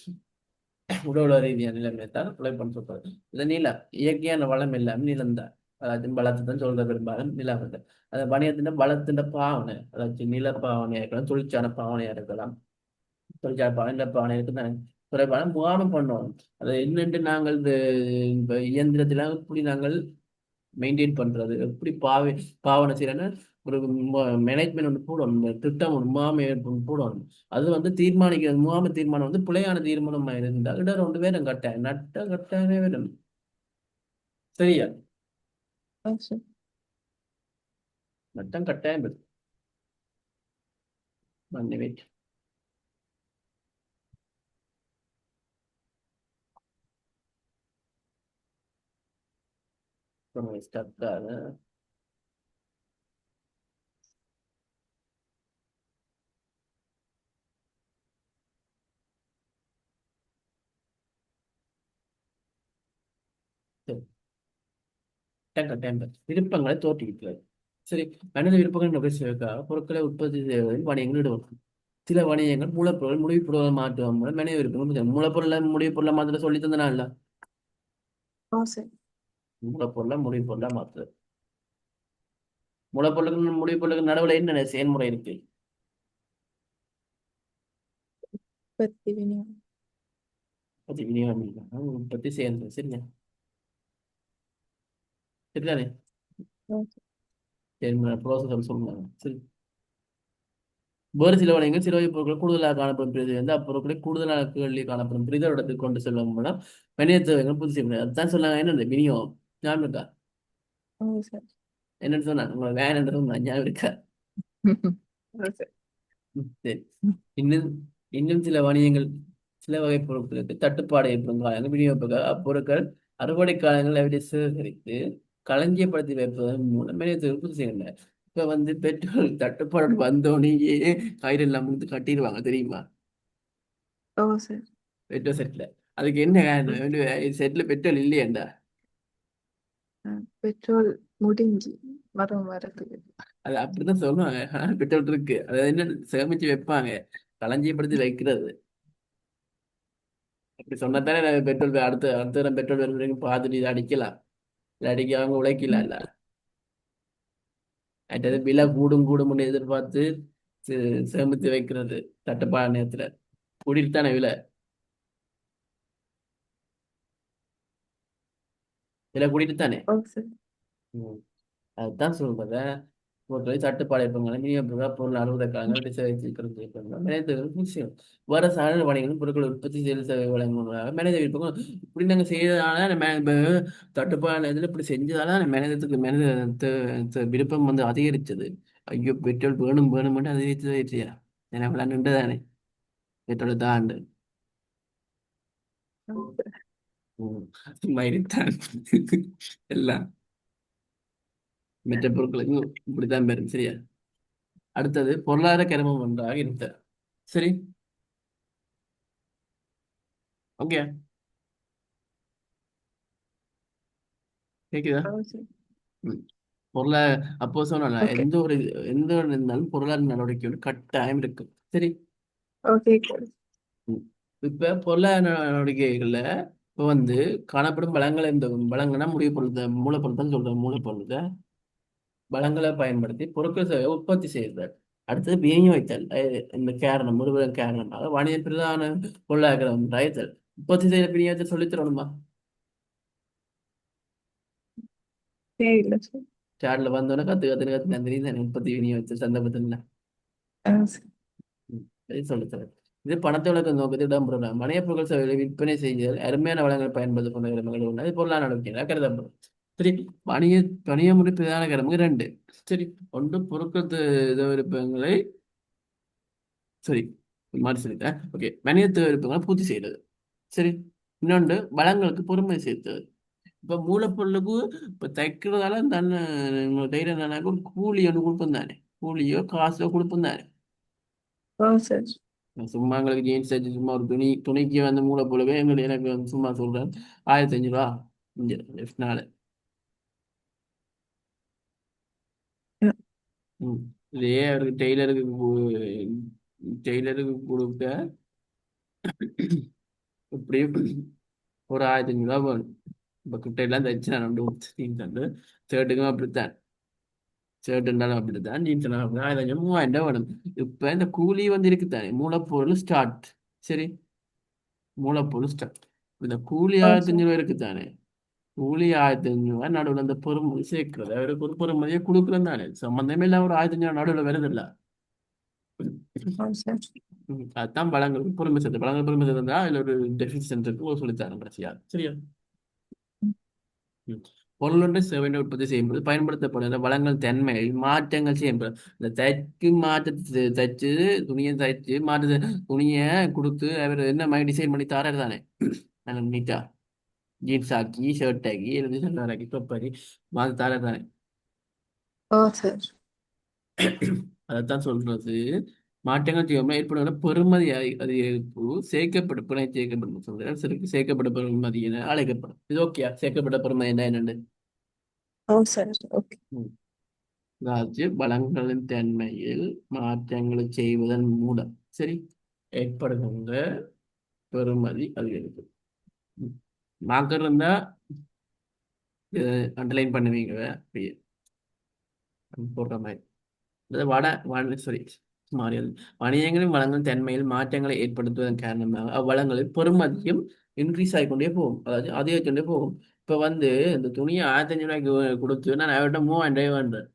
உடல் ரீதியான நிலைமை தான் உழைப்புன்னு சொல்றது. இது நிலம், இயற்கையான வளம் எல்லாம் நிலம் தான். அதாவது பலத்தை தான் சொல்ற பெரும்பாலும் நிலவரத்தை. அந்த வணிகத்தின் பலத்தின் பாவனை, அதாவது நில பாவனையா இருக்கலாம், தொழிற்சாலை பாவனையா இருக்கலாம். தொழிற்சாலை பாவனை, நில பாவனை இருக்குதானே. குறைபாடு முகாமை பண்ணணும். அதை என்னென்று நாங்கள் இந்த இயந்திரத்தில இப்படி நாங்கள் மெயின்டைன் பண்றது, எப்படி பாவனை செய்யறேன்னா ஒரு மேனேஜ்மெண்ட் ஒன்று போடணும், இந்த திட்டம் ஒன்று முகாமை போடணும். அது வந்து தீர்மானிக்கிறது, முகாமை தீர்மானம் வந்து பிழையான தீர்மானமா இருந்தால் இடம் ரெண்டு பேரும் கட்டாயம் நட்ட கட்டாயமே வேணும். சரியா? ஓ சரி. நட்டம் கட்டாயம் வேணும். மன்னி ஸ்டக்காக கட்டாயம் விருப்பங்களை தோற்றுவிக்கிறது. சரி, மனித விருப்பங்கள் நுகர்ச்சிக்காக பொருட்களை உற்பத்தி செய்வதில் வணிகங்கள் ஈடுபடும். சில வணிகங்கள் மூலப்பொருள் முடிவுப்பொருளை மாற்றுவதன் மூலம் மனித விருப்பங்கள் மூலப்பொருளை முடிவுப்பொருளை மாத்திர சொல்லி தந்தனா இல்ல, ஓ சரி. மூலப்பொருளை முடிவுப்பொருளை மாற்றுறது. மூலப்பொருளுக்கு முடிவுப்பொருளுக்கு நடுவில் என்ன செயல்முறை இருக்கு? உற்பத்தி விநியோகம். அது விநியோகம், உற்பத்தி செயல்முறை. சரியா? சரிதானே? ஓ செயல்முறை ப்ரோசஸ் சொல்லுவாங்க. சரி, வேறு சில வணிகங்கள் சில வகை பொருட்கள் கூடுதலாக காணப்படும் பிரிவு வந்து அப்பொருட்களை கூடுதலாக கேள்வி காணப்படும் பிரித இடத்துக்கு கொண்டு செல்லும் மூலம் மனித தேவைகள் பூர்த்தி செய்ய முடியாது. அதுதான் சொன்னாங்க. என்னது விநியோகம்? ஞாபகம் இருக்கா? ஓ சரி. என்னன்னு சொன்னாங்க? உங்களை வேணுன்றது ஞாபகம் இருக்கா? ஓ சரி. சரி. இன்னும் இன்னும் சில வணிகங்கள் சில வகை பொருட்களுக்கு தட்டுப்பாடு ஏற்படும் காலங்கள் விநியோகிக்க அப்பொருட்கள் அறுவடை காலங்கள் அவற்றை சேகரித்து களஞ்சியப்படுத்தி வைப்பதன் மூலம் மனித பூர்த்தி செய்கின்றன. இப்ப வந்து பெட்ரோல் தட்டுப்பாடு வந்தோடனேயே கயிறு எல்லாம் வந்து கட்டிடுவாங்க, தெரியுமா? ஓ சரி. பெட்ரோல் செட்ல. அதுக்கு என்ன காரணம்? செட்ல பெட்ரோல் இல்லையாண்டா. பெட்ரோல் முடிஞ்சு வரதுக்கு. அது அப்படிதான் சொல்லுவாங்க. ஆனா பெட்ரோல் இருக்கு, அதை என்ன சேமிச்சு வைப்பாங்க, களஞ்சியப்படுத்தி வைக்கிறது. அப்படி சொன்னதானே பெட்ரோல் அடுத்த அடுத்த தரம் பெட்ரோல் வரும் வரைக்கும் பார்த்துட்டு இதை அடிக்கலாம். இல்லை அடிக்க அவங்க உழைக்கலாம் இல்ல. அடுத்தது விலை கூடும் கூடும் எதிர்பார்த்து சேமித்து வைக்கிறது தட்டுப்பாடு நேரத்துல. கூடிட்டு தானே விலை, விலை கூடிட்டு தானே. ஓ சரி. ம். அதுதான் சொல்றத பொருட்களை தட்டுப்பாடு இருப்பாங்க, விநியோக பொருள் அறுவடைக்காரங்க விசைக்கிறதுக்காங்க மனித விஷயம். வர சாதாரண வணிகங்களும் பொருட்களை உற்பத்தி செய்து சேவை வழங்குவதாக மனித விருப்பம். இப்படி நாங்கள் செய்யறதுனால நம்ம இப்ப தட்டுப்பாடு இதில் இப்படி செஞ்சதால மனிதத்துக்கு மனித விருப்பம் வந்து அதிகரிச்சது. ஐயோ பெட்ரோல் வேணும் வேணும்னு அதிகரிச்சதா எனக்கு நின்றுதானே பெட்ரோல் தான். ஓ சரி. மயிரித்தான் எல்லாம் மற்ற பொருட்களுக்கும் இப்படித்தான் பெறும். சரியா? அடுத்தது பொருளாதார கிரமம் ஒன்றாக இருந்த. சரி, ஓகே, கேக்குதா? ஓ சரி. ம். பொருளாதார அப்போ சொன்னா ஓகே. எந்த ஒரு இருந்தாலும் பொருளாதார நடவடிக்கை ஒன்று கட்டாயம் இருக்கு. சரி. ஓகே. ம். இப்ப பொருளாதார நடவடிக்கைகள்ல இப்ப வந்து காணப்படும் வளங்களை, இந்த வளங்கன்னா முடிவு பொருள் மூலப்பொருள் தான் சொல்றேன். மூலப்பொருள் வளங்களை பயன்படுத்தி பொருட்கள் சேவை உற்பத்தி செய்தல். அடுத்தது விநியோகித்தல். இந்த காரணம் முழுவதும் காரணமாக வணிக பிரதான பொருளாதாரம் ராயத்தல். உற்பத்தி செய்த விநியோகத்தை சொல்லித் தரணுமா? தெரியல சரி. சார்ல வந்தோன்னே கத்து நன்றி தானே உற்பத்தி விநியோகித்த சந்தர்ப்பத்தில் ஆ சரி. சொல்லித் தரேன். இது பணத்தை வளர்க்கும் நோக்கத்தில் இடம்பெறலாம். வணிக பொருட்கள் சேவைகளை விற்பனை செய்தல் அருமையான வளங்களை பயன்படுத்த கொண்ட கிழமைகள் ஒன்று. அது பொருளாதார நடவடிக்கைகளாக கருதப்படும். சரி, வணிக வணிக முறை பிரதான கிழமை ரெண்டு. சரி, ஒன்று பொருட்கள் விருப்பங்களை, சரி மாற்றி சொல்லிட்டேன். ஓகே, வணிக விருப்பங்களை பூர்த்தி செய்யறது. சரி, இன்னொன்று வளங்களுக்கு பொறுமை சேர்த்தது. இப்ப மூலப்பொருளுக்கு இப்ப தைக்கிறதால தன்னை தைரியம் தானே ஒரு கூலி ஒன்று கொடுப்போம் தானே, கூலியோ காசோ கொடுப்போம் தானே. ஓ சரி. சும்மா எங்களுக்கு ஜீன்ஸ் தைச்சு சும்மா ஒரு துணிக்கு வந்து மூலப்பொருளவே எனக்கு வந்து சும்மா சொல்றேன் 1500 ரூபா இங்க லெஃப்ட்னால. ம். இதே அவருக்கு டெய்லருக்கு கொடுக்க இப்படியும் ஒரு 1500 ரூபா வேணும். இப்போ கிட்ட எல்லாம் தைச்சு நான் ரெண்டு ஜீன்ஸ் வந்து ஷர்ட்டுக்கும் அப்படித்தான். ஷர்ட் இருந்தாலும் அப்படித்தான், ஜீன்ஸ் இருந்தாலும் அப்படிதான். 1500 3000 வேணும். இப்ப இந்த கூலி வந்து இருக்குதானே, மூலப்பொருள் ஸ்டார்ட். சரி, மூலப்பொருள் ஸ்டார்ட். இந்த கூலி ஓ சார். 1500 இருக்குதானே, கூலி 1500 நடுவில் அந்த பொறுமதி சேர்க்கிறது அவருக்கு ஒரு பொறுமதியை கொடுக்குறது தானே, சம்பந்தமே இல்லாம ஒரு 1500 நடுவில் வருது இல்ல. ஓ சார். அதுதான் பழங்களுக்கு பொறுமை சேர்த்து, பழங்கள் பொறுமை சேர்த்தா அதுல ஒரு டெபிஷியன்ட் இருக்கு, ஒரு சொல்லித்தரேன் கடைசியா. சரியா? ம். பொருள் ஒன்றை சேவையை உற்பத்தி செய்யும்போது பயன்படுத்தப்படுகிற வளங்கள் தன்மையில் மாற்றங்கள் செய்யப்படும். இந்த தைக்கு மாற்றத்தை தைச்சு துணியை தைச்சு மாற்று துணியை கொடுத்து அவர் என்ன மாதிரி டிசைன் பண்ணி தாராரு தானே, நல்ல நீட்டா ஜீன்ஸ் ஆக்கி ஷர்ட் ஆக்கி எழுதி சல்வார் ஆக்கி தொப்பரி மாற்றி தாராரு தானே. ஓ சார். அதைத்தான் சொல்றது. மாற்றங்கள் செய்யாமல் ஏற்படுகிற பெறுமதி அதிகரிப்பு சேர்க்கப்படும் பிணை சேர்க்கப்படும் சொல்றேன். சரி, சேர்க்கப்பட்ட பெறுமதி என அழைக்கப்படும். இது ஓகே, சேர்க்கப்பட்ட பெறுமதி என்ன என்னண்டு. ஓ சார். ஓகே. அதாவது வளங்களின் தன்மையில் மாற்றங்களை செய்வதன் மூலம் சரி ஏற்படுகின்ற பெறுமதி அதிகரிக்கும். மார்க்கர் இருந்தா அண்டர்லைன் பண்ணுவீங்க அப்படியே போடுற மாதிரி. அதாவது சாரி மாறியது. வணிகங்களின் வளங்களின் தன்மையில் மாற்றங்களை ஏற்படுத்துவதன் காரணமாக அவ்வளங்களில் பெறுமதியும் இன்க்ரீஸ் ஆகிக்கொண்டே போகும், அதாவது அதிகரிச்சுட்டே போகும். இப்ப வந்து இந்த துணியை 1500 ரூபாய்க்கு கொடுத்து நான் அவர்கிட்ட 3000 ரூபாய் வேண்டேன்.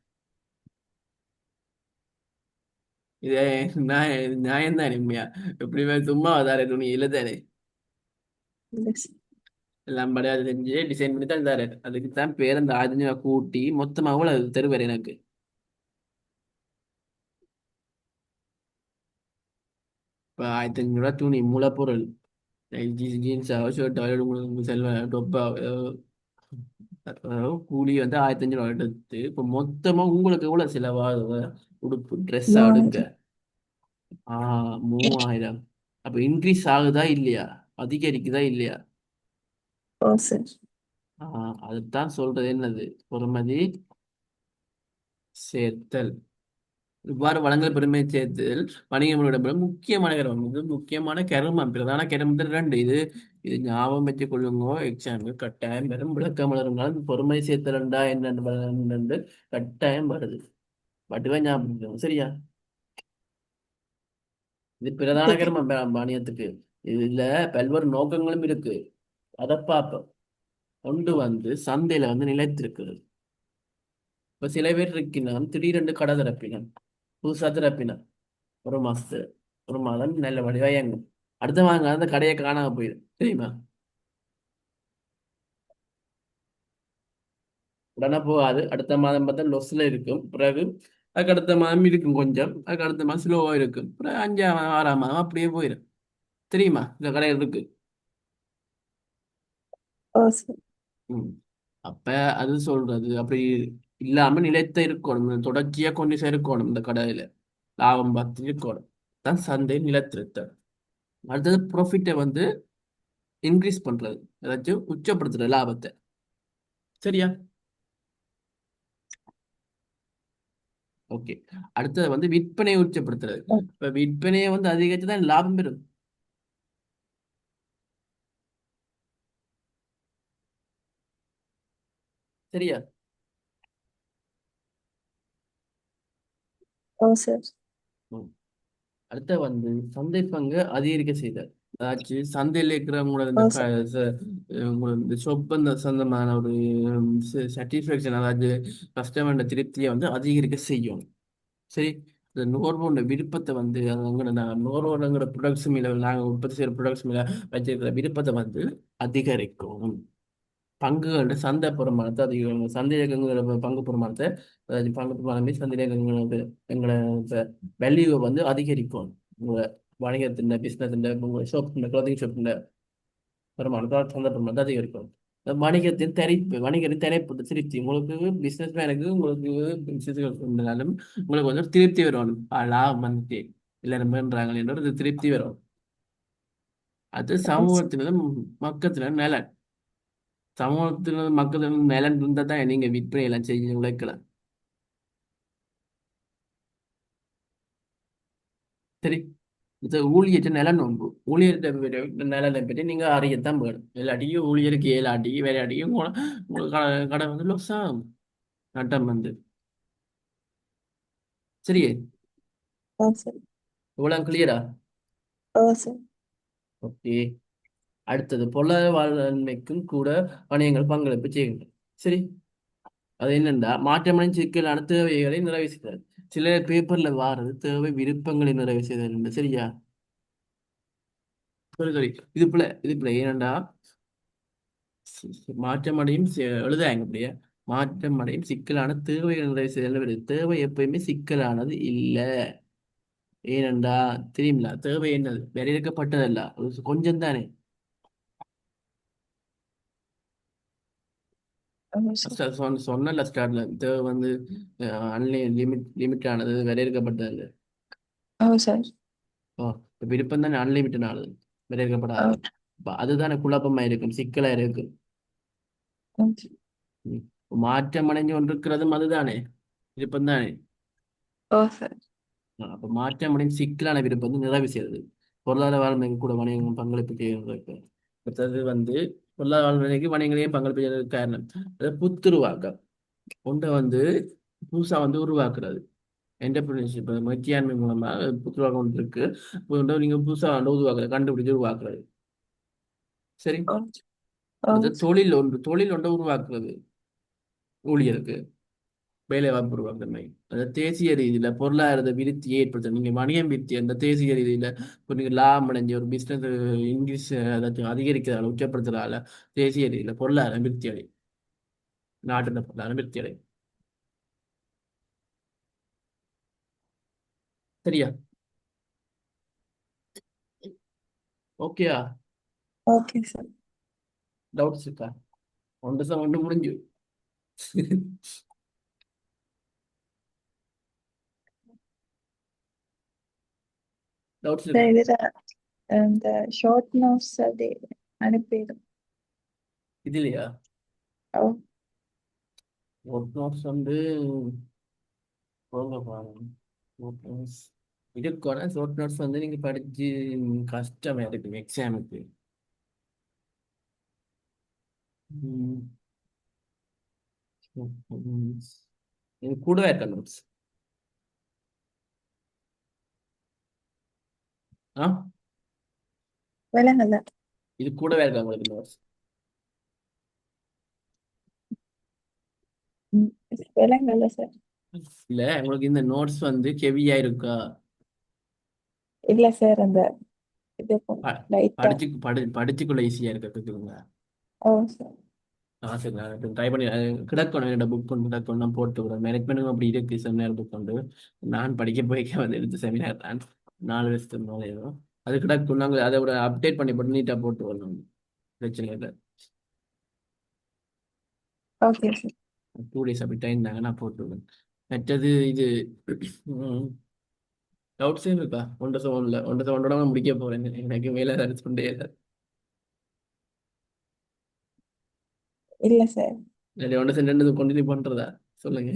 இதே நான் நியாயம் தானே உண்மையா? எப்படியுமே சும்மா தாரே துணி இல்லை தானே, இல்லை சார். எல்லாம் படம் அதை செஞ்சு டிசைன் பண்ணி தான் தாரே. அதுக்கு தான் பேர் அந்த 1500 கூட்டி மொத்தமாக அவ்வளவு தருவார் எனக்கு. இப்போ 1500 துணி மூலப்பொருள் ஜீன்ஸாவோ ஷர்ட்டாவோ உங்களுக்கு செல்வ டொப்பா கூலி வந்து 1500 எடுத்து இப்போ மொத்தமா உங்களுக்கு எவ்வளவு செலவாகுது உடுப்பு ட்ரெஸ்ஸா எடுக்க? 3000. 3000. அப்ப இன்க்ரீஸ் ஆகுதா இல்லையா, அதிகரிக்குதா இல்லையா? ஓ சார். அதுதான் சொல்றது என்னது, பொறுமதி சேர்த்தல். இவ்வாறு வளங்கள் பெருமை சேர்த்தல் வணிகங்களிடம் முக்கியமான கருமம். இது முக்கியமான கருமம், பிரதான கருமத்தில் ரெண்டு. இது ஞாபகம் வச்சுக் கொள்ளுங்க, எக்ஸாம் கட்டாயம் வரும். விளக்கம் வளருங்கால பொறுமை சேர்த்தல்ண்டா என்னென்னு கட்டாயம் வருது. வட்டுவா ஞாபகம் வச்சுக்கோங்க, சரியா? இது பிரதான சரி. கருமம் வாணியத்துக்கு. இதுல பல்வேறு நோக்கங்களும் இருக்கு, அதை பார்ப்போம். ஒன்று வந்து சந்தையில வந்து நிலைத்திருக்கிறது. இப்ப சில பேர் இருக்கினான் திடீரென்று கடை திறப்பினான், புதுசா திறப்பினான். ஒரு மாசத்து ஒரு மாதம் நல்ல வடிவா இயங்கும். அடுத்த மாதம் அந்த கடையை காணாம போயிடும், தெரியுமா? உடனே போகாது, அடுத்த மாதம் பார்த்தா லொஸ்ல இருக்கும். பிறகு அதுக்கு அடுத்த மாதம் இருக்கும் கொஞ்சம், அதுக்கு அடுத்த மாதம் ஸ்லோவா இருக்கும். பிறகு 5ஆம் 6ஆம் மாதம் அப்படியே போயிடும், தெரியுமா? இந்த கடையில் இருக்கு. ஓ சார். ம். அப்ப அது சொல்றது அப்படி இல்லாம நிலைத்த இருக்கணும், தொடர்ச்சியா கொண்டு இருக்கணும். இந்த கடையில லாபம் பார்த்து இருக்கணும், தான் சந்தை நிலைத்திருத்தல். அடுத்தது ப்ராஃபிட்டை வந்து இன்க்ரீஸ் பண்றது, ஏதாச்சும் உச்சப்படுத்துறது லாபத்தை. சரியா? ஓகே. அடுத்தது வந்து விற்பனையை உச்சப்படுத்துறது. ஓ. இப்ப விற்பனையை வந்து அதிகரிச்சு தான் லாபம் பெறும். சரியா? ஓ சார். ம். அடுத்த வந்து சந்தை பங்கு அதிகரிக்க செய்தல். அதாச்சும் சந்தையில் இருக்கிறவங்களோட ஓ இந்த சார். உங்களோட இந்த சொப்பந்த சொந்தமான ஒரு சாட்டிஸ்ஃபேக்ஷன், அதாவது கஸ்டமர் திருப்தியை வந்து அதிகரிக்க செய்யும். சரி, இந்த நுகர்வோட விருப்பத்தை வந்து நுகர்வோங்கிற ப்ராடக்ட்ஸ் மேல நாங்கள் உற்பத்தி செய்கிற ப்ராடக்ட்ஸ் மேல வச்சிருக்கிற விருப்பத்தை வந்து அதிகரிக்கும். பங்குகளோட சந்தை பெருமானத்தை அதிகம், சந்தை இயக்கங்களோட பங்கு பெருமானத்தை, அதாவது பங்கு பெருமானமே சந்தை இயக்கங்களோட எங்களோட வேல்யூவை வந்து அதிகரிக்கும். உங்க வணிகத்தின் பிசினஸ், உங்க ஷாப், க்ளோதிங் ஷாப் வருமானத்தை சந்தை பெருமானத்தை அதிகரிக்கும். வணிகத்தின் தலைப்பு திருப்தி உங்களுக்கு பிசினஸ் மேனுக்கு உங்களுக்கு பிசினஸ் இருந்தாலும் உங்களுக்கு வந்து திருப்தி வரணும். லாபம் வந்துட்டு எல்லாரும் பண்றாங்க என்ற ஒரு திருப்தி வரும். அது ஓ சார். சமூகத்தினதும் மக்கத்தினர் நலன். சமூகத்தினர் மக்கத்தினர் நலன் இருந்தால் தான் நீங்க விற்பனை எல்லாம் செய்ய உழைக்கலாம். சரி, இது ஊழியற்ற நில நோன்பு. ஊழியர்கிட்ட நிலனை பற்றி நீங்க அறியத்தான் வேணும். இல்லாட்டியும் ஊழியருக்கு 7 ஆட்டி வேற ஆட்டியும் உங்களுக்கு கடை வந்து லொஸ் ஆகும். நட்டம் வந்து சரி. ஓ சரி. இவ்வளவு கிளியரா? ஓ சரி. ஓகே. அடுத்தது பொருளாதார வாழ்க்கைக்கும் கூட வணிகங்கள் பங்களிப்பு செய்கின்றன. சரி. அது என்னண்டா மாற்றமடைந்த சிக்கலான தேவைகளை நிறைவு செய்தல். சில பேப்பர்ல வாரது தேவை விருப்பங்களை நிறைவு செய்தல். சரியா? சரி. இது பிள்ளை ஏனண்டா மாற்றமடையும் எழுதாங்க அப்படியே. மாற்றமடையும் சிக்கலான தேவைகள் நிறைவு செய்தல் வருது. தேவை எப்பயுமே சிக்கலானது இல்லை. ஏனென்றா தெரியுங்களா தேவை என்னது வரையறுக்கப்பட்டதல்ல, அது கொஞ்சம் தானே. ஓ சரி. சொன்னல ஸ்டார்ட்ல தேவை வந்து லிமிட் ஆனது வரையறுக்கப்பட்டது. ஓ சரி. ஓ இப்ப விருப்பம் தானே அன்லிமிட்டட் ஆனது, ஓ வரையறுக்கப்படாது. இப்ப அதுதானே குழப்பமா இருக்கும், சிக்கலா இருக்கும். ஓ சரி. ம். மாற்றம் அடைஞ்சு கொண்டிருக்கிறதும் அதுதானே, விருப்பம் தானே. ஓ சரி. அப்ப மாற்றம் அடையும் சிக்கலான விருப்பம் வந்து நிறைவு செய்யறது. பொருளாதார வளர்ச்சிக்கு கூட வணிகம் பங்களிப்பு செய்யறதுக்கு. அடுத்தது வந்து பொருளாதார வளர்ச்சிக்கு வணிகங்களையும் பங்களிப்பு செய்யறதுக்கு காரணம் அது புத்துருவாக்கம். ஒன்றை வந்து புதுசா வந்து உருவாக்குறது. என்டர்பிரினர்ஷிப் முயற்சியாண்மை மூலமா புத்துருவாக்கம் ஒன்று இருக்கு. இப்போ வந்து நீங்க புதுசா வந்து உருவாக்குறது, கண்டுபிடிச்சு உருவாக்குறது. சரி. ஓ ஓ அடுத்து சரி. தொழில் ஒன்றை உருவாக்குறது. ஊழியருக்கு வேலை வாய்ப்பு உருவாக்குறது. அந்த தேசிய ரீதியில பொருளாதார விருத்தியை ஏற்படுத்த நீங்க வணிகம் விருத்தி அந்த தேசிய ரீதியில இப்போ நீங்க லாபம் அடைஞ்ச ஒரு பிசினஸ் இங்கிலீஷ் ஏதாச்சும் அதிகரிக்கிறதால உச்சப்படுத்துறதால தேசிய ரீதியில பொருளாதார விருத்தி அடை, நாட்டின் பொருளாதார விருத்தி அடை. சரியா? ஓகேயா? Okay sir. டவுட்ஸ் இருக்கா? ஒன்று சார் ஒன்று முடிஞ்சு. டவுட்ஸ் இருக்கா? சார் இதுல இந்த ஷார்ட் நோட்ஸ் அது அனுப்பிடும். இதுலையா ஓ ஒர்க் நோட்ஸ் வந்து போங்க பாருங்க. ஷார்ட் நோட்ஸ் இதுக்கான ஷார்ட் நோட்ஸ் வந்து நீங்க படிச்சு கஷ்டமா இருக்கு எக்ஸாமுக்கு. இது கூடவே இருக்க நோட்ஸ். ஆ விலங்கல்ல. இது கூடவே இருக்கா உங்களுக்கு நோட்ஸ்? விலங்கல்ல சார். இல்ல உங்களுக்கு இந்த நோட்ஸ் வந்து ஹெவியா இருக்கா? இல்ல சார் அந்த இது ப- லைட்டா. படிச்சுக்குள்ள ஈஸியா இருக்கிறதுக்குங்க. ஓ சார். சரி நான் ட்ரை பண்ணி கிடக்கணும், என்னோட புக் கொண்டு கிடக்கணும், நான் போட்டு விடுறேன். மேனேஜ்மெண்ட்டும் அப்படி இருக்கு செமினார் புக் கொண்டு. நான் படிக்க போய்க்க வந்து எடுத்த செமினார் தான் 4 வருஷத்துக்கு மேலே ஏதோ. அது கிடக்கும், நாங்கள் அதை விட அப்டேட் பண்ணி போட்டு நீட்டாக போட்டு வரணும். பிரச்சனை இல்லை. Okay sir. 2 days அப்படி டைம் தாங்க, நான் போட்டு விடுவேன். மற்றது இது டவுட்ஸே இருக்கா? ஒன்றரை முடிக்க போறேன், எனக்கு மேலே சர்ச் பண்ணே இல்லை. இல்ல சார். இல்லை ஒன்று சென்று கண்டினியூ பண்றதா சொல்லுங்க.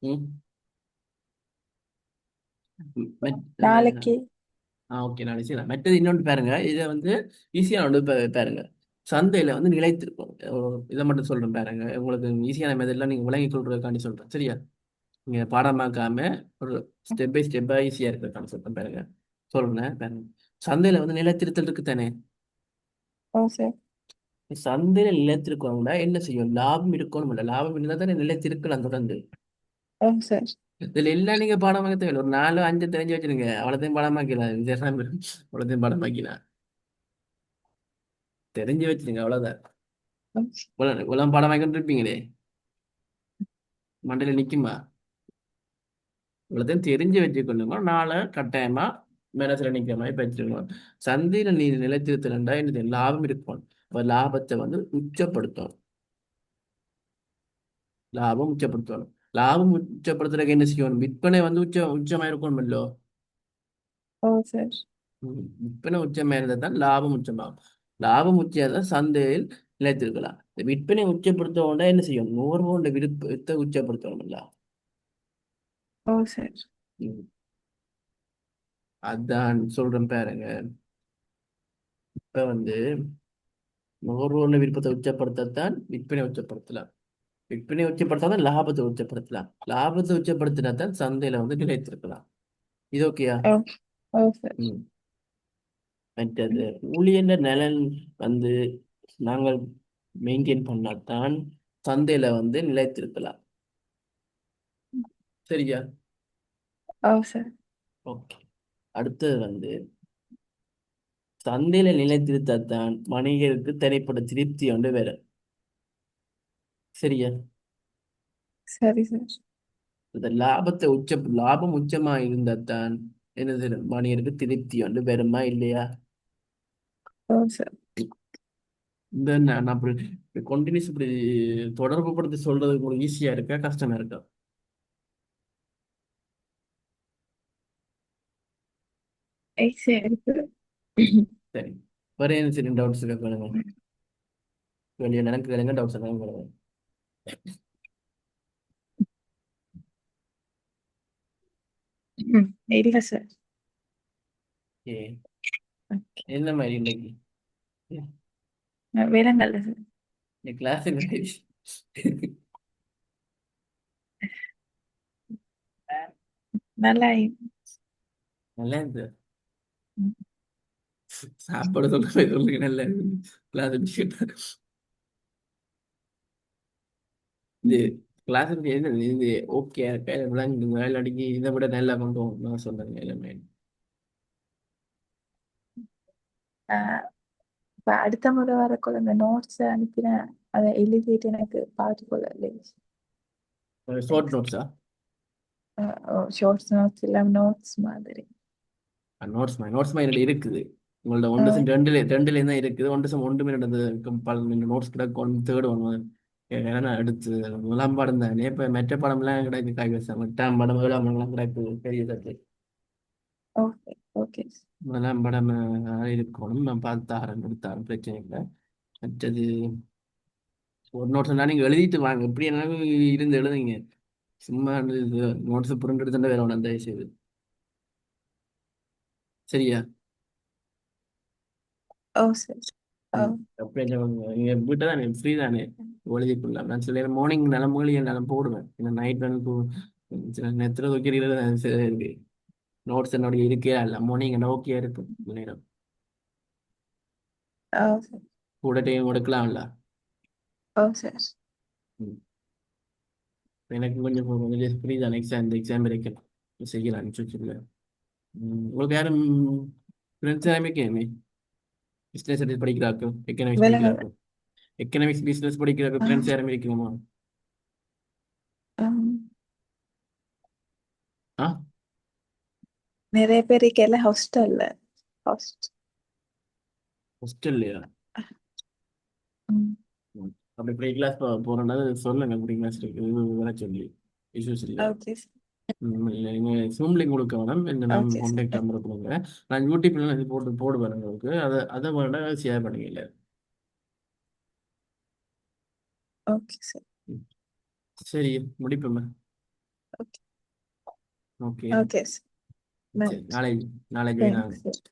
ம். மெட்- நாளைக்கு. ஓகே நான் செய்யலாம். மற்றது இன்னொன்று பாருங்க, இதை வந்து ஈஸியான ஒன்று பாருங்க. சந்தையில வந்து நிலைத்திருக்கும். இதை மட்டும் சொல்றேன் பாருங்க, உங்களுக்கு ஈஸியான மெத்தட்லாம் நீங்க விளங்கி கொள்றதுக்காண்டி சொல்றேன். சரியா? நீங்க பாடமாக்காம ஒரு ஸ்டெப் பை ஸ்டெப்பா ஈஸியா இருக்கிற கான்செப்ட் பாருங்க. சொல்றேன் பாருங்க. சந்தையில வந்து நிலைத்திருத்தல் இருக்கு தானே. ஓ சார். சந்தையில நிலைத்திருக்கணும்னா என்ன செய்யும்? லாபம் இருக்கணும். இல்லை லாபம் இருந்தால் தானே நிலைத்திருக்கலாம் தொடர்ந்து. ஓ சார். இதுல எல்லாம் நீங்க பாடமாக்க தேவையில்லை, ஒரு 4 5 தெரிஞ்சு வச்சிருங்க, அவ்வளோத்தையும் பாடமாக்கலாம். வித்தியாசம் அவ்வளோத்தையும் பாடமாக்கலாம், தெரிஞ்சு வச்சிருங்க அவ்வளவுதான். ஓ இவ்வளவு பாடமாக்கிட்டு இருப்பீங்களே, மண்டையில நிக்குமா? இவ்வளோத்தையும் தெரிஞ்சு வச்சுக்கொள்ளுங்க, நாளை கட்டாயமா மனசுல நிக்கிற மாதிரி வச்சிருக்கணும். சந்தையில நீ நிலைத்திருத்தா என்னது லாபம் இருக்கும். அப்ப லாபத்தை வந்து உச்சப்படுத்தணும். லாபம் உச்சப்படுத்தணும். லாபம் உச்சப்படுத்துறதுக்கு என்ன செய்யணும்? விற்பனை வந்து உச்சமா இருக்கணுமல்லோ. ஓ சார். விற்பனை உச்சமா இருந்தால் தான் லாபம் உச்சமாகும். லாபம் உச்சியாக தான் சந்தையில் நிலைத்திருக்கலாம். இந்த விற்பனை உச்சப்படுத்தோம்னா என்ன செய்யும்? நுகர்வோருடைய விருப்பத்தை உச்சப்படுத்தணும்ல. ஓ சரி. ம். அதான் சொல்றேன் பாருங்க. இப்ப வந்து நுகர்வோருடைய விருப்பத்தை உச்சப்படுத்தத்தான் விற்பனை உச்சப்படுத்தலாம். விற்பனை உச்சப்படுத்தாதான் லாபத்தை உச்சப்படுத்தலாம். லாபத்தை உச்சப்படுத்தினா தான் சந்தையில வந்து நிலைத்திருக்கலாம். இது ஓகேயா? ஓ ஓ சரி. ம். மற்றது ஊழியர் நலன் வந்து நாங்கள் மெயின்டைன் பண்ணாதான் சந்தையில வந்து நிலைத்திருக்கலாம். சரியா? ஓ சரி. ஓகே. அடுத்தது வந்து சந்தையில நிலைத்திருத்தத்தான் வணிகருக்கு தனிப்பட்ட திருப்தி ஒன்று வரும். சரியா? சரி சரி. இந்த லாபம் உச்சமா இருந்தாதான் என்னது வணிகருக்கு திருப்தி ஒன்று வருமா இல்லையா? ஓ சரி. இந்த நான் அப்படி கண்டினியூஸ் இப்படி தொடர்பு படுத்தி சொல்றது உங்களுக்கு ஈஸியா இருக்கா கஷ்டமா இருக்கா? ஈஸியா இருக்கு. சரி. வேற என்ன சரி டவுட்ஸ் கேட்கணுங்க? வெளியே எனக்கு கேளுங்க, டவுட்ஸ் எல்லாம் கேளுங்க. இல்ல சார். ஏ ஓகே. என்ன மாதிரி இன்னைக்கு விலங்கல்ல சார். இந்த கிளாஸ் நல்லா நல்லா இருந்து சாப்பாடு சொல்லுங்க நல்லா கிளாஸ் இது கிளாஸ் இது ஓகே விளங்குங்க இல்லாட்டி இதை விட நல்லா கொண்டு போகணும் நான் சொல்றேன் எல்லாமே. இப்ப அடுத்த முறை வரக்குள்ள இந்த நோட்ஸ் அனுப்பினேன், அதை எழுதிட்டு எனக்கு பார்த்துக்கொள்ள ஷார்ட் நோட்ஸா? ஷார்ட்ஸ் நோட்ஸ் இல்லை, நோட்ஸ் மாதிரி. நோட்ஸ் மாதிரி இருக்குது. உங்களோட ஒன்று அஹ் செம் ரெண்டுல தான் இருக்குது. ஒன்று செம் ஒன்று மினிட் பல நோட்ஸ் கிடக்கு ஒன்று தேர்ட் ஒன்று ஏன்னா எடுத்து முதலாம் பாடம் தானே இப்போ மெட்ட படம்லாம் கிடைக்கு காய்கறி மெட்டாம் படம் ஏழாம் படம்லாம் கிடைக்கு பெரிய தட்டு. Okay okay. முதலாம் படம் இருக்கணும் நான் பார்த்து தாரேன் எடுத்தாரேன் பிரச்சனை இல்லை. மற்றது ஒரு நோட்ஸ் நீங்கள் எழுதிட்டு வாங்க எப்படி என்ன இருந்து எழுதுங்க. சும்மா நோட்ஸ் புரிண்டு எடுத்துட்டு வேற ஒன்று தயவு செய்து. சரியா? ஓ சரி. ஓ ம். அப்படியே நீங்க வீட்டை தானே ஃப்ரீ தானே எழுதி கொள்ளலாம். நான் சில மார்னிங் நிலமொழி என்னாலும் போடுவேன். இந்த நைட் வந்து சில நேரத்தில் வைக்கிறது சில இருக்கு. நோட்ஸ் என்னோட இருக்கே இல்லை மார்னிங் என்ன ஓகே இருக்கும் இந்த நேரம். ஓ சரி. கூட டைம் எடுக்கலாம்ல. ஓ சரி. ம். எனக்கு கொஞ்சம் கொஞ்சம் ஃப்ரீ தான் எக்ஸாம் இந்த எக்ஸாம் வரைக்கும் செய்யலாம் அனுப்பிச்சு. உங்களுக்கு யாரும் ஃப்ரெண்ட்ஸ் யாருமே கேமே பிஸ்னஸ் எடுத்து படிக்கிறாக்கும் எக்கனாமிக்ஸ் விலங்கல்ல. படிக்கிறாக்கும் எக்கனாமிக்ஸ் பிஸ்னஸ் படிக்கிறாக்கும் ஃப்ரெண்ட்ஸ் யாருமே இருக்கணுமா? ஆ நிறைய பேர் இருக்கல ஹாஸ்டல்ல. ஹாஸ்ட் ஹாஸ்டல்லையா? அப்படி ப்ரீ கிளாஸ் போறேன்னா சொல்லுங்க ப்ரீ கிளாஸ் இருக்கு வர சொல்லி இஷ்யூஸ் இல்லை. ஓகே இல்லை நீங்கள் ஜூம் லிங்க் கொடுக்க வேணாம் இந்த நம்ம ஓகே கான்டாக்ட் சார். நம்பர் கொடுங்க. நான் யூடியூப்ல இது போடுவேன் உங்களுக்கு அதை வேணா ஷேர் பண்ணுங்க. Okay sir. சரி முடிப்போமே. Okay okay okay sir. சரி நன்றி. நாளை நாளை ஜாயின் ஆகும். தேங்க்ஸ்.